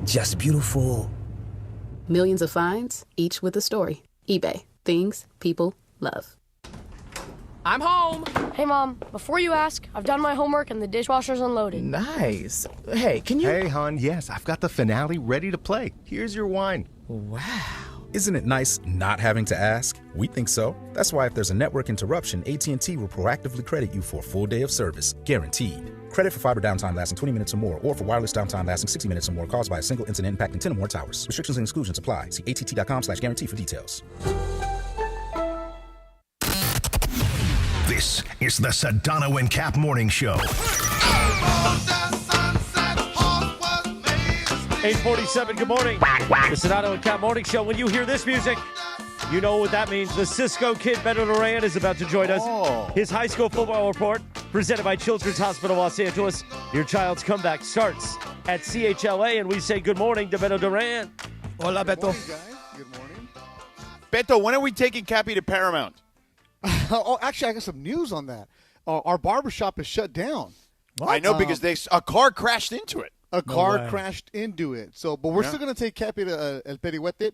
just beautiful. Millions of finds, each with a story. eBay. Things people love. I'm home. Hey, Mom, before you ask, I've done my homework and the dishwasher's unloaded. Nice. Hey, can you... Hey, hon, yes, I've got the finale ready to play. Here's your wine. Wow. Isn't it nice not having to ask? We think so. That's why if there's a network interruption, AT&T will proactively credit you for a full day of service. Guaranteed. Credit for fiber downtime lasting 20 minutes or more, or for wireless downtime lasting 60 minutes or more caused by a single incident impacting 10 or more towers. Restrictions and exclusions apply. See att.com/guarantee for details. This is the Sedano and Kap Morning Show. 8:47, good morning. The Sedano and Kap Morning Show. When you hear this music, you know what that means. The Cisco kid, Beto Duran, is about to join us. His high school football report, presented by Children's Hospital Los Angeles. Your child's comeback starts at CHLA, and we say good morning to Beto Duran. Hola, Beto. Good morning, guys. Good morning. Beto, when are we taking Cappy to Paramount? Oh, actually, I got some news on that. Our barbershop is shut down. What? I know because a car crashed into it. A car crashed into it. So, but we're still going to take Cappy to El Perihuete.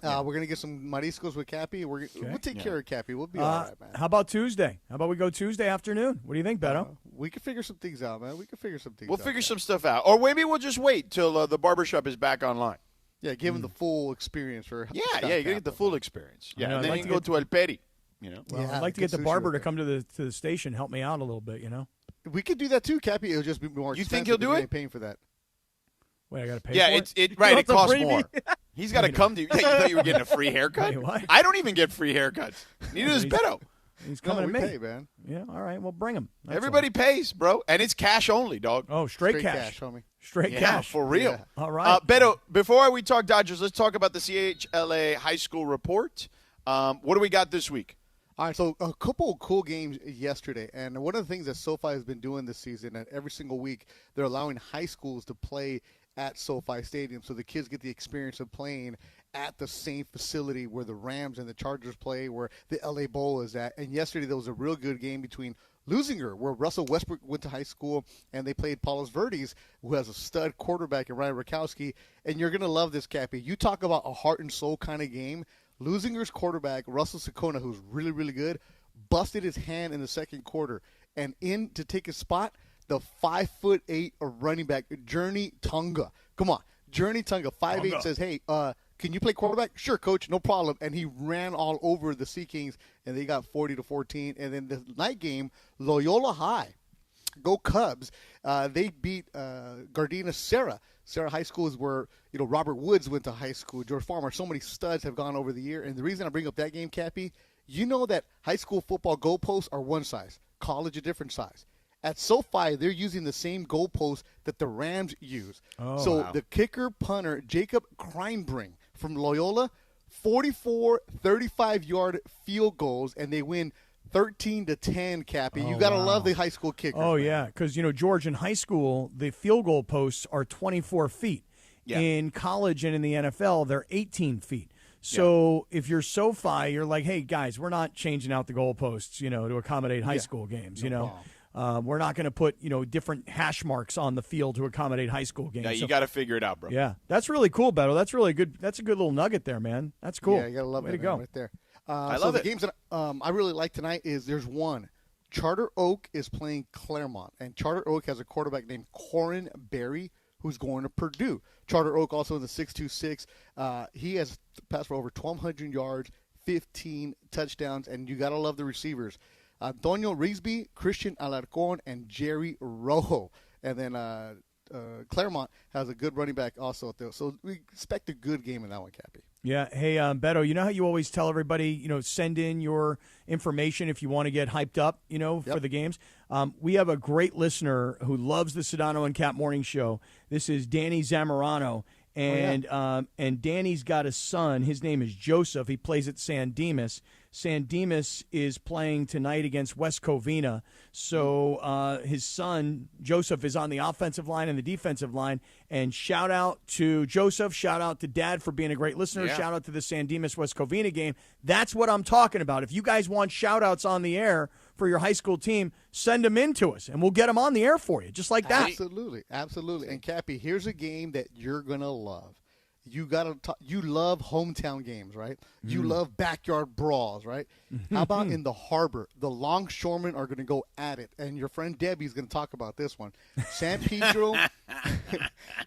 We're going to get some mariscos with Cappy. We'll take care of Cappy. We'll be all right, man. How about Tuesday? How about we go Tuesday afternoon? What do you think, Beto? We can figure some things out, man. We'll figure some stuff out. Or maybe we'll just wait till the barbershop is back online. Yeah, give him the full experience. You got to get the full experience. Yeah, and then you can go to El Peri. Well, I'd like to get the barber to come to the station, help me out a little bit, We could do that too, Cappy. It'll just be more expensive. You think he'll do it? Paying for that. Wait, I got to pay for it? It costs more. He's got to come to you. You thought you were getting a free haircut? Wait, I don't even get free haircuts. Neither does Beto. He's coming to me. Pay, man. Yeah, all right, well, bring him. Everybody pays, bro. And it's cash only, dog. Oh, straight cash, homie. Straight cash. For real. Yeah. All right. Beto, before we talk Dodgers, let's talk about the CHLA high school report. What do we got this week? All right, so a couple of cool games yesterday, and one of the things that SoFi has been doing this season, and every single week, they're allowing high schools to play at SoFi Stadium, so the kids get the experience of playing at the same facility where the Rams and the Chargers play, where the LA Bowl is at. And yesterday there was a real good game between Lusinger, where Russell Westbrook went to high school, and they played Palos Verdes, who has a stud quarterback in Ryan Rakowski. And you're going to love this, Cappy. You talk about a heart and soul kind of game. Lusinger's quarterback, Russell Sakona, who's really, really good, busted his hand in the second quarter. And in to take his spot, the 5'8" running back, Journey Tunga. Come on. Journey Tunga, 5'8", says, hey, can you play quarterback? Sure, coach, no problem. And he ran all over the Sea Kings, and they got 40-14. And then the night game, Loyola High. Go Cubs. They beat Gardena Serra. Serra High School is where, Robert Woods went to high school. George Farmer. So many studs have gone over the year. And the reason I bring up that game, Cappy, you know that high school football goalposts are one size. College a different size. At SoFi, they're using the same goalposts that the Rams use. The kicker punter, Jacob Kreinbring from Loyola, 44 35-yard field goals, and they win 13-10, Cappy. You got to love the high school kickers. Oh, yeah, because, George, in high school, the field goal posts are 24 feet. Yeah. In college and in the NFL, they're 18 feet. So if you're SoFi, you're like, hey, guys, we're not changing out the goalposts, to accommodate high school games, We're not going to put, different hash marks on the field to accommodate high school games. Yeah, you got to figure it out, bro. Yeah, that's really cool, Beto. That's really good. That's a good little nugget there, man. That's cool. Yeah, you got to love Way it to go. right there. I love the it. games that I really like tonight is there's one. Charter Oak is playing Claremont, and Charter Oak has a quarterback named Corin Berry who's going to Purdue. Charter Oak also in the 626. He has passed for over 1,200 yards, 15 touchdowns, and you got to love the receivers. Antonio Risby, Christian Alarcon, and Jerry Rojo. And then Claremont has a good running back also. So we expect a good game in that one, Cappy. Yeah. Hey, Beto, you know how you always tell everybody, send in your information if you want to get hyped up, for the games? We have a great listener who loves the Sedano and Kap Morning Show. This is Danny Zamorano. And and Danny's got a son. His name is Joseph. He plays at San Dimas. San Dimas is playing tonight against West Covina. So his son, Joseph, is on the offensive line and the defensive line. And shout out to Joseph. Shout out to Dad for being a great listener. Yeah. Shout out to the San Dimas West Covina game. That's what I'm talking about. If you guys want shout outs on the air for your high school team, send them in to us, and we'll get them on the air for you, just like that. Absolutely. And, Cappy, here's a game that you're going to love. You love hometown games, right? You love backyard brawls, right? How about in the harbor? The longshoremen are going to go at it, and your friend Debbie's going to talk about this one. San Pedro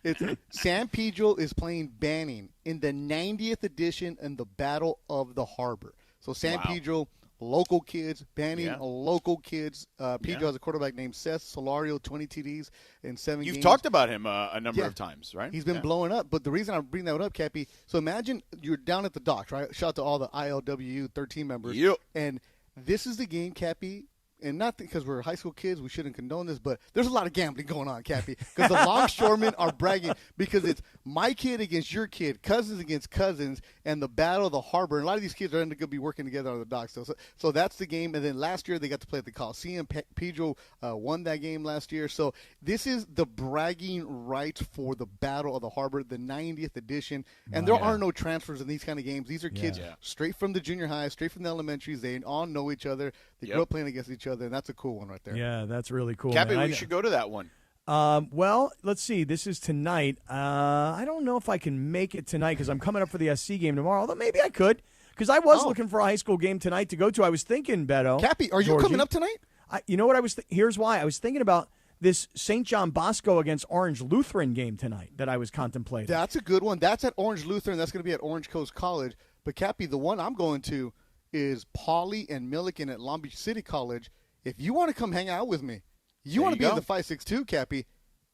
is playing Banning in the 90th edition in the Battle of the Harbor. So San Pedro, local kids, Banning, local kids. Pedro has a quarterback named Seth Solario, 20 TDs in 7 games. You've talked about him a number of times, right? He's been blowing up. But the reason I bring that up, Cappy, so imagine you're down at the docks, right? Shout out to all the ILWU 13 members. Yep. And this is the game, Cappy. And not because we're high school kids, we shouldn't condone this, but there's a lot of gambling going on, Cappy, because the longshoremen are bragging because it's my kid against your kid, cousins against cousins, and the battle of the harbor. And a lot of these kids are going to be working together on the docks. So that's the game. And then last year they got to play at the Coliseum. Pedro won that game last year. So this is the bragging rights for the Battle of the Harbor, the 90th edition. And there are no transfers in these kind of games. These are kids straight from the junior high, straight from the elementaries. They all know each other. They grew up playing against each other, and that's a cool one right there. Yeah, that's really cool. Cappy, we should go to that one. Well, let's see. This is tonight. I don't know if I can make it tonight because I'm coming up for the SC game tomorrow, although maybe I could because I was looking for a high school game tonight to go to. I was thinking, Beto. Cappy, are you coming up tonight? You know what I was here's why. I was thinking about this St. John Bosco against Orange Lutheran game tonight that I was contemplating. That's a good one. That's at Orange Lutheran. That's going to be at Orange Coast College. But, Cappy, the one I'm going to is Pauley and Milliken at Long Beach City College. If you want to come hang out with me, you want to be in the 562, Cappy.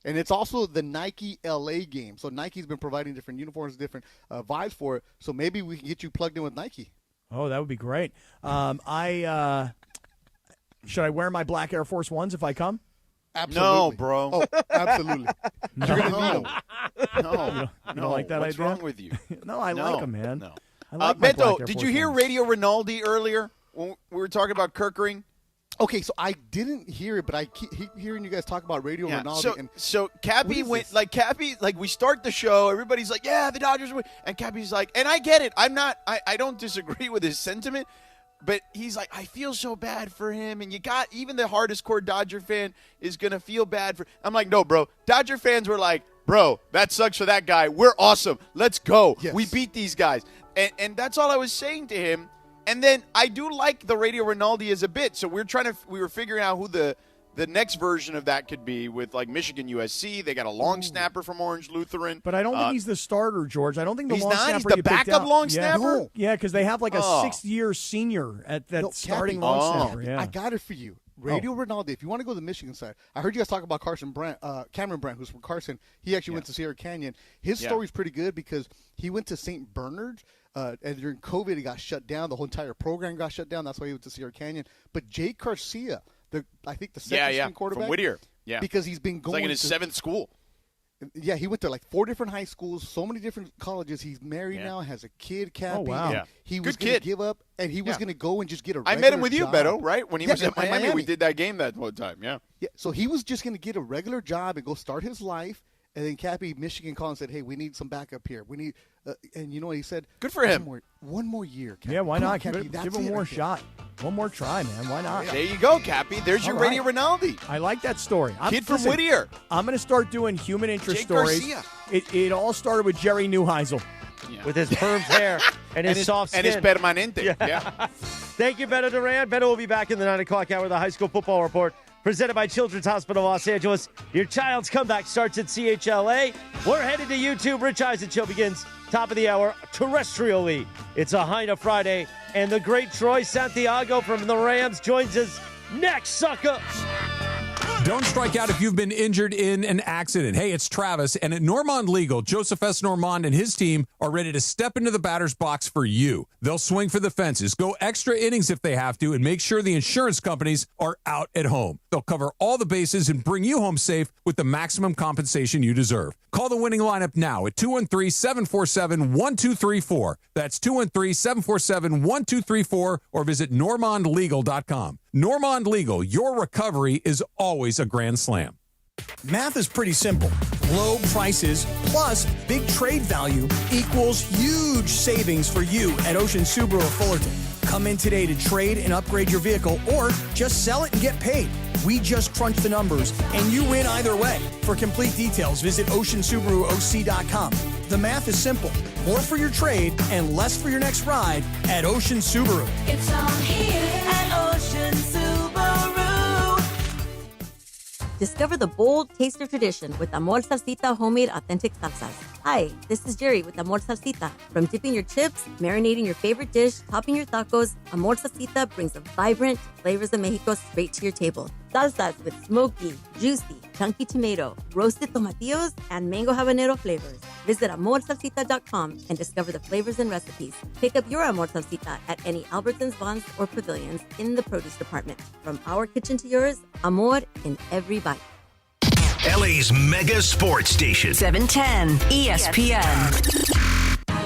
And it's also the Nike LA game. So Nike's been providing different uniforms, different vibes for it. So maybe we can get you plugged in with Nike. Oh, that would be great. Should I wear my black Air Force Ones if I come? Absolutely. No, bro. Oh, absolutely. No. You're going to need them. No. You don't like that What's idea? wrong with you? No, I like them, man. No. I like my black Beto, Air did Force you hear Ones. Radio Rinaldi earlier when we were talking about Kirkering? Okay, so I didn't hear it, but I keep hearing you guys talk about Radio Rinaldi. So Cappy went we start the show, everybody's like, yeah, the Dodgers win. And Cappy's like, and I get it. I don't disagree with his sentiment, but he's like, I feel so bad for him. And even the hardest core Dodger fan is going to feel bad for. I'm like, no, bro. Dodger fans were like, bro, that sucks for that guy. We're awesome. Let's go. Yes. We beat these guys. And that's all I was saying to him. And then I do like the Radio Rinaldi as a bit. So we were figuring out who the the next version of that could be with like Michigan USC. They got a long snapper from Orange Lutheran. But I don't think he's the starter, George. I don't think the he's long not. snapper He's the you picked backup out. long Yeah. snapper? No. Yeah, because they have like a 6-year senior at that starting long snapper. Yeah. I got it for you. Radio Ronaldo, if you want to go to the Michigan side, I heard you guys talk about Cameron Brandt, who's from Carson. He actually went to Sierra Canyon. His story's pretty good because he went to St. Bernard, and during COVID, it got shut down. The whole entire program got shut down. That's why he went to Sierra Canyon. But Jake Garcia, I think the second string quarterback. From Whittier. Yeah. Because he's been going like in his 7th school. Yeah, he went to like 4 different high schools, so many different colleges. He's married now, has a kid, Cappy. Oh, wow. Yeah. He was Good going kid. to give up, and he was going to go and just get a I regular met him with you, job. Beto, right? When he was at in Miami, we did that game that one time, yeah. Yeah, so he was just going to get a regular job and go start his life, and then Cappy, Michigan called and said, hey, we need some backup here. We need and you know what he said? Good for him. One more year, Cappy. Yeah, why Come not? on, Cappy, Give him more shot. One more try, man. Why not? There you go, Cappy. There's your Radio Rinaldi. I like that story. Kid from Whittier. I'm going to start doing human interest Jake stories. Garcia. It all started with Jerry Neuheisel. With his permed hair and his soft skin. And his permanente. Yeah. Thank you, Beto Duran. Beto will be back in the 9 o'clock hour with the High School Football Report, presented by Children's Hospital Los Angeles. Your child's comeback starts at CHLA. We're headed to YouTube. Rich Eisen Show begins top of the hour terrestrially. It's a Heine Friday, and the great Troy Santiago from the Rams joins us next, sucker. Don't strike out if you've been injured in an accident. Hey, it's Travis, and at Normand Legal, Joseph S. Normand and his team are ready to step into the batter's box for you. They'll swing for the fences, go extra innings if they have to, and make sure the insurance companies are out at home. They'll cover all the bases and bring you home safe with the maximum compensation you deserve. Call the winning lineup now at 213-747-1234. That's 213-747-1234, or visit normandlegal.com. Normand Legal, your recovery is always a grand slam. Math is pretty simple. Low prices plus big trade value equals huge savings for you at Ocean Subaru of Fullerton. Come in today to trade and upgrade your vehicle or just sell it and get paid. We just crunch the numbers and you win either way. For complete details, visit OceanSubaruOC.com. The math is simple. More for your trade and less for your next ride at Ocean Subaru. It's all here at Ocean Subaru. Discover the bold taste of tradition with Amor Salsita homemade authentic salsas. Hi, this is Jerry with Amor Salsita. From dipping your chips, marinating your favorite dish, topping your tacos, Amor Salsita brings the vibrant flavors of Mexico straight to your table. Salsas with smoky, juicy, chunky tomato, roasted tomatillos, and mango habanero flavors. Visit AmorSalsita.com and discover the flavors and recipes. Pick up your Amor Salsita at any Albertsons, Vons, or Pavilions in the produce department. From our kitchen to yours, Amor in every bite. LA's mega sports station. 710 ESPN.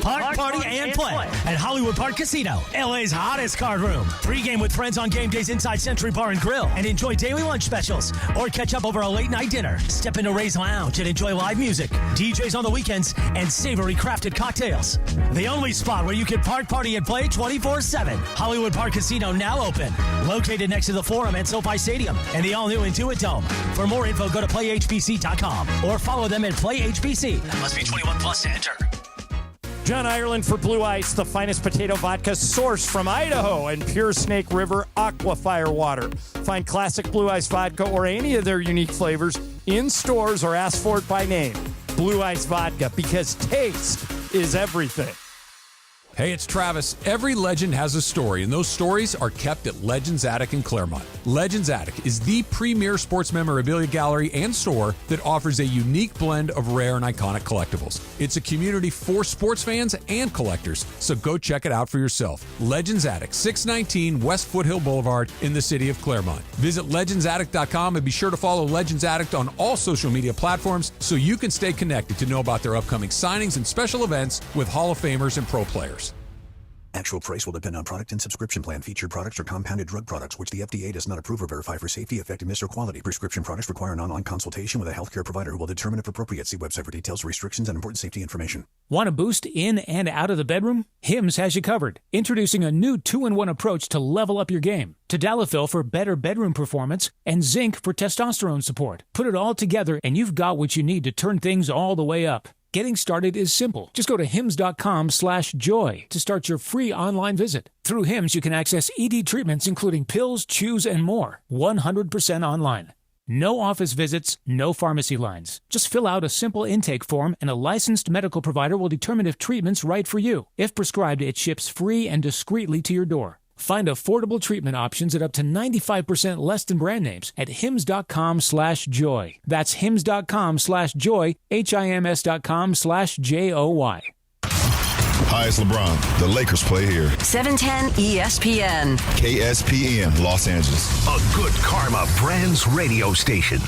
Park, party, and play at Hollywood Park Casino, LA's hottest card room. Pre-game with friends on game days inside Century Bar and Grill and enjoy daily lunch specials or catch up over a late night dinner. Step into Ray's Lounge and enjoy live music, DJs on the weekends, and savory crafted cocktails. The only spot where you can park, party, and play 24/7. Hollywood Park Casino now open. Located next to the Forum at SoFi Stadium and the all-new Intuit Dome. For more info, go to playhbc.com or follow them at playhbc. Must be 21 plus to enter. John Ireland for Blue Ice, the finest potato vodka sourced from Idaho and pure Snake River Aquafire water. Find classic Blue Ice vodka or any of their unique flavors in stores or ask for it by name. Blue Ice vodka, because taste is everything. Hey, it's Travis. Every legend has a story, and those stories are kept at Legends Attic in Claremont. Legends Attic is the premier sports memorabilia gallery and store that offers a unique blend of rare and iconic collectibles. It's a community for sports fans and collectors, so go check it out for yourself. Legends Attic, 619 West Foothill Boulevard in the city of Claremont. Visit legendsattic.com and be sure to follow Legends Attic on all social media platforms so you can stay connected to know about their upcoming signings and special events with Hall of Famers and pro players. Actual price will depend on product and subscription plan. Featured products are compounded drug products, which the FDA does not approve or verify for safety, effectiveness, or quality. Prescription products require an online consultation with a healthcare provider who will determine if appropriate. See website for details, restrictions, and important safety information. Want a boost in and out of the bedroom? Hims has you covered. Introducing a new 2-in-1 approach to level up your game. Tadalafil for better bedroom performance and zinc for testosterone support. Put it all together and you've got what you need to turn things all the way up. Getting started is simple. Just go to hims.com/joy to start your free online visit. Through Hims, you can access ED treatments including pills, chews, and more. 100% online. No office visits, no pharmacy lines. Just fill out a simple intake form and a licensed medical provider will determine if treatment's right for you. If prescribed, it ships free and discreetly to your door. Find affordable treatment options at up to 95% less than brand names at hims.com/joy. That's hims.com/joy, HIMS.com/JOY. Hi, it's LeBron. The Lakers play here. 710 ESPN. KSPN, Los Angeles. A Good Karma Brands radio station.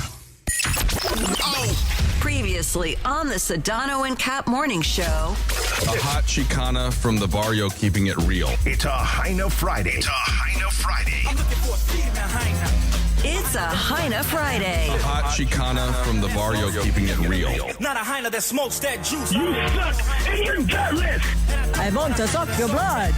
Previously on the Sedano and Kap Morning Show. A hot Chicana from the barrio keeping it real. It's a Heina Friday. It's a Heina Friday. A hot Chicana from the barrio keeping it real. Not a Heina that smokes that juice. You suck and you're gutless. I want to suck your blood.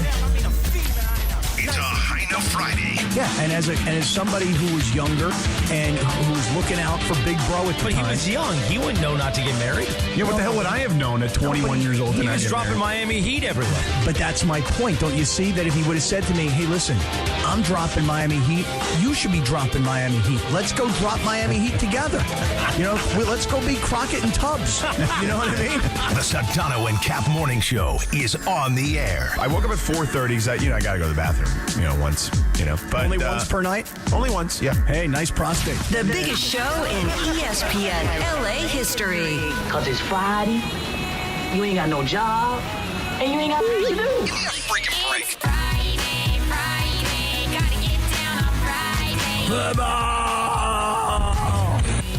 It's a Heina Friday. Yeah, and as somebody who was younger and who was looking out for Big Bro at the But time. he was young. He wouldn't know not to get married. Yeah, what the hell would I have known at 21 years old? He was dropping Miami Heat everywhere. But that's my point. Don't you see that if he would have said to me, hey, listen, I'm dropping Miami Heat. You should be dropping Miami Heat. Let's go drop Miami Heat together. Let's go be Crockett and Tubbs. You know what I mean? The Sedano and Kap Morning Show is on the air. I woke up at 4:30 because I got to go to the bathroom, once, But, Only once per night? Only once, yeah. Hey, nice prostate. The biggest show in ESPN LA history. Cause it's Friday, you ain't got no job, and you ain't got nothing to do. Give me a freaking break.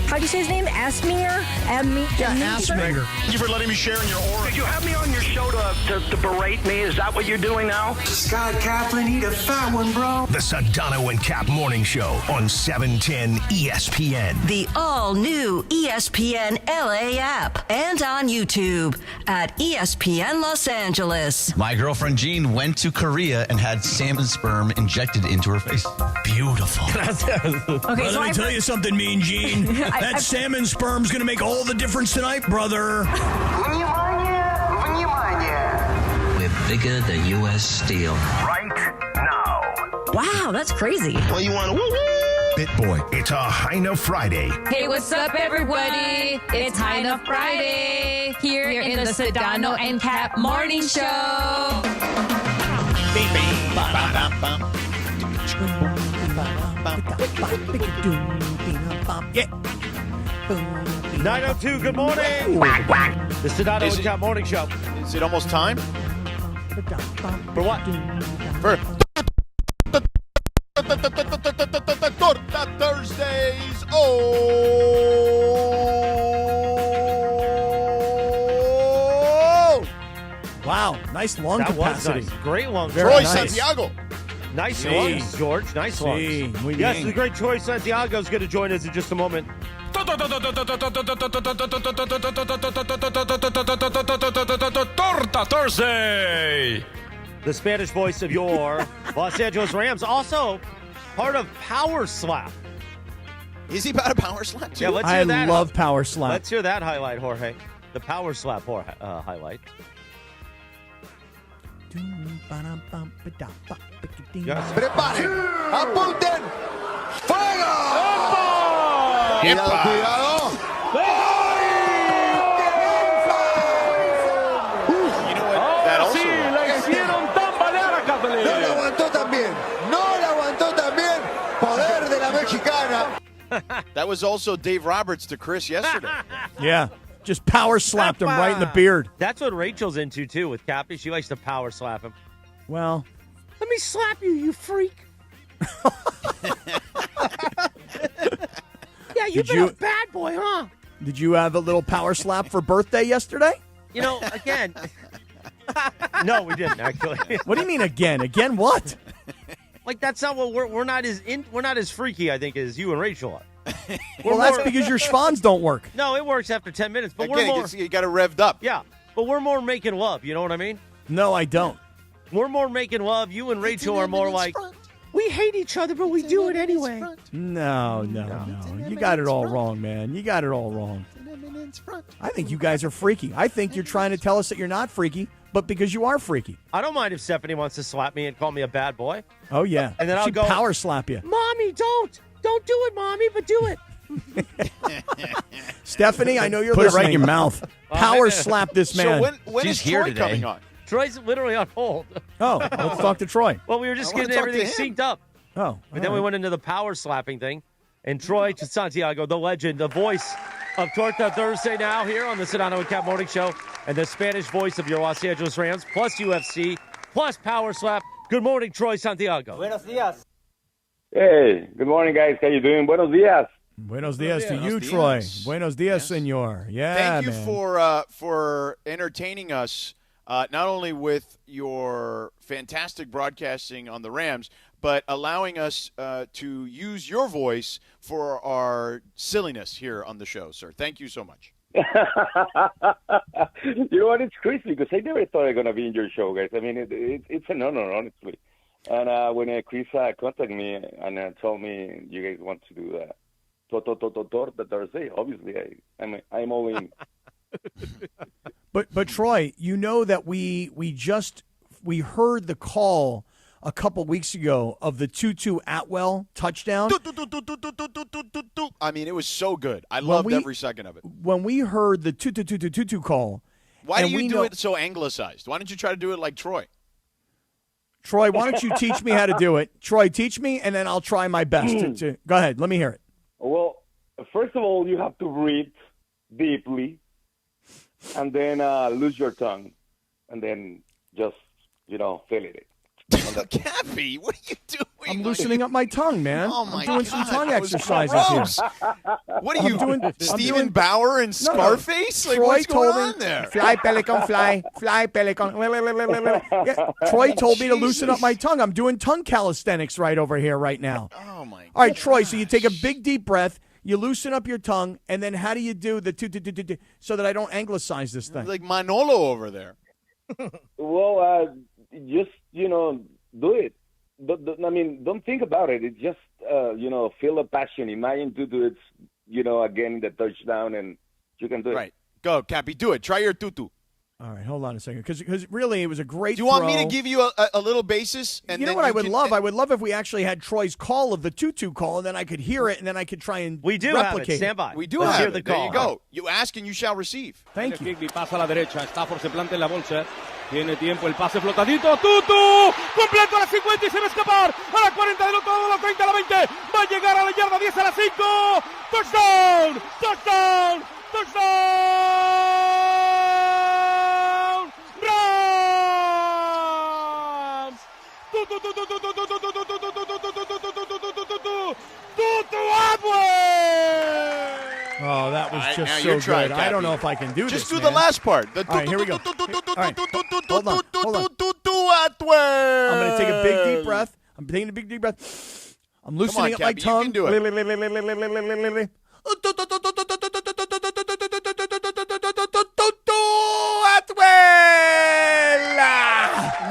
How do you say his name? Asminger? Asminger. Thank you for letting me share in your aura. Did you have me on your show to berate me? Is that what you're doing now? Scott Kaplan, eat a fat one, bro. The Sedano and Kap Morning Show on 710 ESPN. The all-new ESPN LA app and on YouTube at ESPN Los Angeles. My girlfriend Jean went to Korea and had salmon sperm injected into her face. Beautiful. Okay, Let me tell you something, Mean Gene. That salmon sperm's going to make all the difference tonight, brother. We're bigger than U.S. Steel. Right now. Wow, that's crazy. Well, you want to woo-woo? Bit Boy. It's a Heina Friday. Hey, what's up, everybody? It's Heina Friday here in the Sedano and Kap Morning Show. Yeah. 9:02, good morning. The Sedano and Kap Morning Show. Is it almost time? For what? For Torta Thursdays. Oh! Wow, nice lung That capacity. was nice. Great lungs. Very Troy nice. Santiago. Nice Sí. lungs, George. Nice lungs. Sí, muy Yes, bien. the great Troy Santiago is going to join us in just a moment. Torta Thursday. The Spanish voice of your Los Angeles Rams. Also, part of Power Slap. Is he about a power slap too? Yeah, let's hear I that. love Power Slap. Let's hear that highlight, Jorge. The Power Slap highlight. Yes. Preparen, apunten, fuego. Cuidado, cuidado. You know what? That also. No lo aguantó también. No lo aguantó también. Poder de la mexicana. That was also Dave Roberts to Chris yesterday. Yeah, just power slapped him right in the beard. That's what Rachel's into, too, with Cappy. She likes to power slap him. Well, let me slap you, you freak. Yeah, you've been a bad boy, huh? Did you have a little power slap for birthday yesterday? You know, again. No, we didn't, actually. What do you mean again? Again what? Like, that's not what we're not as freaky, I think, as you and Rachel are. Well, that's because your schwans don't work. No, it works after 10 minutes, but Again, we're more. you got it revved up. Yeah, but we're more making love. You know what I mean? No, I don't. We're more making love. You and Rachel are more like, we hate each other, but we do it anyway. No. You got it all wrong, man. You got it all wrong. I think you guys are freaky. I think you're trying to tell us that you're not freaky, but because you are freaky. I don't mind if Stephanie wants to slap me and call me a bad boy. Oh, yeah. And then I'll She'd go, power slap you. Mommy, don't do it, Mommy, but do it. Stephanie, I know you're Put it listening. right in your mouth. Power slap this man. So when is Troy coming on? Troy's literally on hold. Oh, let's talk to Troy. Well, we were just I wanna getting talk to everything him. synced up. Oh, But then we went into the power slapping thing. And Troy Santiago, the legend, the voice of Torta Thursday now here on the Sedano and Kap Morning Show, and the Spanish voice of your Los Angeles Rams, plus UFC, plus power slap. Good morning, Troy Santiago. Buenos dias. Hey, good morning, guys. How you doing? Buenos dias. Buenos dias to you, Buenos Troy. dias. Buenos dias, senor. Yeah, Thank you man. for entertaining us, not only with your fantastic broadcasting on the Rams, but allowing us to use your voice for our silliness here on the show, sir. Thank you so much. You know what? It's crazy because I never thought I was going to be in your show, guys. I mean, it's an honor, honestly. And when Chris contacted me and told me you guys want to do Torta Thursday, obviously I'm all in. But Troy, you know that we heard the call a couple weeks ago of the Tutu Atwell touchdown. I mean, it was so good. I loved every second of it. When we heard the Tutu call, Why do and we you do know- it so anglicized? Why don't you try to do it like Troy? Troy, why don't you teach me how to do it? Troy, teach me, and then I'll try my best to go ahead. Let me hear it. Well, first of all, you have to breathe deeply and then lose your tongue and then just, feel it. Cappy, what are you doing? I'm loosening up my tongue, man. Oh, my I'm doing some God, tongue that was exercises gross. here. What are you, I'm Stephen doing- Bauer and No, Scarface? Like, Troy what's going told me, on there? Fly, pelican, fly, pelican. Yeah, Troy told me to loosen up my tongue. I'm doing tongue calisthenics right over here right now. Oh, my God. All right, Troy, so you take a big, deep breath, you loosen up your tongue, and then how do you do the so that I don't anglicize this thing? Like Manolo over there. Well, just, do it. I mean, don't think about it. It's just, feel the passion. Imagine Tutu, it's, again, the touchdown, and you can do it. Right. Go, Cappy, do it. Try your tutu. All right, hold on a second, because really it was a great. Do you want me throw. to give you a little basis? And You know then what I would can- love? I would love if we actually had Troy's call of the Tutu call, and then I could hear it, and then I could try and We do replicate have it. Stand by. We do Let's have hear it. the There call. you go. You ask and you shall receive. Thank you. Kigley pasa a la derecha. Stafford se planta en la bolsa. Tiene tiempo el pase flotadito. Tutu. Completo a la 50 y se va a escapar. A la 40 del otro lado, a la 30, a la 20. Va a llegar a la yarda 10 a la 5. Touchdown. Touchdown. Touchdown. Rams. Tutu. Tutu Atwell. Oh, that was All right, just now so you're trying, good. I don't Cappy. know if I can do this. Just do man. the last part. All right, here we go. All right, hold on. Atwell. I'm going to take a big deep breath. I'm taking a big deep breath. I'm loosening up my Cappy, you tongue. can do it.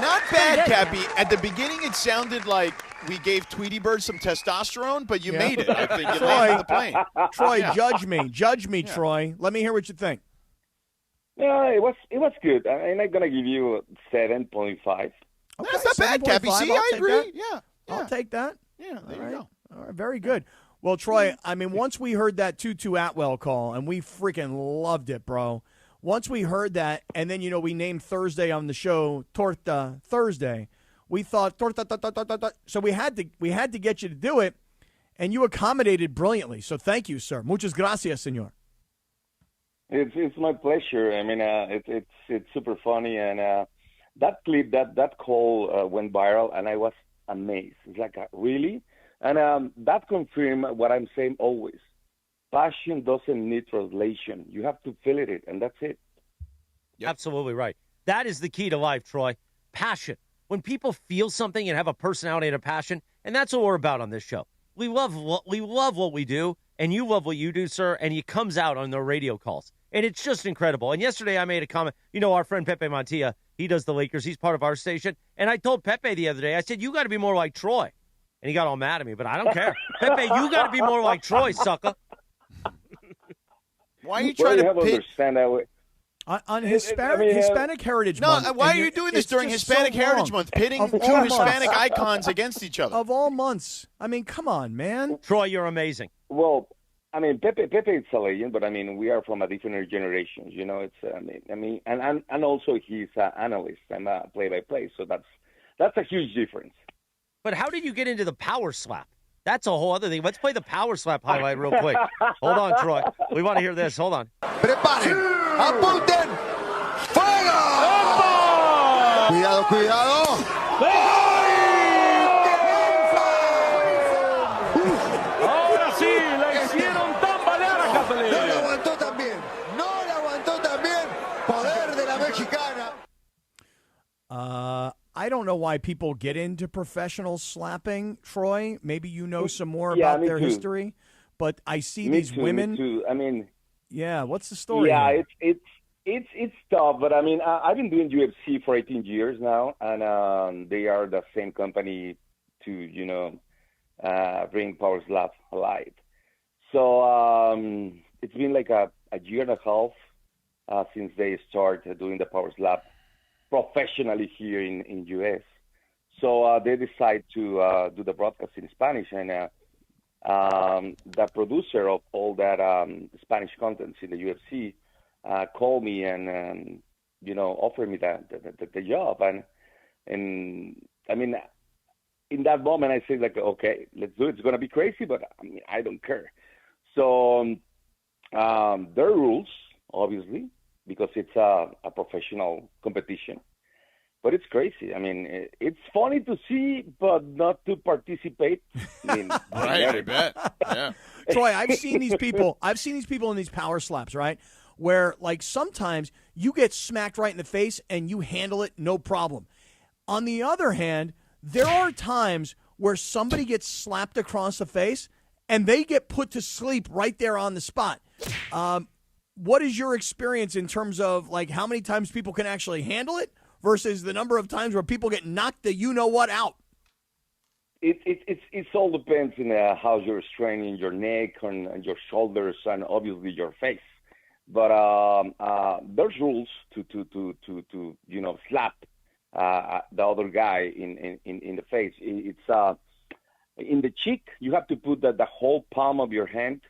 Not bad, Cappy. At the beginning, it sounded like we gave Tweety Bird some testosterone, but you Yeah. made it. I think you Troy, landed the plane. Troy, Yeah. judge me, Troy. Let me hear what you think. Yeah, it was good. I'm not gonna give you a 7.5. Okay, That's not bad, Cappy. 7.5, See, I'll I take agree. that. Yeah. I'll take that. Yeah, there All you right. go. All right, very good. Well, Troy, I mean, once we heard that Tutu Atwell call, and we freaking loved it, bro. Once we heard that, and then, we named Thursday on the show Torta Thursday, we thought, Torta. So we had to get you to do it, and you accommodated brilliantly. So thank you, sir. Muchas gracias, senor. It's my pleasure. I mean, it's super funny, and that clip, that call went viral, and I was amazed. It's like, really? And that confirmed what I'm saying always. Passion doesn't need translation. You have to feel it, and that's it. Yep. Absolutely right. That is the key to life, Troy. Passion. When people feel something and have a personality and a passion, and that's what we're about on this show. We love what we do, and you love what you do, sir, and it comes out on the radio calls. And it's just incredible. And yesterday I made a comment. Our friend Pepe Montilla, he does the Lakers. He's part of our station. And I told Pepe the other day, I said, you got to be more like Troy. And he got all mad at me, but I don't care. Pepe, you got to be more like Troy, sucker. Why are you trying to understand that way? On Hispanic Heritage Month. No, why are you doing this during Hispanic Heritage Month, pitting two Hispanic icons against each other? Of all months. I mean, come on, man. Troy, you're amazing. Well, I mean, Pepe is a legend, but I mean, we are from a different generation. You know, it's and also he's an analyst and a play-by-play, so that's a huge difference. But how did you get into the power slap? That's a whole other thing. Let's play the power slap highlight real quick. Hold on, Troy. We want to hear this. Hold on. Preparen, apunten, fuego. Cuidado, cuidado. Ahora sí, le hicieron tambalear a Catalina. No la aguantó también. Poder de la mexicana. I don't know why people get into professional slapping, Troy. Maybe you know some more Yeah, about me their too. history. But I see Me these too, women. Me too. I mean, yeah, what's the story? yeah, here? it's tough, but I mean, I've been doing UFC for 18 years now, and they are the same company to bring Power Slap alive. So it's been like a year and a half since they started doing the Power Slap professionally here in US. So they decide to do the broadcast in Spanish, and the producer of all that Spanish contents in the UFC called me and offered me the job, and I mean, in that moment I said, like, okay, let's do it. It's gonna be crazy, but I mean, I don't care. So there are rules, obviously, because it's a professional competition. But it's crazy. I mean, it's funny to see, but not to participate. I mean, Right, I bet. Yeah. Troy, I've seen these people in these power slaps, right? Where, like, sometimes you get smacked right in the face and you handle it no problem. On the other hand, there are times where somebody gets slapped across the face and they get put to sleep right there on the spot. What is your experience in terms of, like, how many times people can actually handle it versus the number of times where people get knocked the you-know-what out? It all depends on how you're straining your neck and your shoulders and obviously your face. But there's rules to slap the other guy in the face. It's in the cheek. You have to put the whole palm of your hand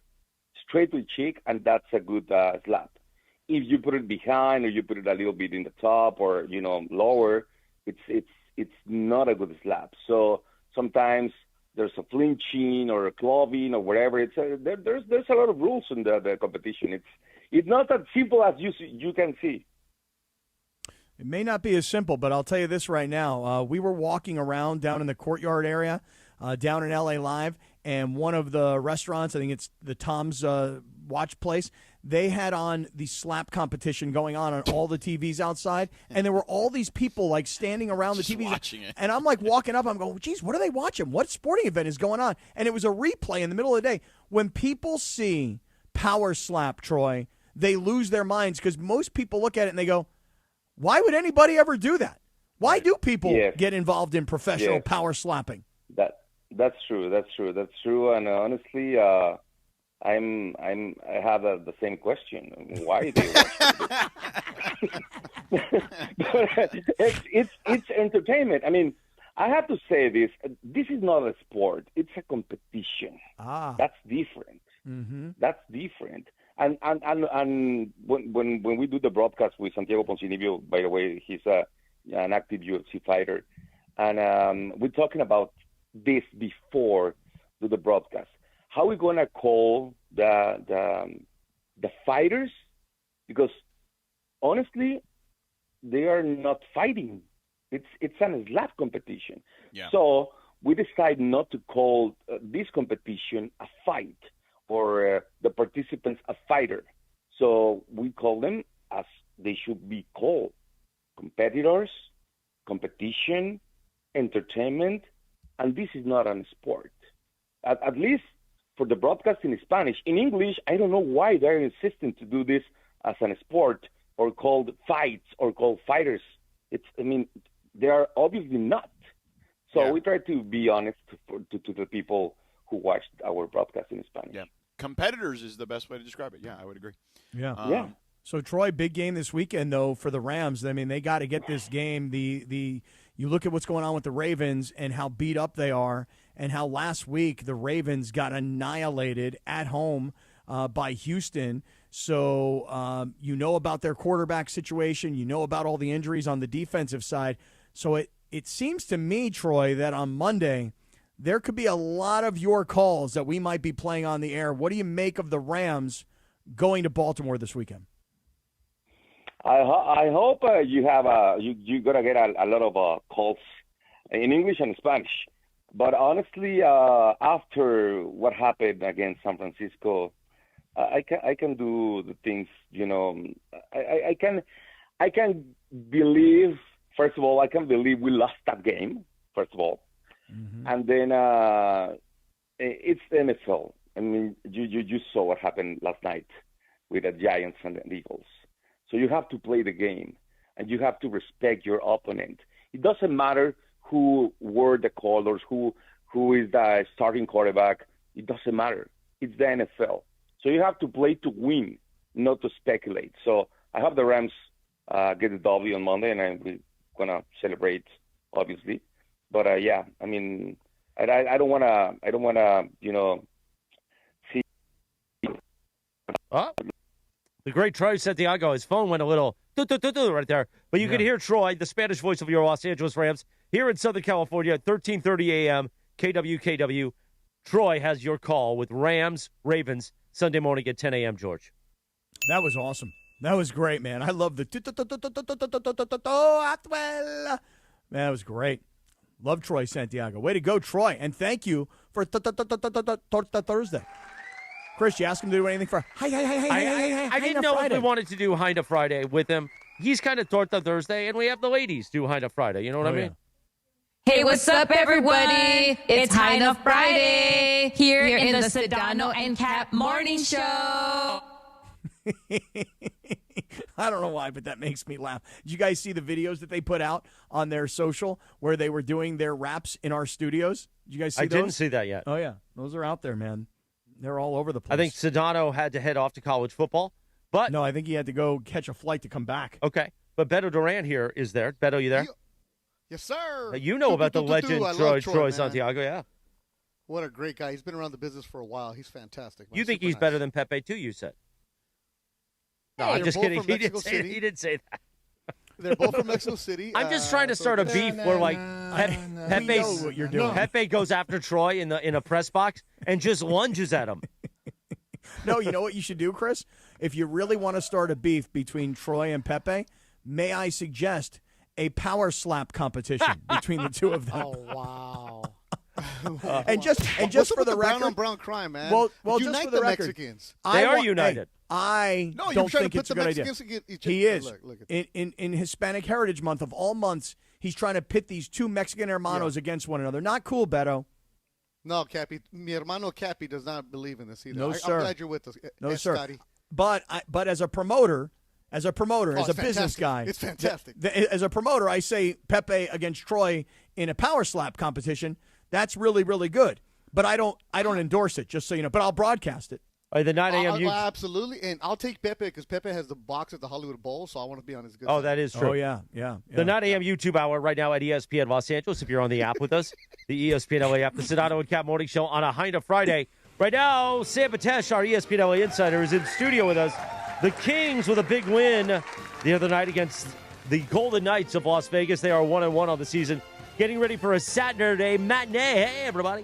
straight to the cheek, and that's a good slap. If you put it behind or you put it a little bit in the top or lower, it's not a good slap. So sometimes there's a flinching or a cloving or whatever. There's a lot of rules in the competition. It's not as simple as you can see. It may not be as simple, but I'll tell you this right now. We were walking around down in the courtyard area, down in LA Live, and one of the restaurants, I think it's the Tom's Watch Place, they had on the slap competition going on all the TVs outside, and there were all these people like standing around the TVs. Watching it. And I'm like walking up, I'm going, geez, what are they watching? What sporting event is going on? And it was a replay in the middle of the day. When people see power slap, Troy, they lose their minds because most people look at it and they go, why would anybody ever do that? Why do people get involved in professional power slapping? That's true. And honestly, I have the same question. Why do you watch it? It's entertainment. I mean, I have to say this. This is not a sport. It's a competition. That's different. Mm-hmm. That's different. And when we do the broadcast with Santiago Poncinibio, by the way, he's an active UFC fighter, and we're talking about this before the broadcast. How are we going to call the fighters? Because honestly, they are not fighting. It's an slap competition. Yeah. So we decide not to call this competition a fight or the participants a fighter. So we call them as they should be called: competitors, competition, entertainment, and this is not a sport. At least for the broadcast in Spanish. In English, I don't know why they're insisting to do this as a sport or called fights or called fighters. They are obviously not. So we try to be honest to the people who watched our broadcast in Spanish. Yeah. Competitors is the best way to describe it. Yeah, I would agree. Yeah. So, Troy, big game this weekend, though, for the Rams. I mean, they got to get this game. You look at what's going on with the Ravens and how beat up they are and how last week the Ravens got annihilated at home by Houston. So you know about their quarterback situation. You know about all the injuries on the defensive side. So it seems to me, Troy, that on Monday there could be a lot of your calls that we might be playing on the air. What do you make of the Rams going to Baltimore this weekend? I hope you have you're gonna get a lot of calls in English and Spanish. But honestly, after what happened against San Francisco, I can do the things. I can believe. First of all, I can believe we lost that game. First of all, and then it's the NFL. I mean, you saw what happened last night with the Giants and the Eagles. So you have to play the game, and you have to respect your opponent. It doesn't matter who were the callers, who is the starting quarterback. It doesn't matter. It's the NFL. So you have to play to win, not to speculate. So I hope the Rams get the W on Monday, and we're gonna celebrate, obviously. But yeah, I mean, I don't wanna, see. The great Troy Santiago, his phone went a little right there. But you can hear Troy, the Spanish voice of your Los Angeles Rams, here in Southern California at 13:30 a.m. KWKW. Troy has your call with Rams, Ravens, Sunday morning at 10 a.m., George. That was awesome. That was great, man. I love the man, that was great. Love Troy Santiago. Way to go, Troy. And thank you for Torta Thursday. Chris, you asked him to do anything for I didn't know if we wanted to do Hinda Friday with him. He's kind of Torta Thursday, and we have the ladies do Hinda Friday. You know what I mean? Hey, what's up, everybody? It's High Enough Friday here in the Sedano and Kap Morning Show. I don't know why, but that makes me laugh. Did you guys see the videos that they put out on their social where they were doing their raps in our studios? Did you guys see those? I didn't see that yet. Oh, yeah. Those are out there, man. They're all over the place. I think Sedano had to head off to college football. But no, I think he had to go catch a flight to come back. Okay. But Beto Duran here is there. Beto, you there? Yes, sir. You know about the legend Troy Santiago, yeah. What a great guy. He's been around the business for a while. He's fantastic. Man. You think he's better than Pepe, too, you said? No, I'm just kidding. He didn't say that. They're both from Mexico City. I'm just trying to start a beef where, like, Pepe goes after Troy in a press box and just lunges at him. No, you know what you should do, Chris? If you really want to start a beef between Troy and Pepe, may I suggest a power slap competition between the two of them? Oh, wow. and just for the record, brown on brown crime, man. Well, unite just for the record, Mexicans. They are united. I don't think it's a good idea. He is. In Hispanic Heritage Month of all months, he's trying to pit these two Mexican hermanos against one another. Not cool, Beto. No, Cappy. Mi hermano Cappy does not believe in this either. No, sir. I'm glad you're with us. No, sir. Scotty. But as a promoter, as a business guy, it's fantastic. As a promoter, I say Pepe against Troy in a power slap competition. That's really, really good. But I don't endorse it, just so you know. But I'll broadcast it. The 9 a.m. Absolutely, and I'll take Pepe because Pepe has the box at the Hollywood Bowl, so I want to be on his good side. side. That is true. Oh, yeah. The 9 a.m. YouTube hour right now at ESPN Los Angeles, if you're on the app with us, the ESPN LA app, the Sedano and Kap Morning Show on a Hinda Friday. Right now, Sam Batesh, our ESPN LA insider, is in studio with us. The Kings with a big win the other night against the Golden Knights of Las Vegas. They are 1-1 on the season, getting ready for a Saturday matinee. Hey, everybody.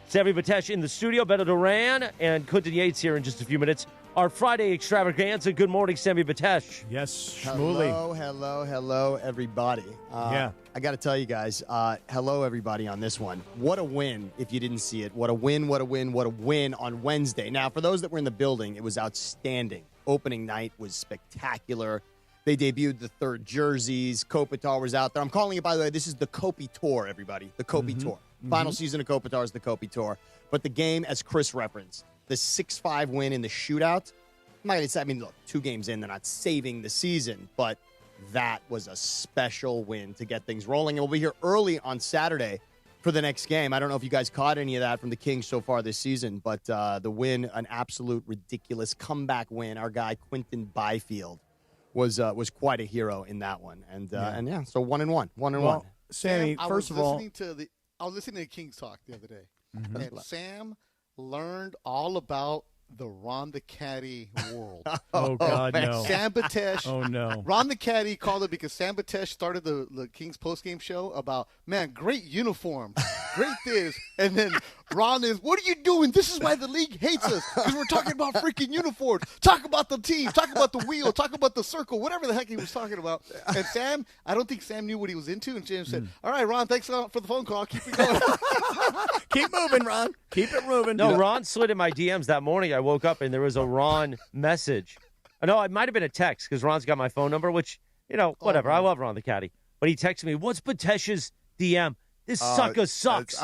Sammy Batesh in the studio, Beto Duran and Quinton Yates here in just a few minutes. Our Friday extravaganza. Good morning, Sammy Batesh. Yes, Shmuley. Hello, everybody. I got to tell you guys, hello, everybody, on this one. What a win, if you didn't see it. What a win on Wednesday. Now, for those that were in the building, it was outstanding. Opening night was spectacular. They debuted the third jerseys. Kopitar was out there. I'm calling it, by the way, this is the Kopi Tour, everybody. The Kopi Tour. Final season of Kopitar is the Kopi Tour. But the game, as Chris referenced, the 6-5 win in the shootout, I'm not going to say, look, 2 games in, they're not saving the season, but that was a special win to get things rolling. And we'll be here early on Saturday for the next game. I don't know if you guys caught any of that from the Kings so far this season, but the win, an absolute ridiculous comeback win. Our guy, Quinton Byfield, was quite a hero in that one. And so 1-1. 1-1. Sammy, first of all, I was listening to Kings talk the other day, and Sam learned all about the Ron the Caddy world. Oh, God, no. Sam Batesh. Oh, no. Ron the Caddy called it because Sam Batesh started the Kings postgame show about, man, great uniforms, great this. And then Ron is, what are you doing? This is why the league hates us, because we're talking about freaking uniforms. Talk about the team. Talk about the wheel. Talk about the circle. Whatever the heck he was talking about. And Sam, I don't think Sam knew what he was into. And James said, all right, Ron, thanks for the phone call. Keep it going. Keep moving, Ron. Keep it moving. No, Ron slid in my DMs that morning. I woke up and there was a Ron message. No, it might have been a text because Ron's got my phone number, which, whatever. I love Ron the Caddy. But he texted me, what's Batesh's DM? This sucker sucks.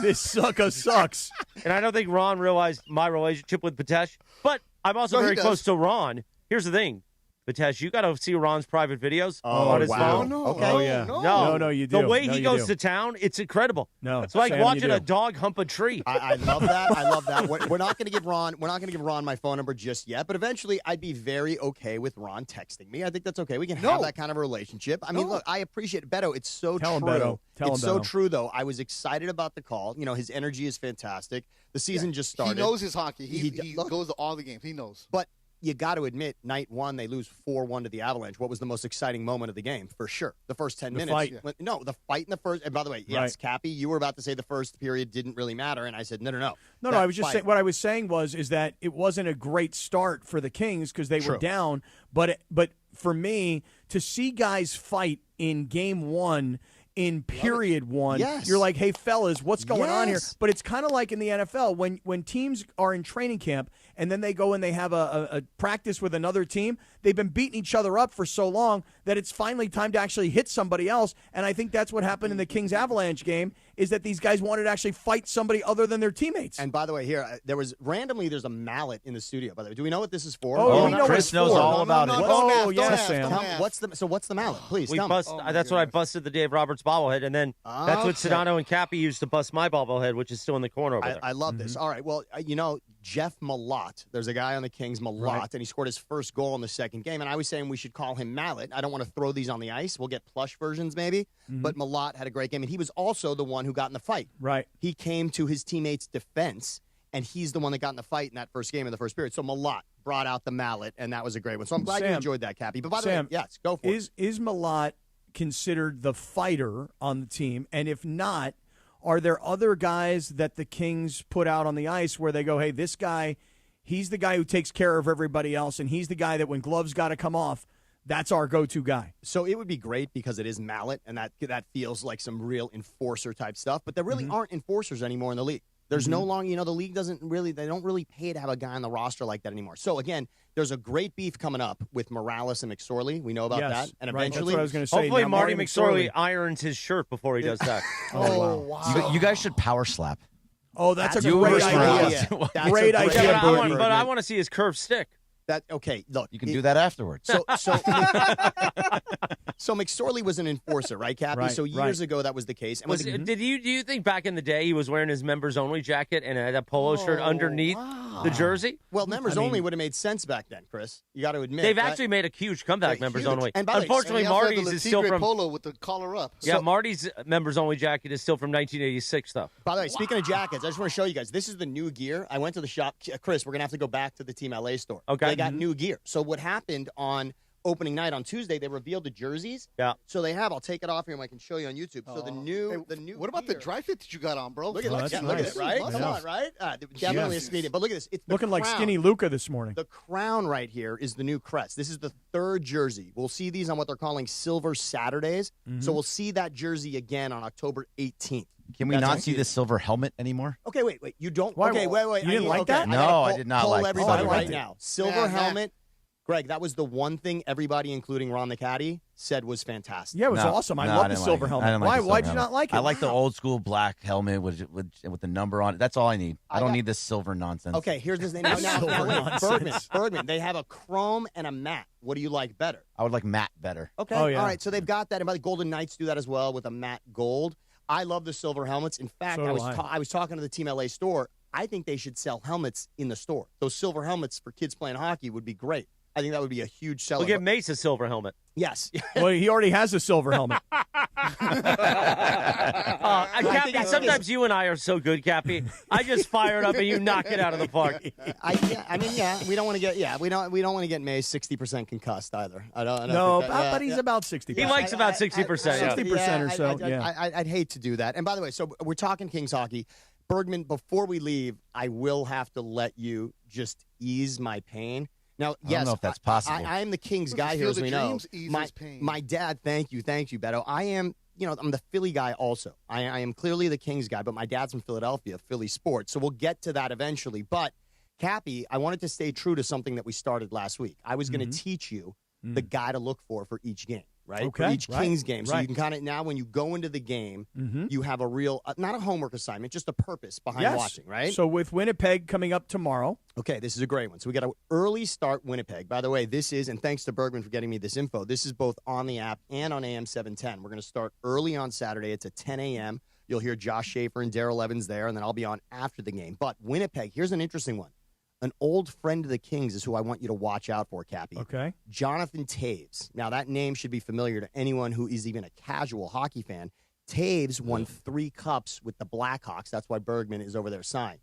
This sucker sucks. And I don't think Ron realized my relationship with Batesh. But I'm also very close to Ron. Here's the thing. Batesh, you got to see Ron's private videos on his phone. No, okay. Oh, yeah. No, you do. The way No, he you goes do. to town, it's incredible. No, it's like Sam, you watching do. a dog hump a tree. I love that. I love that. We're not going to give Ron. We're not going to give Ron my phone number just yet. But eventually, I'd be very okay with Ron texting me. I think that's okay. We can have that kind of a relationship. I mean, look, I appreciate it. Beto. It's so Tell him, true. Beto. Tell him, It's so Beto. true, though. I was excited about the call. His energy is fantastic. The season just started. He knows his hockey. He goes to all the games. He knows. But you got to admit, night one, they lose 4-1 to the Avalanche. What was the most exciting moment of the game? For sure. The first 10 minutes. Fight. No, the fight in the first. And by the way, yes, Right. Cappy, you were about to say the first period didn't really matter. And I said, no. No, I was just saying. What I was saying is that it wasn't a great start for the Kings because they were down. But for me, to see guys fight in game one, in period one, Yes. you're like, hey, fellas, what's going on here? Yes. But it's kind of like in the NFL when teams are in training camp and then they go and they have a practice with another team. They've been beating each other up for so long that it's finally time to actually hit somebody else. And I think that's what happened in the Kings Avalanche game is that these guys wanted to actually fight somebody other than their teammates. And by the way, here, there's a mallet in the studio, by the way. Do we know what this is for? Oh, we know what Chris it's knows for. all about it. Oh, yes, Sam. What's the mallet? Please, We tell bust. me. That's what I busted the Dave Roberts bobblehead, and then that's what Sedano and Kap used to bust my bobblehead, which is still in the corner over there. I love this. All right, well, Jeff Malott, there's a guy on the Kings, Malott, and he scored his first goal in the second game, and I was saying we should call him Mallet. I don't want to throw these on the ice. We'll get plush versions maybe, but Malott had a great game, and he was also the one who got in the fight. Right. He came to his teammates' defense, and he's the one that got in the fight in that first game in the first period. So Malott brought out the mallet, and that was a great one. So I'm glad you Sam, enjoyed that, Cappy. But by the Sam, way, yes, go for it. Is Malott considered the fighter on the team? And if not, are there other guys that the Kings put out on the ice where they go, hey, this guy, he's the guy who takes care of everybody else, and he's the guy that when gloves got to come off, that's our go-to guy. So it would be great because it is mallet, and that feels like some real enforcer type stuff. But there really aren't enforcers anymore in the league. There's no longer, the league they don't really pay to have a guy on the roster like that anymore. So again, there's a great beef coming up with Morales and McSorley. We know about that. And right. eventually, That's what I was going to say. Hopefully, Now, Marty McSorley irons his shirt before he does that. Oh, wow. You guys should power slap. Oh, that's a You great versus idea. Morales. That's great idea. Yeah, Bernie. but I want to see his curved stick. Okay, look. You can do that afterwards. So McSorley was an enforcer, right, Cappy? Right, so years ago that was the case. And Do you think back in the day he was wearing his members only jacket and had a polo shirt underneath the jersey? Well, members only would have made sense back then, Chris. You got to admit. They've right? actually made a huge comeback, members only. And by the way, unfortunately, Marty's is still from polo with the collar up. Yeah, Marty's members only jacket is still from 1986, though. By the way, speaking of jackets, I just want to show you guys. This is the new gear. I went to the shop. Chris, we're going to have to go back to the Team LA store. Okay. They got new gear. So what happened on opening night on Tuesday, they revealed the jerseys. Yeah. So they have, I'll take it off here and I can show you on YouTube. So the new What about the dry fit that you got on, bro? Look at Oh, that. that's Look at nice. it, right? Yeah. Come on, right? Definitely a skinny. But look at this. It's the Looking like crown. skinny Luca this morning. The crown right here is the new crest. This is the third jersey. We'll see these on what they're calling Silver Saturdays. So we'll see that jersey again on October 18th. Can we That's not on see you. the silver helmet anymore? Okay, wait. You don't? Why- Okay, wait. you didn't like that? No, I did not pull like everybody silver. right I liked it. now. Silver helmet. Greg, that was the one thing everybody, including Ron the Caddy, said was fantastic. Yeah, it was awesome. I love the silver helmet. Why did you not like it? I like the old school black helmet with the number on it. That's all I need. I don't need this silver nonsense. Okay, here's the thing. Now, wait, Bergman. They have a chrome and a matte. What do you like better? I would like matte better. Okay, Oh, yeah. all right. So they've got that. And by the Golden Knights do that as well with a matte gold. I love the silver helmets. In fact, So do I was talking to the Team LA store. I think they should sell helmets in the store. Those silver helmets for kids playing hockey would be great. I think that would be a huge seller. We'll give Mace a silver helmet. Yes. Well, he already has a silver helmet. Cappy, sometimes you and I are so good, Cappy. I just fire it up and you knock it out of the park. We don't want to get we don't want to get Mace 60% concussed either. I don't No, think that, but he's about 60%. He likes about 60%. 60% or so. I'd hate to do that. And by the way, so we're talking Kings hockey. Bergman, before we leave, I will have to let you just ease my pain. Now, I don't know if that's possible. I am the Kings guy here, as we know. My dad, thank you, Beto. I am, I'm the Philly guy also. I am clearly the Kings guy, but my dad's from Philadelphia, Philly sports. So we'll get to that eventually. But, Cappy, I wanted to stay true to something that we started last week. I was going to teach you the guy to look for each game. Right? Okay. For each Kings game. So right. you can kind of, now when you go into the game, you have a real, not a homework assignment, just a purpose behind watching, right? So with Winnipeg coming up tomorrow. Okay, this is a great one. So we got an early start Winnipeg. By the way, this is, and thanks to Bergman for getting me this info, this is both on the app and on AM 710. We're going to start early on Saturday. It's at 10 a.m. You'll hear Josh Schaefer and Darrell Evans there, and then I'll be on after the game. But Winnipeg, here's an interesting one. An old friend of the Kings is who I want you to watch out for, Cappy. Okay. Jonathan Toews. Now, that name should be familiar to anyone who is even a casual hockey fan. Toews won 3 cups with the Blackhawks. That's why Bergman is over there signed.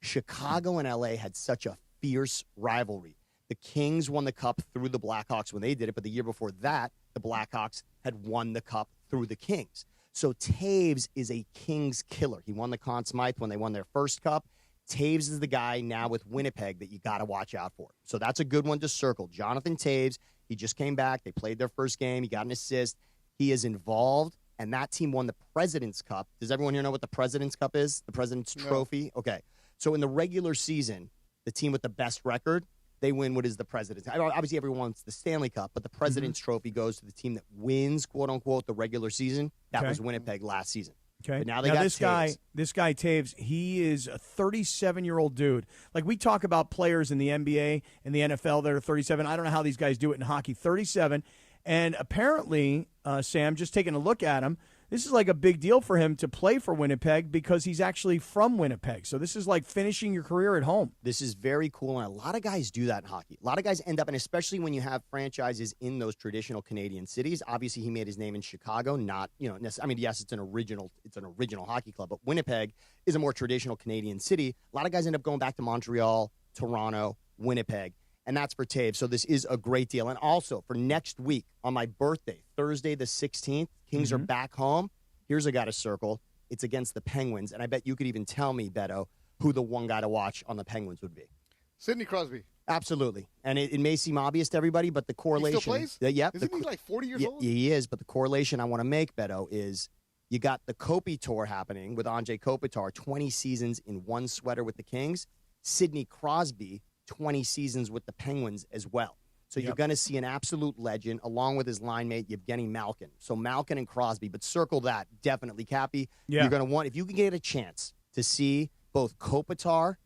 Chicago and L.A. had such a fierce rivalry. The Kings won the cup through the Blackhawks when they did it, but the year before that, the Blackhawks had won the cup through the Kings. So Toews is a Kings killer. He won the Conn Smythe when they won their first cup. Toews is the guy now with Winnipeg that you got to watch out for. So that's a good one to circle. Jonathan Toews, he just came back. They played their first game. He got an assist. He is involved, and that team won the President's Cup. Does everyone here know what the President's Cup is? The President's Trophy? Okay. So in the regular season, the team with the best record, they win what is the President's. Obviously, everyone wants the Stanley Cup, but the President's Trophy goes to the team that wins, quote-unquote, the regular season. That was Winnipeg last season. Okay. But now they got this guy Toews, he is a 37-year-old dude. Like, we talk about players in the NBA and the NFL that are 37. I don't know how these guys do it in hockey. 37. And apparently, Sam, just taking a look at him, this is like a big deal for him to play for Winnipeg because he's actually from Winnipeg. So this is like finishing your career at home. This is very cool, and a lot of guys do that in hockey. A lot of guys end up, and especially when you have franchises in those traditional Canadian cities. Obviously, he made his name in Chicago. Not, yes, it's an original hockey club, but Winnipeg is a more traditional Canadian city. A lot of guys end up going back to Montreal, Toronto, Winnipeg. And that's for Toews. So this is a great deal. And also for next week on my birthday, Thursday the 16th, Kings are back home. Here's a guy to circle. It's against the Penguins. And I bet you could even tell me, Beto, who the one guy to watch on the Penguins would be. Sidney Crosby. Absolutely. And it may seem obvious to everybody, but the correlation. He still plays? Yep. Isn't he like 40 years old? He is. But the correlation I want to make, Beto, is you got the Kopi tour happening with Andrei Kopitar, 20 seasons in one sweater with the Kings. Sidney Crosby, 20 seasons with the Penguins as well. So you're going to see an absolute legend along with his line mate, Evgeny Malkin. So Malkin and Crosby, but circle that definitely, Cappy. Yeah. You're going to want, if you can get a chance to see both Kopitar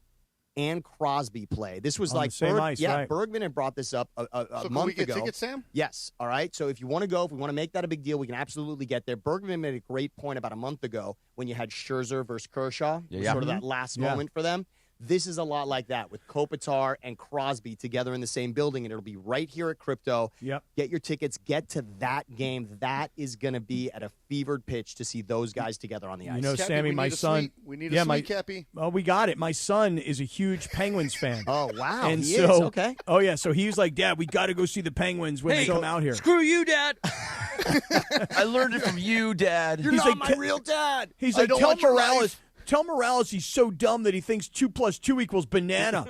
and Crosby play. This was on like the same ice, right. Bergman had brought this up a So month can we get ago. tickets, Sam? Yes. All right. So if you want to go, if we want to make that a big deal, we can absolutely get there. Bergman made a great point about a month ago when you had Scherzer versus Kershaw. Sort of that last moment for them. This is a lot like that with Kopitar and Crosby together in the same building, and it'll be right here at Crypto. Yep. Get your tickets. Get to that game. That is going to be at a fevered pitch to see those guys together on the ice. You know, Cappy, Sammy, we my need a son. suite. We need a suite, Cappy. Oh, we got it. My son is a huge Penguins fan. Oh, wow. And he so, is. Okay. Oh, yeah. So he was like, Dad, we got to go see the Penguins when they come out here. Screw you, Dad. I learned it from you, Dad. You're He's not like, my real dad. He's I like, don't tell want your Morales. life. Tell Morales he's so dumb that he thinks 2 + 2 = banana.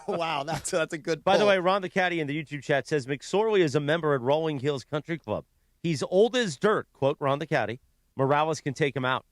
Wow. That's a good By the pull. way, Ron the Caddy in the YouTube chat says McSorley is a member at Rolling Hills Country Club. He's old as dirt, quote Ron the Caddy. Morales can take him out.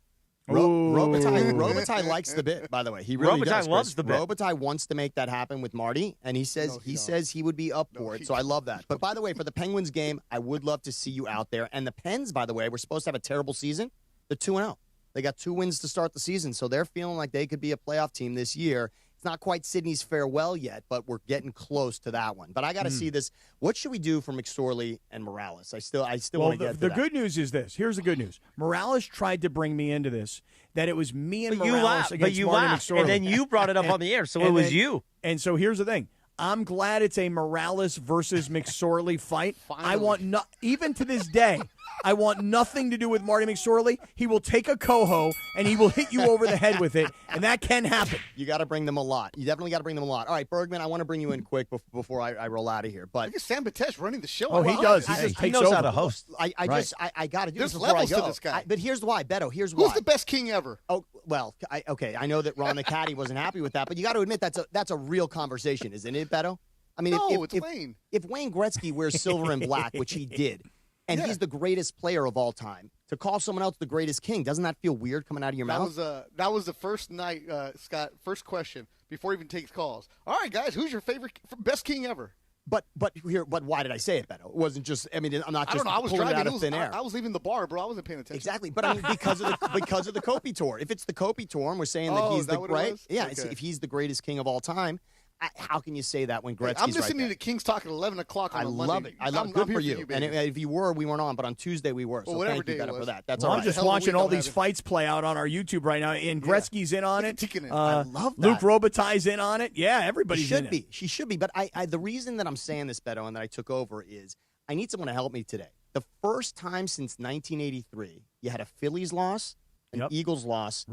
Robitaille likes the bit, by the way. He really Robitaille does. loves the bit. Robitaille wants to make that happen with Marty, and he says he would be up for it. So I love that. But by the way, for the Penguins game, I would love to see you out there. And the Pens, by the way, were supposed to have a terrible season. They're 2-0. They got 2 wins to start the season, so they're feeling like they could be a playoff team this year. It's not quite Sydney's farewell yet, but we're getting close to that one. But I got to see this. What should we do for McSorley and Morales? I still want to get to the that. good news is this. Here's the good news. Morales tried to bring me into this, that it was me and But you Morales laughed, against but you Marty laughed, McSorley. and then you brought it up on the air, so it was you. And so here's the thing. I'm glad it's a Morales versus McSorley fight. I want even to this day, I want nothing to do with Marty McSorley. He will take a coho and he will hit you over the head with it, and that can happen. You got to bring them a lot. You definitely got to bring them a lot. All right, Bergman, I want to bring you in quick before I roll out of here. But look at Sam Batesh running the show. Oh, he does. He knows how to host. I got to do There's this before I levels go. to this guy. But here's why, Beto. Here's why. Who's the best king ever? Oh well, I know that Ron the Caddy wasn't happy with that, but you got to admit that's a real conversation, isn't it, Beto? I mean, it's Wayne. If Wayne Gretzky wears silver and black, which he did, and he's the greatest player of all time, to call someone else the greatest king, doesn't that feel weird coming out of your mouth? That was the first night, Scott. First question before he even takes calls. All right, guys, who's your favorite best king ever? But why did I say it, Beto? It wasn't just. I mean, I'm not just. I don't know. I was pulling driving it out of thin air. I was leaving the bar, bro. I wasn't paying attention. Exactly, but I mean because of the Kopi tour. If it's the Kopi tour, and we're saying that he's if he's the greatest king of all time. How can you say that when Gretzky's I'm listening right to Kings talk at 11 o'clock on a Monday. Love it. I love it. Good for you. And if you were, we weren't on, but on Tuesday we were. So thank you, Beto, for that. That's all right. I'm just watching all these fights play out on our YouTube right now, and Gretzky's in on it. I love that. Luke Robitaille's in on it. Yeah, everybody's in it. She should be. But the reason that I'm saying this, Beto, and that I took over is I need someone to help me today. The first time since 1983, you had a Phillies loss, an Eagles loss,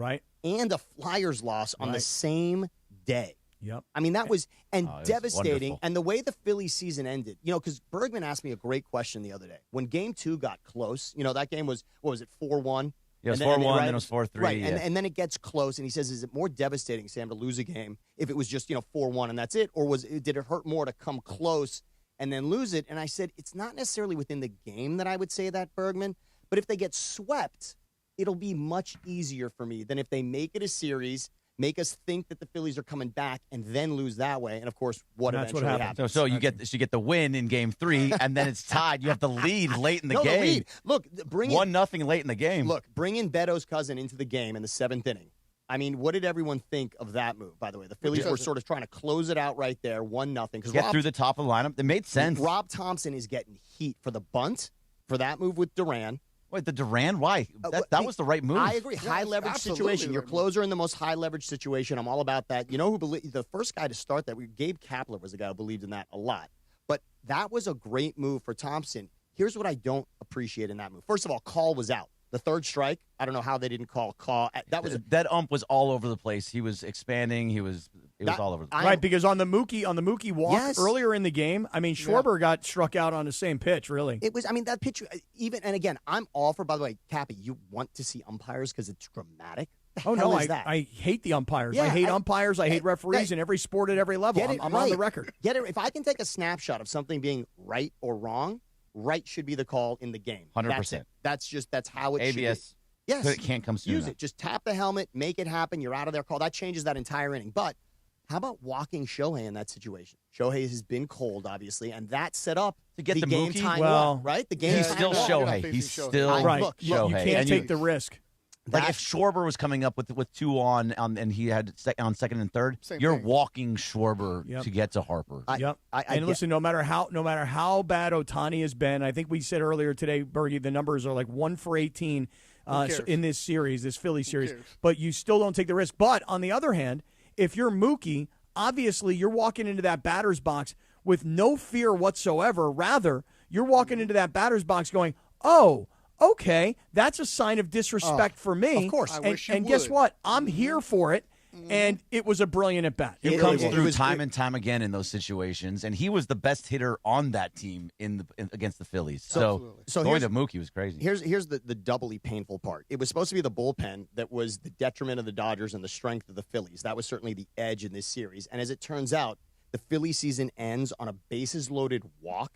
and a Flyers loss on the same day. Yep. I mean, that was devastating. Wonderful. And the way the Phillies season ended, because Bergman asked me a great question the other day. When Game 2 got close, that game was, 4-1? Yeah, it was 4-1, then it was 4-3. Right, yeah. and then it gets close, and he says, is it more devastating, Sam, to lose a game if it was just, 4-1 and that's it? Or did it hurt more to come close and then lose it? And I said, it's not necessarily within the game that I would say that, Bergman, but if they get swept, it'll be much easier for me than if they make it a series, make us think that the Phillies are coming back, and then lose that way. And of course, what eventually happens. So you get the win in Game 3, and then it's tied. You have the lead late in the game. The lead. Look, bring 1-0 late in the game. Look, bring in Beto's cousin into the game in the 7th inning. I mean, what did everyone think of that move? By the way, the Phillies were sort of trying to close it out right there, 1-0. Get through the top of the lineup. It made sense. Rob Thompson is getting heat for the bunt for that move with Duran. Wait, the Duran? Why? That was the right move. I agree. High leverage situation. Your closer in the most high leverage situation. I'm all about that. You know who believed the first guy to start that? Gabe Kapler was the guy who believed in that a lot. But that was a great move for Thompson. Here's what I don't appreciate in that move. First of all, call was out. The third strike. I don't know how they didn't call. That ump was all over the place. He was expanding. It was all over the place. Right, because on the Mookie walk earlier in the game, I mean, Schwarber got struck out on the same pitch, really. It was, I mean, that pitch, and again, I'm all for, by the way, Cappy, you want to see umpires because it's dramatic? Oh, no, I hate the umpires. Yeah, I hate umpires. I hate referees in every sport at every level. I'm on the record. If I can take a snapshot of something being right or wrong, right should be the call in the game. 100%. That's how it should be. ABS. Yes. It can't come soon Use enough. it. Just tap the helmet, make it happen. You're out of their call. That changes that entire inning. But how about walking Shohei in that situation? Shohei has been cold, obviously, and that set up to get the game Mookie? time Well, walk, right? The game He's time still walk. Shohei. He's still right. Shohei. You can't take the risk. Like if Schwarber was coming up with 2 on and he had on second and third, you're walking Schwarber to get to Harper. Listen, no matter how bad Ohtani has been, I think we said earlier today, Bergie, the numbers are like 1 for 18 in this series, this Philly series. But you still don't take the risk. But on the other hand, if you're Mookie, obviously you're walking into that batter's box with no fear whatsoever. Rather, you're walking into that batter's box going, oh, okay, that's a sign of disrespect for me. Of course. And guess what? I'm here for it. And it was a brilliant at bat. It comes through time and time again in those situations, and he was the best hitter on that team against the Phillies. So going to Mookie was crazy. Here's the doubly painful part. It was supposed to be the bullpen that was the detriment of the Dodgers and the strength of the Phillies. That was certainly the edge in this series. And as it turns out, the Philly season ends on a bases-loaded walk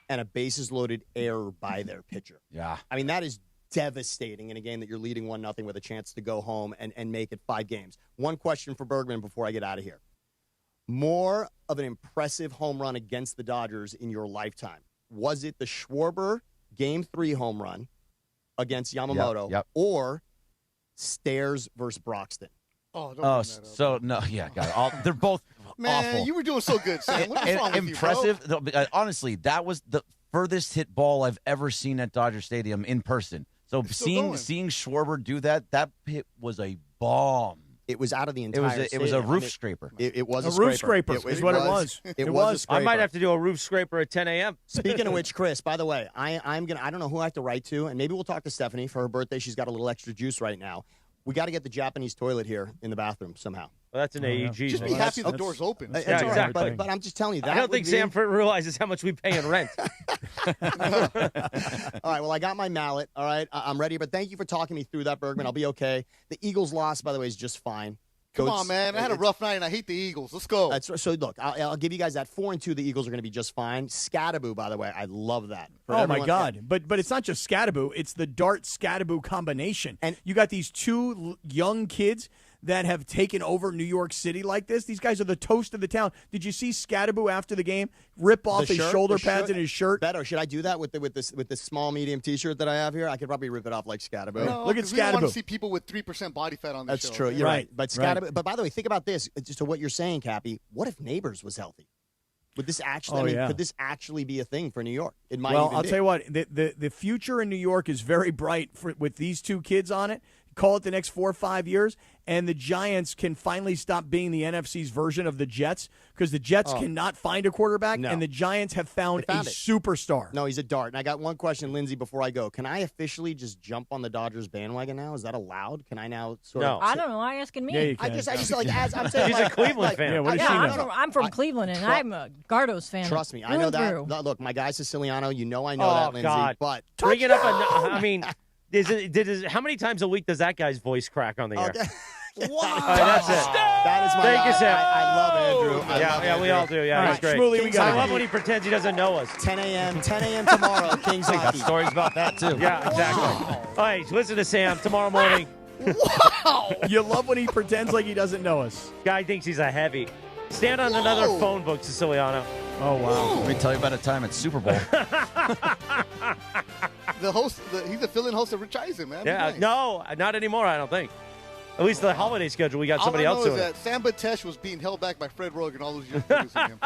and a bases-loaded error by their pitcher. Yeah. I mean, that is devastating in a game that you're leading 1-0 with a chance to go home and make it 5 games. One question for Bergman before I get out of here. More of an impressive home run against the Dodgers in your lifetime. Was it the Schwarber Game 3 home run against Yamamoto or Stairs versus Broxton? They're both Man, awful. you were doing so good, Sam. What's wrong with impressive. you, bro? Honestly, that was the furthest hit ball I've ever seen at Dodger Stadium in person. So seeing Schwarber do that hit was a bomb. It was out of the entire It was a roof scraper. It was a roof scraper. Is what it was. It was a scraper. I might have to do a roof scraper at 10 a.m. Speaking of which, Chris, by the way, I don't know who I have to write to, and maybe we'll talk to Stephanie for her birthday. She's got a little extra juice right now. We got to get the Japanese toilet here in the bathroom somehow. Well, that's an AEG. Just be happy the door's open. It's Yeah, all right, exactly. but I'm just telling you that. I don't think Sam realizes how much we pay in rent. All right, well, I got my mallet. All right, I'm ready. But thank you for talking me through that, Bergman. I'll be okay. The Eagles' loss, by the way, is just fine. Come on, man. I had a rough night, and I hate the Eagles. Let's go. So, look, I'll give you guys that 4-2. The Eagles are going to be just fine. Scattaboo, by the way, I love that. My God! Yeah. But it's not just Scattaboo; it's the Dart Scattaboo combination. And you got these two young kids that have taken over New York City like this. These guys are the toast of the town. Did you see Scattaboo after the game rip off his shoulder pads and his shirt? Beto, should I do that with this small medium T-shirt that I have here? I could probably rip it off like Scattaboo. No, look at Scattaboo. We don't want to see Scattaboo. people with 3% body fat on the show. That's true. You're right. But Scattaboo. But by the way, think about this. Just to what you're saying, Cappy. What if Neighbors was healthy? Would this actually? Could this actually be a thing for New York? It might. Well, even I'll be. tell you what. The future in New York is very bright with these two kids on it. Call it the next 4 or 5 years, and the Giants can finally stop being the NFC's version of the Jets because the Jets cannot find a quarterback, and the Giants have found a superstar. No, he's a dart. And I got one question, Lindsay, before I go. Can I officially just jump on the Dodgers bandwagon now? Is that allowed? Can I now sort of? I don't know. Why are you asking me? Yeah, you can. I just like as I'm saying. He's a Cleveland fan. Yeah, what does she know? I'm from Cleveland, and I'm a Gardos fan. Trust me, I know that. Look, my guy's Siciliano. You know I know that, Lindsay. God. But bring it up. I mean, how many times a week does that guy's voice crack on the air? Wow. All right, that's it. That is my Thank you, Sam. I love Andrew. Yeah, we all do. Yeah, All he's right, great. Shmuley, I love when he pretends he doesn't know us. 10 a.m. tomorrow, Kings I got hockey. stories about that, too. Yeah, exactly. All right, listen to Sam tomorrow morning. Wow! You love when he pretends like he doesn't know us. Guy thinks he's a heavy. Stand on another phone book, Siciliano. Oh, wow. Let me tell you about a time at Super Bowl. The host, he's a fill-in host of Rich Eisen, man. Yeah, Nice. no, not anymore, I don't think. At least the holiday schedule, we got somebody else All I know doing is that Sam Batesh was being held back by Fred Rogan all those years producing him.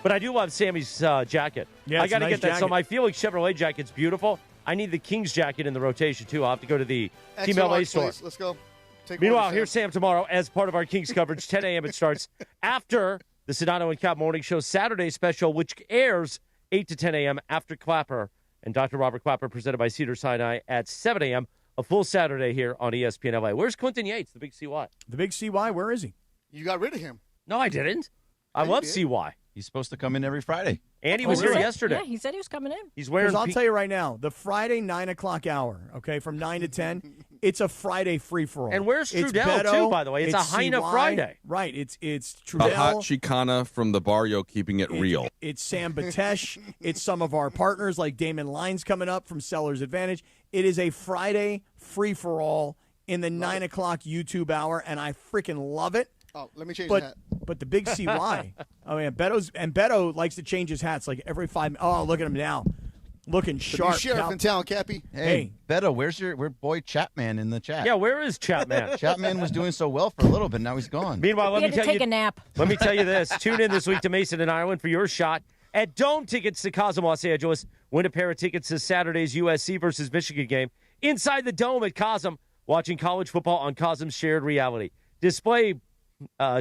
But I do love Sammy's jacket. Yeah, I it's got to a get nice that. jacket. So my Felix Chevrolet jacket's beautiful. I need the Kings jacket in the rotation, too. I'll have to go to the Team Excellent LA work, store. please. Let's go. Take Meanwhile, orders, here's Sam tomorrow as part of our Kings coverage. 10 a.m. it starts after the Sedano and Kap Morning Show Saturday special, which airs 8 to 10 a.m. after Clapper and Dr. Robert Clapper, presented by Cedar Sinai at 7 a.m. A full Saturday here on ESPN LA. Where's Quentin Yates, the big CY? The big CY, where is he? You got rid of him. No, I didn't. I love CY. He's supposed to come in every Friday. And he was here yesterday. Yeah, he said he was coming in. He's wearing. Because I'll tell you right now, the Friday 9 o'clock hour, okay, from 9 to 10, it's a Friday free-for-all. And where's It's Trudell, Beto, too, by the way? It's a Heine CY. Friday. Right, it's A Trudell. hot Chicana from the barrio, keeping it real. It's Sam Batesh. It's some of our partners like Damon Lyons coming up from Sellers Advantage. It is a Friday free-for-all in the 9 o'clock YouTube hour, and I freaking love it. Oh, let me change that. But the big CY, Beto likes to change his hats like every 5 minutes. Oh, look at him now. Looking The sharp. new sheriff in town, Cappy. Hey, Beto, where's your boy Chapman in the chat? Yeah, where is Chapman? Chapman was doing so well for a little bit. Now he's gone. Meanwhile, let He me had to tell take you. a nap. Let me tell you this. Tune in this week to Mason and Ireland for your shot at Dome tickets to Cosmo Los Angeles. Win a pair of tickets to Saturday's USC versus Michigan game. Inside the Dome at Cosm, watching college football on Cosm's Shared Reality.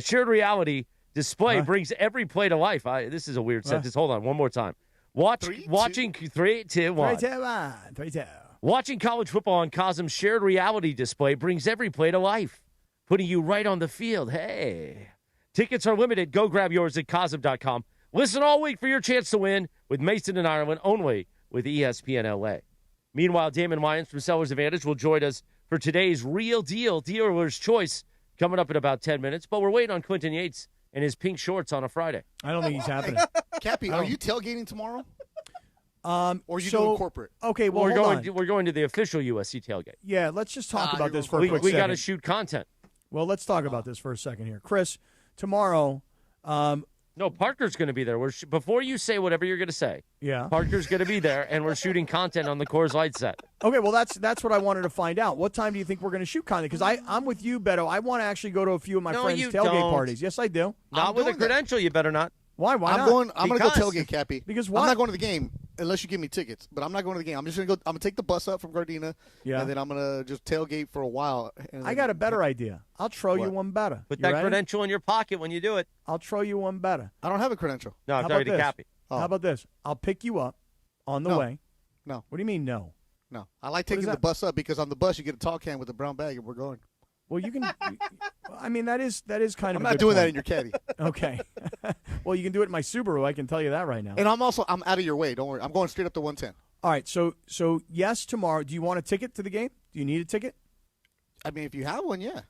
Shared Reality display brings every play to life. This is a weird sentence. Hold on, one more time. Watching 3, 2, 1. 3, 2. Watching college football on Cosm's Shared Reality display brings every play to life, putting you right on the field. Hey. Tickets are limited. Go grab yours at Cosm.com. Listen all week for your chance to win with Mason and Ireland only with ESPN LA. Meanwhile, Damon Lyons from Sellers Advantage will join us for today's Real Deal Dealer's Choice coming up in about 10 minutes. But we're waiting on Quentin Yates and his pink shorts on a Friday. I don't think he's happening. Cappy, are you tailgating tomorrow? Or are you doing corporate? Okay, well, we're going to the official USC tailgate. Yeah, let's just talk about this for a quick We second. got to shoot content. Well, let's talk about this for a second here. Chris, tomorrow. No, Parker's going to be there. Before you say whatever you're going to say, Yeah. Parker's going to be there, and we're shooting content on the Coors Light set. Okay, well, that's what I wanted to find out. What time do you think we're going to shoot content? Because I'm with you, Beto. I want to actually go to a few of my friends' you tailgate don't. parties. Yes, I do. Not with a credential, you better not. Why? Why I'm not? going. I'm going to go Because- tailgate, Cappy. Because what? I'm not going to the game. unless you give me tickets. But I'm not going to the game. I'm just going to go. I'm going to take the bus up from Gardena, and then I'm going to just tailgate for a while. I got a better idea. I'll throw you one better. Put You that ready? credential in your pocket when you do it. I'll throw you one better. I don't have a credential. No, I'm How talking about to this? Cappy. How about this? I'll pick you up on the No. way. No. What do you mean no? No. I like What is taking the that? bus up because on the bus you get a tall can with a brown bag and we're going. Well, you can. I mean, that is kind of. I'm a not good doing that point. in your caddy. Okay. Well, you can do it in my Subaru. I can tell you that right now. And I'm out of your way. Don't worry. I'm going straight up to 110. All right. So yes, tomorrow. Do you want a ticket to the game? Do you need a ticket? I mean, if you have one, yeah.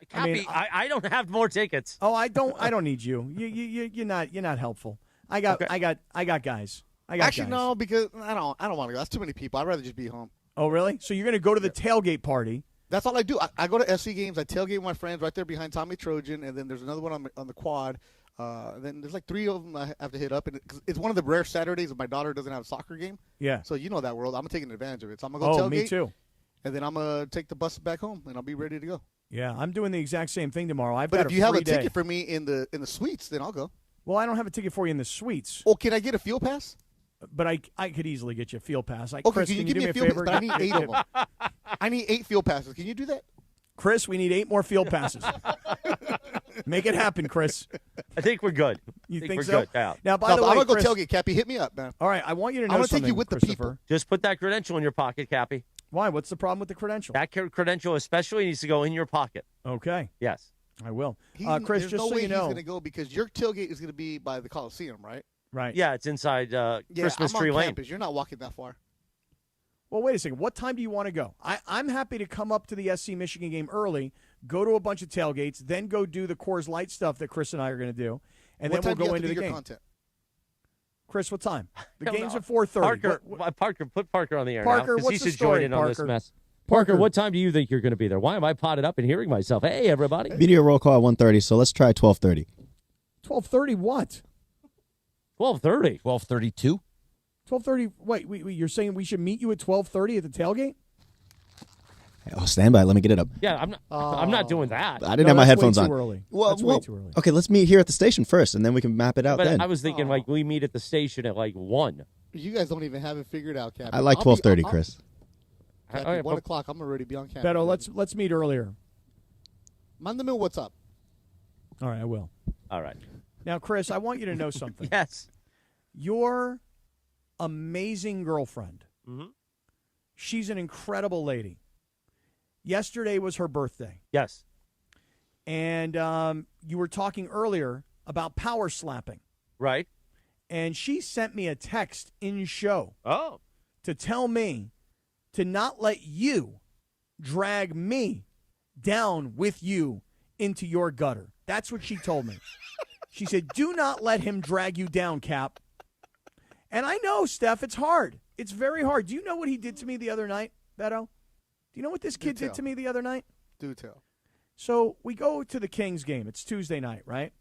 Cappy, I don't have more tickets. Oh, I don't need you. You're not helpful. I got guys. Actually, no, because I don't want to go. That's too many people. I'd rather just be home. Oh, really? So you're going to go to the tailgate party? That's all I do. I go to SC games. I tailgate with my friends right there behind Tommy Trojan, and then there's another one on the quad. Then there's like 3 of them I have to hit up, and it's one of the rare Saturdays that my daughter doesn't have a soccer game. Yeah. So you know that world. I'm taking advantage of it. So I'm gonna go tailgate. Me too. And then I'm gonna take the bus back home, and I'll be ready to go. Yeah, I'm doing the exact same thing tomorrow. But if you have a ticket for me in the suites, then I'll go. Well, I don't have a ticket for you in the suites. Oh, can I get a field pass? But I could easily get you a field pass. Okay, Chris, can you you give me do a me field favor? pass? But I need 8 of them. I need 8 field passes. Can you do that? Chris, we need 8 more field passes. Make it happen, Chris. I think we're good. You I think we're so? good. Yeah. Now, by the way, I'm gonna go Chris, tailgate. Cappy, hit me up, man. All right, I want you to know I'm gonna something, take you with the Christopher. Just put that credential in your pocket, Cappy. Why? What's the problem with the credential? That credential especially needs to go in your pocket. Okay. Yes. I will. There's Chris, just no so way you know. he's gonna go because your tailgate is gonna be by the Coliseum, right? Right. Yeah, it's inside Christmas I'm Tree on Lane. campus. You're not walking that far. Well, wait a second. What time do you want to go? I'm happy to come up to the SC Michigan game early, go to a bunch of tailgates, then go do the Coors Light stuff that Chris and I are going to do, and What then we'll time do you go have to into do the your game. content? Chris, what time? The No, game's no. at 4:30. Parker, put Parker on the air Parker, now, 'cause what's he the should story, join in on this Parker? mess. Parker, what time do you think you're going to be there? Why am I potted up and hearing myself? Hey, everybody. Media roll call at 1:30, so let's try 12:30. 12:30 what? 12:30. 12:32. 12:30. Wait, you're saying we should meet you at 12:30 at the tailgate? Oh, stand by. Let me get it up. Yeah, I'm not doing that. I didn't have my headphones on. Early. Well, That's way too early. Okay, let's meet here at the station first, and then we can map it out But then. I was thinking like we meet at the station at like 1. You guys don't even have it figured out, Cappy. I like 12:30, Chris. Cappy, All right, 1 o'clock. I'm already be on campus. Beto, let's meet earlier. Man, the mill. What's up? All right, I will. All right. Now, Chris, I want you to know something. Yes. Your amazing girlfriend. Mhm. She's an incredible lady. Yesterday was her birthday. Yes. And you were talking earlier about power slapping. Right. And she sent me a text in show Oh. to tell me to not let you drag me down with you into your gutter. That's what she told me. She said, do not let him drag you down, Cap. And I know, Steph, it's hard. It's very hard. Do you know what he did to me the other night, Beto? Do you know what this kid did to me the other night? Do tell. So we go to the Kings game. It's Tuesday night, right?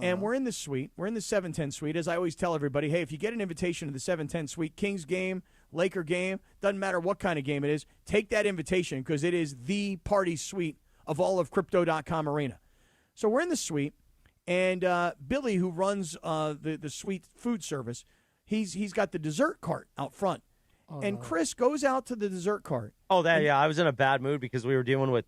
And we're in the suite. We're in the 710 suite. As I always tell everybody, hey, if you get an invitation to the 710 suite, Kings game, Laker game, doesn't matter what kind of game it is, take that invitation because it is the party suite of all of Crypto.com Arena. So we're in the suite, and Billy, who runs the suite food service, he's got the dessert cart out front. And Chris goes out to the dessert cart. Oh, yeah. I was in a bad mood because we were dealing with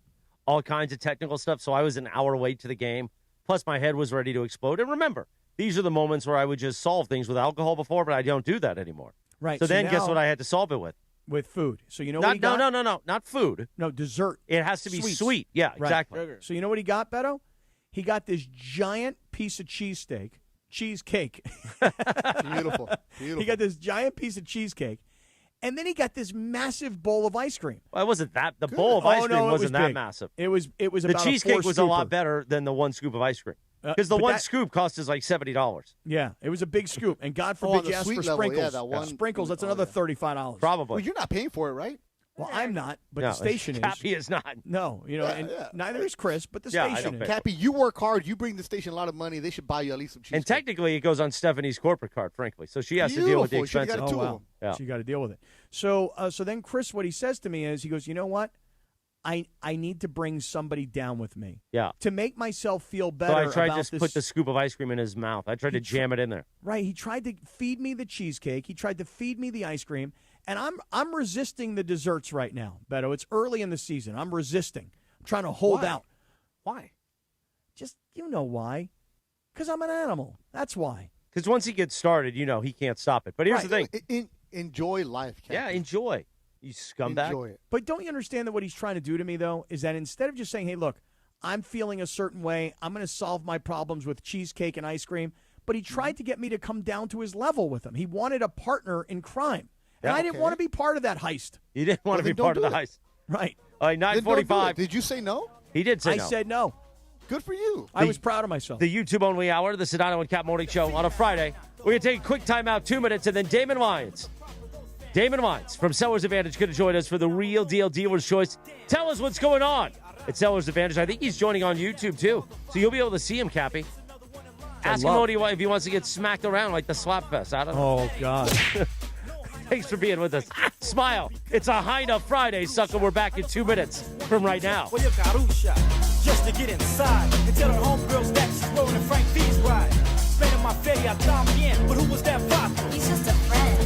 all kinds of technical stuff, so I was an hour late to the game. Plus, my head was ready to explode. And remember, these are the moments where I would just solve things with alcohol before, but I don't do that anymore. Right. So then guess now- what I had to solve it with? With food. So you know what he got? No, not food. No, dessert. It has to be Sweets. sweet. Yeah, Right. exactly. So you know what he got, Beto? He got this giant piece of cheesecake. Beautiful. He got this giant piece of cheesecake. And then he got this massive bowl of ice cream. Well, it wasn't that. The bowl of ice cream it was wasn't that big. massive. It was The about cheesecake was a lot scooper. better than the one scoop of ice cream. Because the but one that- scoop cost us like $70. Yeah, it was a big scoop. And God on forbid the you ask sweet for level, sprinkles. yeah, that one- Sprinkles, that's another $35. Probably. Well, you're not paying for it, right? Well, I'm not, but No, the station is. Cappy is not. No, and neither is Chris, but the Yeah, I station don't is. pay. Cappy, you work hard. You bring the station a lot of money. They should buy you at least some cheese. And technically, it goes on Stephanie's corporate card, frankly. So she has to deal with the Beautiful. Should've expenses. got two of them. Yeah. So you got to deal with it. So then Chris, what he says to me is, he goes, you know what? I need to bring somebody down with me. Yeah. To make myself feel better. So I tried about to this. put the scoop of ice cream in his mouth. I tried to jam it in there. Right. He tried to feed me the cheesecake. He tried to feed me the ice cream. And I'm resisting the desserts right now, Beto. It's early in the season. I'm resisting. I'm trying to hold out. Why? Just, you know why. Because I'm an animal. That's why. Because once he gets started, he can't stop it. But here's the thing. Enjoy life, Captain. Yeah, enjoy. You scumbag. Enjoy it. But don't you understand that what he's trying to do to me, though, is that instead of just saying, hey, look, I'm feeling a certain way, I'm going to solve my problems with cheesecake and ice cream, but he tried to get me to come down to his level with him. He wanted a partner in crime. And I didn't want to be part of that heist. You didn't want to be part of the heist. Right. All right, 9:45. Did you say no? He did say no. I said no. Good for you. I was proud of myself. The YouTube-only hour, the Sedano and Kap Morning Show on a Friday. We're going to take a quick timeout, 2 minutes, and then Damon Wines from Sellers Advantage going to join us for the Real Deal Dealer's Choice. Tell us what's going on at Sellers Advantage. I think he's joining on YouTube, too, so you'll be able to see him, Cappy. Ask him if he wants to get smacked around like the slap fest. I don't know. Oh, God. Thanks for being with us. Smile. It's a High Enough Friday, sucker. We're back in 2 minutes from right now. Just to get inside and tell her homegirls that she's rolling in Frank V's ride. Spending my fetty out bien, but who was that vodka? He's just a friend.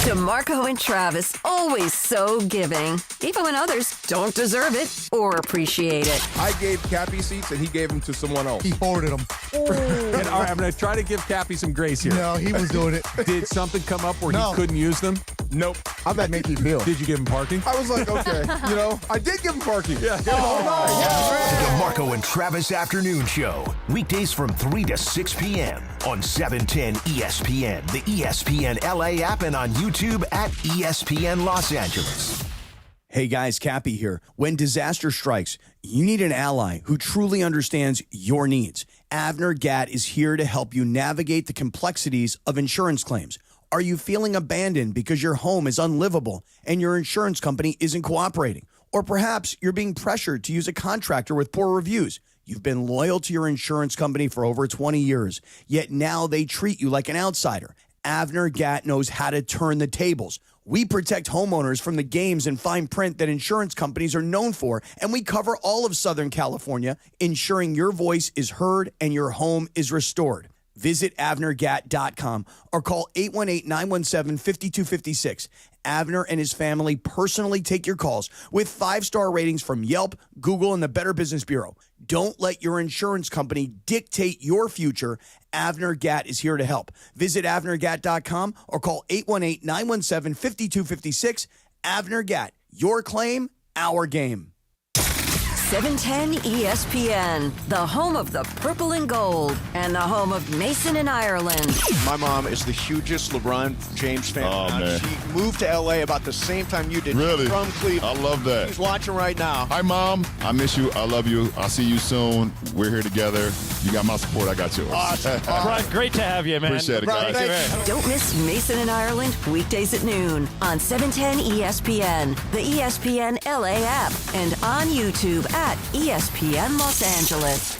DeMarco and Travis, always so giving, even when others don't deserve it or appreciate it. I gave Cappy seats, and he gave them to someone else. He hoarded them. And, all right, I'm going to try to give Cappy some grace here. No, he was doing it. Did something come up where he couldn't use them? Nope. How'd that make you feel? Did you give him parking? I was like, okay, I did give him parking. Yeah. The Marco and Travis Afternoon Show. Weekdays from 3 to 6 p.m. on 710 ESPN, the ESPN LA app, and on YouTube at ESPN Los Angeles. Hey guys, Cappy here. When disaster strikes, you need an ally who truly understands your needs. Avner Gatt is here to help you navigate the complexities of insurance claims. Are you feeling abandoned because your home is unlivable and your insurance company isn't cooperating? Or perhaps you're being pressured to use a contractor with poor reviews. You've been loyal to your insurance company for over 20 years, yet now they treat you like an outsider. Avner Gatt knows how to turn the tables. We protect homeowners from the games and fine print that insurance companies are known for, and we cover all of Southern California, ensuring your voice is heard and your home is restored. Visit AvnerGatt.com or call 818-917-5256. Avner and his family personally take your calls with 5-star ratings from Yelp, Google, and the Better Business Bureau. Don't let your insurance company dictate your future. Avner Gatt is here to help. Visit AvnerGatt.com or call 818-917-5256. Avner Gatt, your claim, our game. 710 ESPN, the home of the purple and gold and the home of Mason and Ireland. My mom is the hugest LeBron James fan. Oh, man. She moved to L.A. about the same time you did. Really? She's from Cleveland. I love that. She's watching right now. Hi, Mom. I miss you. I love you. I'll see you soon. We're here together. You got my support. I got yours. Awesome. Brian, great to have you, man. Appreciate it, guys. Don't miss Mason and Ireland weekdays at noon on 710 ESPN, the ESPN LA app, and on YouTube at ESPN Los Angeles.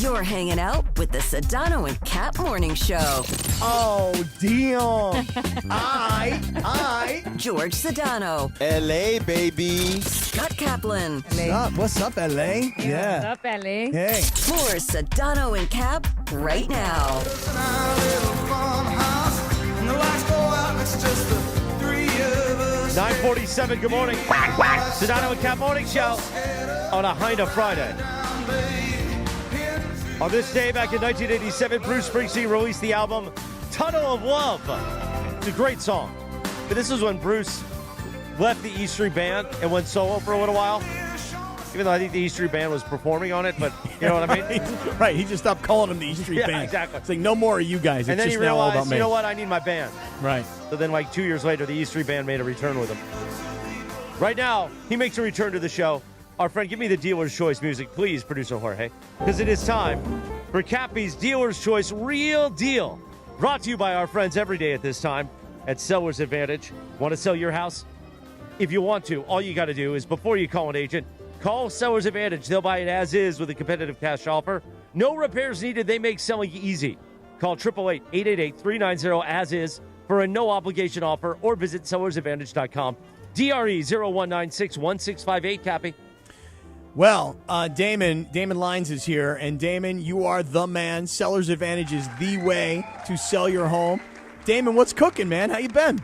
You're hanging out with the Sedano and Kap Morning Show. Oh, Dion. I. George Sedano. L.A., baby. Scott Kaplan. What's up, L.A.? Yeah. What's up, Ellie? Hey. More Sedano and Kap right now. 9:47. Good morning. Sedano and Kap Morning Show on a High Enough Friday. On this day back in 1987, Bruce Springsteen released the album Tunnel of Love. It's a great song. But this is when Bruce left the E Street Band and went solo for a little while. Even though I think the E Street Band was performing on it, but you know what I mean? Right, he just stopped calling them the E Street Band. Exactly. It's like, no more of you guys. And It's then just he now all realized, about me. you know what, I need my band. Right. So then like 2 years later, the E Street Band made a return with him. Right now, he makes a return to the show. Our friend, give me the dealer's choice music, please, producer Jorge, because it is time for Cappy's Dealer's Choice Real Deal. Brought to you by our friends every day at this time at Sellers Advantage. Want to sell your house? If you want to, all you got to do is, before you call an agent, call Sellers Advantage. They'll buy it as is with a competitive cash offer. No repairs needed. They make selling easy. Call 888-888-390 as is for a no obligation offer, or visit sellersadvantage.com DRE01961658, Cappy. Well, Damon Lyons is here, and Damon, you are the man. Seller's Advantage is the way to sell your home. Damon, what's cooking, man? How you been?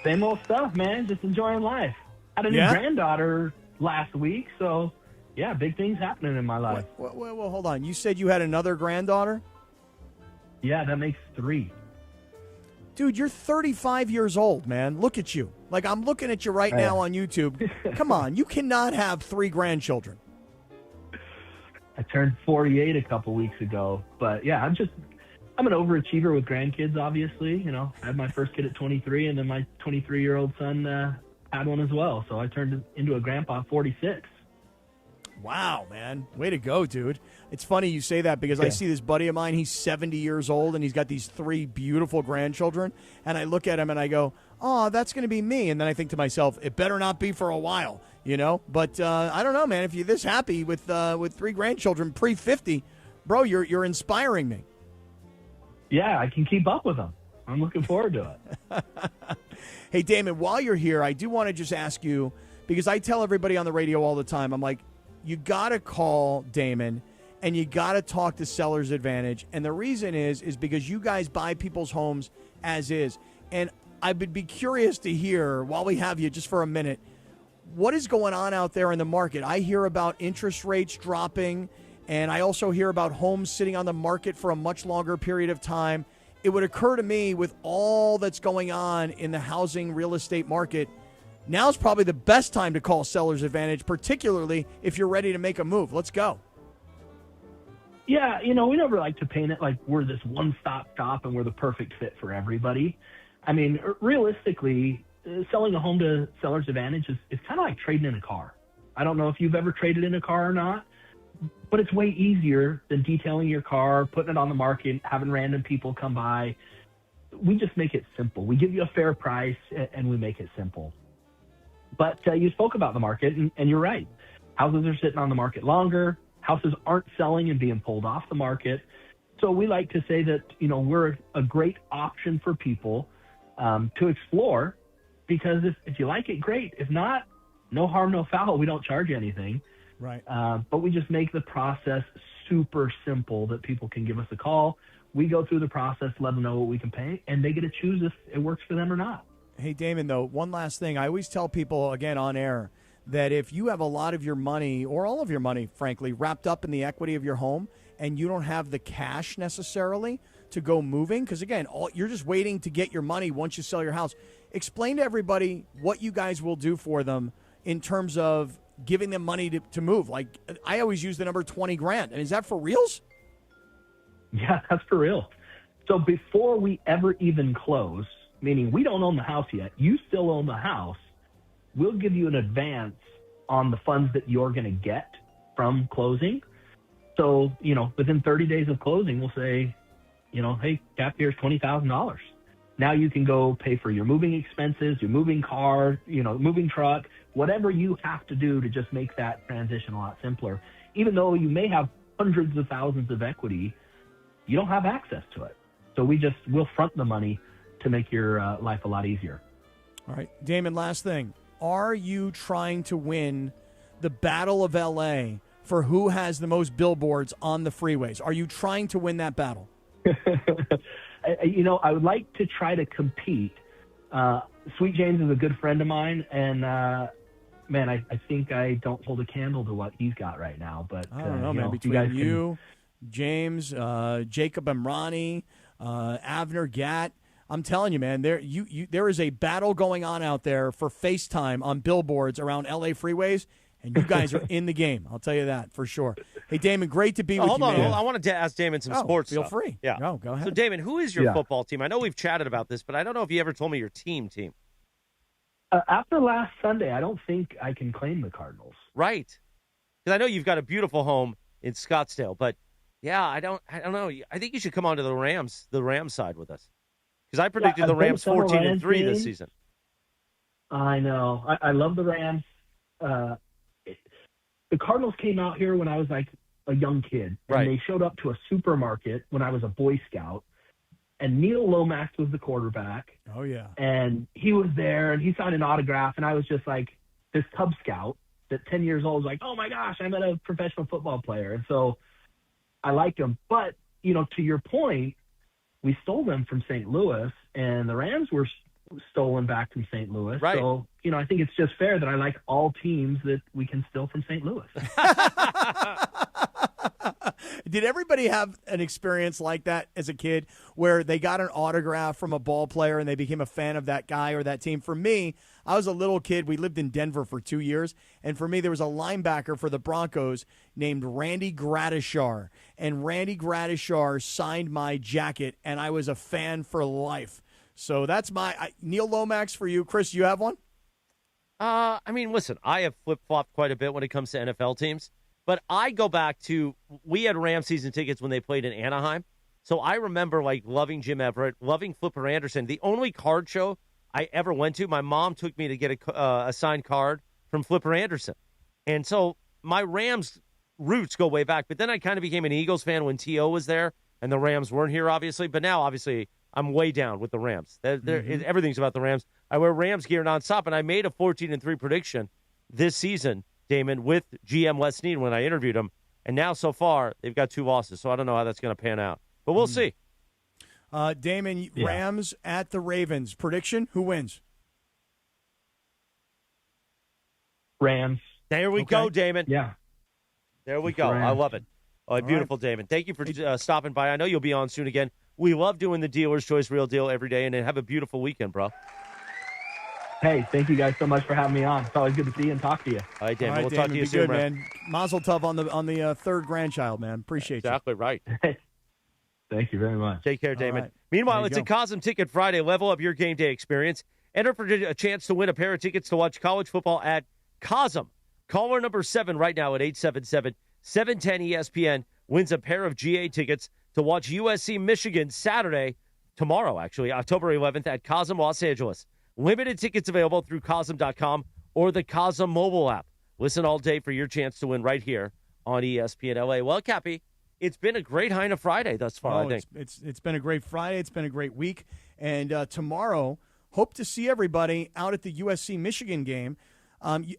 Same old stuff, man. Just enjoying life. Had a new granddaughter last week, so yeah, big things happening in my life. Well, hold on. You said you had another granddaughter? Yeah, that makes 3. Dude, you're 35 years old, man. Look at you. Like, I'm looking at you right now on YouTube. Come on, you cannot have 3 grandchildren. I turned 48 a couple weeks ago, but yeah, I'm an overachiever with grandkids, obviously. You know, I had my first kid at 23, and then my 23-year-old son had one as well. So I turned into a grandpa at 46. Wow, man. Way to go, dude. It's funny you say that because I see this buddy of mine. He's 70 years old, and he's got these 3 beautiful grandchildren. And I look at him, and I go, oh, that's going to be me. And then I think to myself, it better not be for a while, you know? But I don't know, man. If you're this happy with 3 grandchildren pre-50, bro, you're inspiring me. Yeah, I can keep up with them. I'm looking forward to it. Hey, Damon, while you're here, I do want to just ask you, because I tell everybody on the radio all the time, I'm like, you got to call Damon and you got to talk to Seller's Advantage. And the reason is because you guys buy people's homes as is. And I would be curious to hear, while we have you just for a minute, what is going on out there in the market? I hear about interest rates dropping, and I also hear about homes sitting on the market for a much longer period of time. It would occur to me, with all that's going on in the housing real estate market, now's probably the best time to call Seller's Advantage, particularly if you're ready to make a move. Let's go. Yeah, you know, we never like to paint it like we're this one-stop shop and we're the perfect fit for everybody. I mean, realistically, selling a home to Seller's Advantage is kind of like trading in a car. I don't know if you've ever traded in a car or not, but it's way easier than detailing your car, putting it on the market, having random people come by. We just make it simple. We give you a fair price, and we make it simple. But you spoke about the market, and you're right. Houses are sitting on the market longer. Houses aren't selling and being pulled off the market. So we like to say that, you know, we're a great option for people to explore, because if you like it, great. If not, no harm, no foul. We don't charge you anything. Right. But we just make the process super simple that people can give us a call. We go through the process, let them know what we can pay, and they get to choose if it works for them or not. Hey, Damon, though, one last thing. I always tell people, again, on air, that if you have a lot of your money, or all of your money, frankly, wrapped up in the equity of your home, and you don't have the cash necessarily to go moving, because, again, you're just waiting to get your money once you sell your house, explain to everybody what you guys will do for them in terms of giving them money to move. Like, I always use the number 20 grand. And is that for reals? Yeah, that's for real. So before we ever even close, meaning we don't own the house yet, you still own the house, we'll give you an advance on the funds that you're going to get from closing. So, you know, within 30 days of closing, we'll say, you know, hey, Cap, here's $20,000. Now you can go pay for your moving expenses, your moving car, you know, moving truck, whatever you have to do to just make that transition a lot simpler. Even though you may have hundreds of thousands of equity, you don't have access to it. So we'll front the money to make your life a lot easier. All right. Damon, last thing. Are you trying to win the Battle of L.A. for who has the most billboards on the freeways? Are you trying to win that battle? You know, I would like to try to compete. Sweet James is a good friend of mine, and, man, I think I don't hold a candle to what he's got right now. But I don't know, man. Between you, James, Jacob Emrani, Avner Gatt, I'm telling you, man, there is a battle going on out there for FaceTime on billboards around L.A. freeways, and you guys are in the game. I'll tell you that for sure. Hey, Damon, great to be with you, man. Hold on. I wanted to ask Damon some sports feel stuff. free. Yeah. No, go ahead. So, Damon, who is your football team? I know we've chatted about this, but I don't know if you ever told me your team. After last Sunday, I don't think I can claim the Cardinals. Right. Because I know you've got a beautiful home in Scottsdale, but yeah, I don't know. I think you should come on to the Rams side with us. Because I predicted the Rams 14-3 this season. I know. I love the Rams. The Cardinals came out here when I was like a young kid. And right. They showed up to a supermarket when I was a Boy Scout. and Neil Lomax was the quarterback. Oh, yeah. And he was there, and he signed an autograph, and I was just like this Cub Scout that 10 years old was like, oh, my gosh, I met a professional football player. And so I liked him. But, to your point, we stole them from St. Louis, and the Rams were stolen back from St. Louis. Right. So, I think it's just fair that I like all teams that we can steal from St. Louis. Did everybody have an experience like that as a kid where they got an autograph from a ball player and they became a fan of that guy or that team? For me, I was a little kid. We lived in Denver for 2 years. And for me, there was a linebacker for the Broncos named Randy Gradishar. And Randy Gradishar signed my jacket, and I was a fan for life. So that's Neil Lomax for you. Chris, you have one? Listen, I have flip-flopped quite a bit when it comes to NFL teams. But I go back to, we had Rams season tickets when they played in Anaheim. So I remember, loving Jim Everett, loving Flipper Anderson. The only card show I ever went to, my mom took me to get a signed card from Flipper Anderson. And so my Rams roots go way back. But then I kind of became an Eagles fan when T.O. was there, and the Rams weren't here, obviously. But now, obviously, I'm way down with the Rams. Everything's about the Rams. I wear Rams gear nonstop, and I made a 14-3 prediction this season, Damon, with GM Les Snead when I interviewed him. And now, so far, they've got 2 losses. So I don't know how that's going to pan out. But we'll see. Damon, Rams at the Ravens. Prediction, who wins? Rams. There we go, Damon. Yeah. There we go. Rams. I love it. Oh, beautiful, right. Damon. Thank you for stopping by. I know you'll be on soon again. We love doing the Dealer's Choice Real Deal every day, and have a beautiful weekend, bro. Hey, thank you guys so much for having me on. It's always good to see you and talk to you. All right, Damon. All right, We'll Damon, talk to you be soon, good, man. Mazel tov on the third grandchild, man. Appreciate exactly you. Right. Thank you very much. Take care, Damon. Right. Meanwhile, it's a Cosm Ticket Friday. Level up your game day experience. Enter for a chance to win a pair of tickets to watch college football at Cosm. Caller number 7 right now at 877-710-ESPN wins a pair of GA tickets to watch USC Michigan tomorrow, October 11th at Cosm, Los Angeles. Limited tickets available through Cosm.com or the Cosm mobile app. Listen all day for your chance to win right here on ESPN LA. Well, Cappy, it's been a great Heine Friday thus far, I think. It's been a great Friday. It's been a great week. And tomorrow, hope to see everybody out at the USC-Michigan game.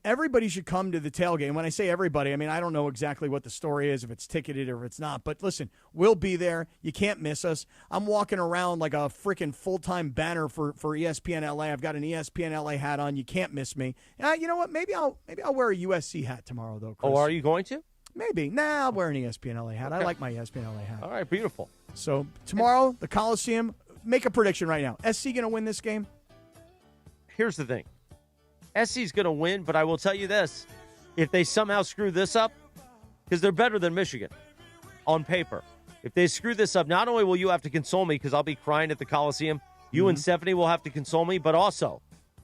Everybody should come to the tailgate. And when I say everybody, I don't know exactly what the story is, if it's ticketed or if it's not. But listen, we'll be there. You can't miss us. I'm walking around like a freaking full-time banner for ESPN LA. I've got an ESPN LA hat on. You can't miss me. You know what? Maybe I'll wear a USC hat tomorrow, though, Chris. Oh, are you going to? Maybe. Nah, I'll wear an ESPN LA hat. Okay. I like my ESPN LA hat. All right, beautiful. So tomorrow, the Coliseum. Make a prediction right now. SC going to win this game? Here's the thing. SC's going to win, but I will tell you this. If they somehow screw this up, because they're better than Michigan on paper, if they screw this up, not only will you have to console me because I'll be crying at the Coliseum, you and Stephanie will have to console me, but also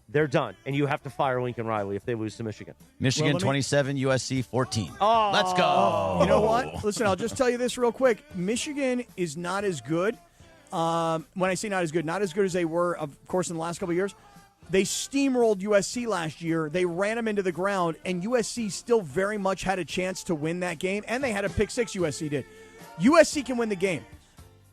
they're done, and you have to fire Lincoln Riley if they lose to Michigan. Michigan 27, USC 14. Oh, let's go. You know what? Listen, I'll just tell you this real quick. Michigan is not as good. When I say not as good as they were, of course, in the last couple of years. They steamrolled USC last year. They ran them into the ground, and USC still very much had a chance to win that game, and they had a pick six, USC did. USC can win the game.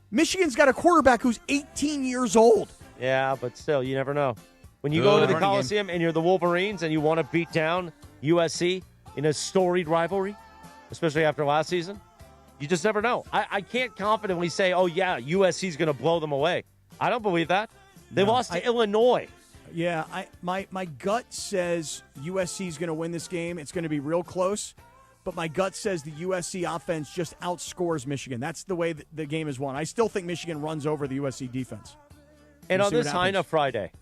Michigan's got a quarterback who's 18 years old. Yeah, but still, you never know. When you go to the Coliseum and you're the Wolverines and you want to beat down USC in a storied rivalry, especially after last season, you just never know. I can't confidently say, oh, yeah, USC's going to blow them away. I don't believe that. They lost to Illinois. Yeah, my gut says USC is going to win this game. It's going to be real close, but my gut says the USC offense just outscores Michigan. That's the way the game is won. I still think Michigan runs over the USC defense. And on this Heine Friday,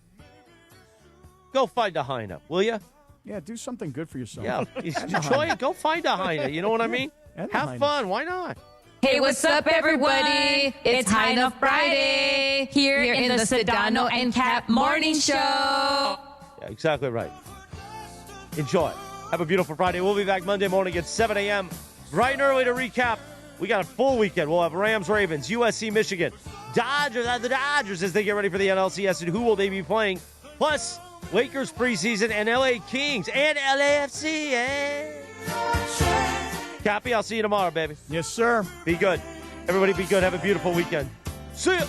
go find a Heine, will you? Yeah, do something good for yourself. Yeah, enjoy it. Go find a Heine. You know what I mean? Have fun. Why not? Hey, what's up, everybody? It's Heine Friday here in the Sedano and Kap Morning Show. Yeah, exactly right. Enjoy. Have a beautiful Friday. We'll be back Monday morning at 7 a.m. bright and early to recap. We got a full weekend. We'll have Rams, Ravens, USC, Michigan, Dodgers, the Dodgers as they get ready for the NLCS, and who will they be playing? Plus, Lakers preseason and LA Kings and LAFC. Cappy, I'll see you tomorrow, baby. Yes, sir. Be good. Everybody be good. Have a beautiful weekend. See ya.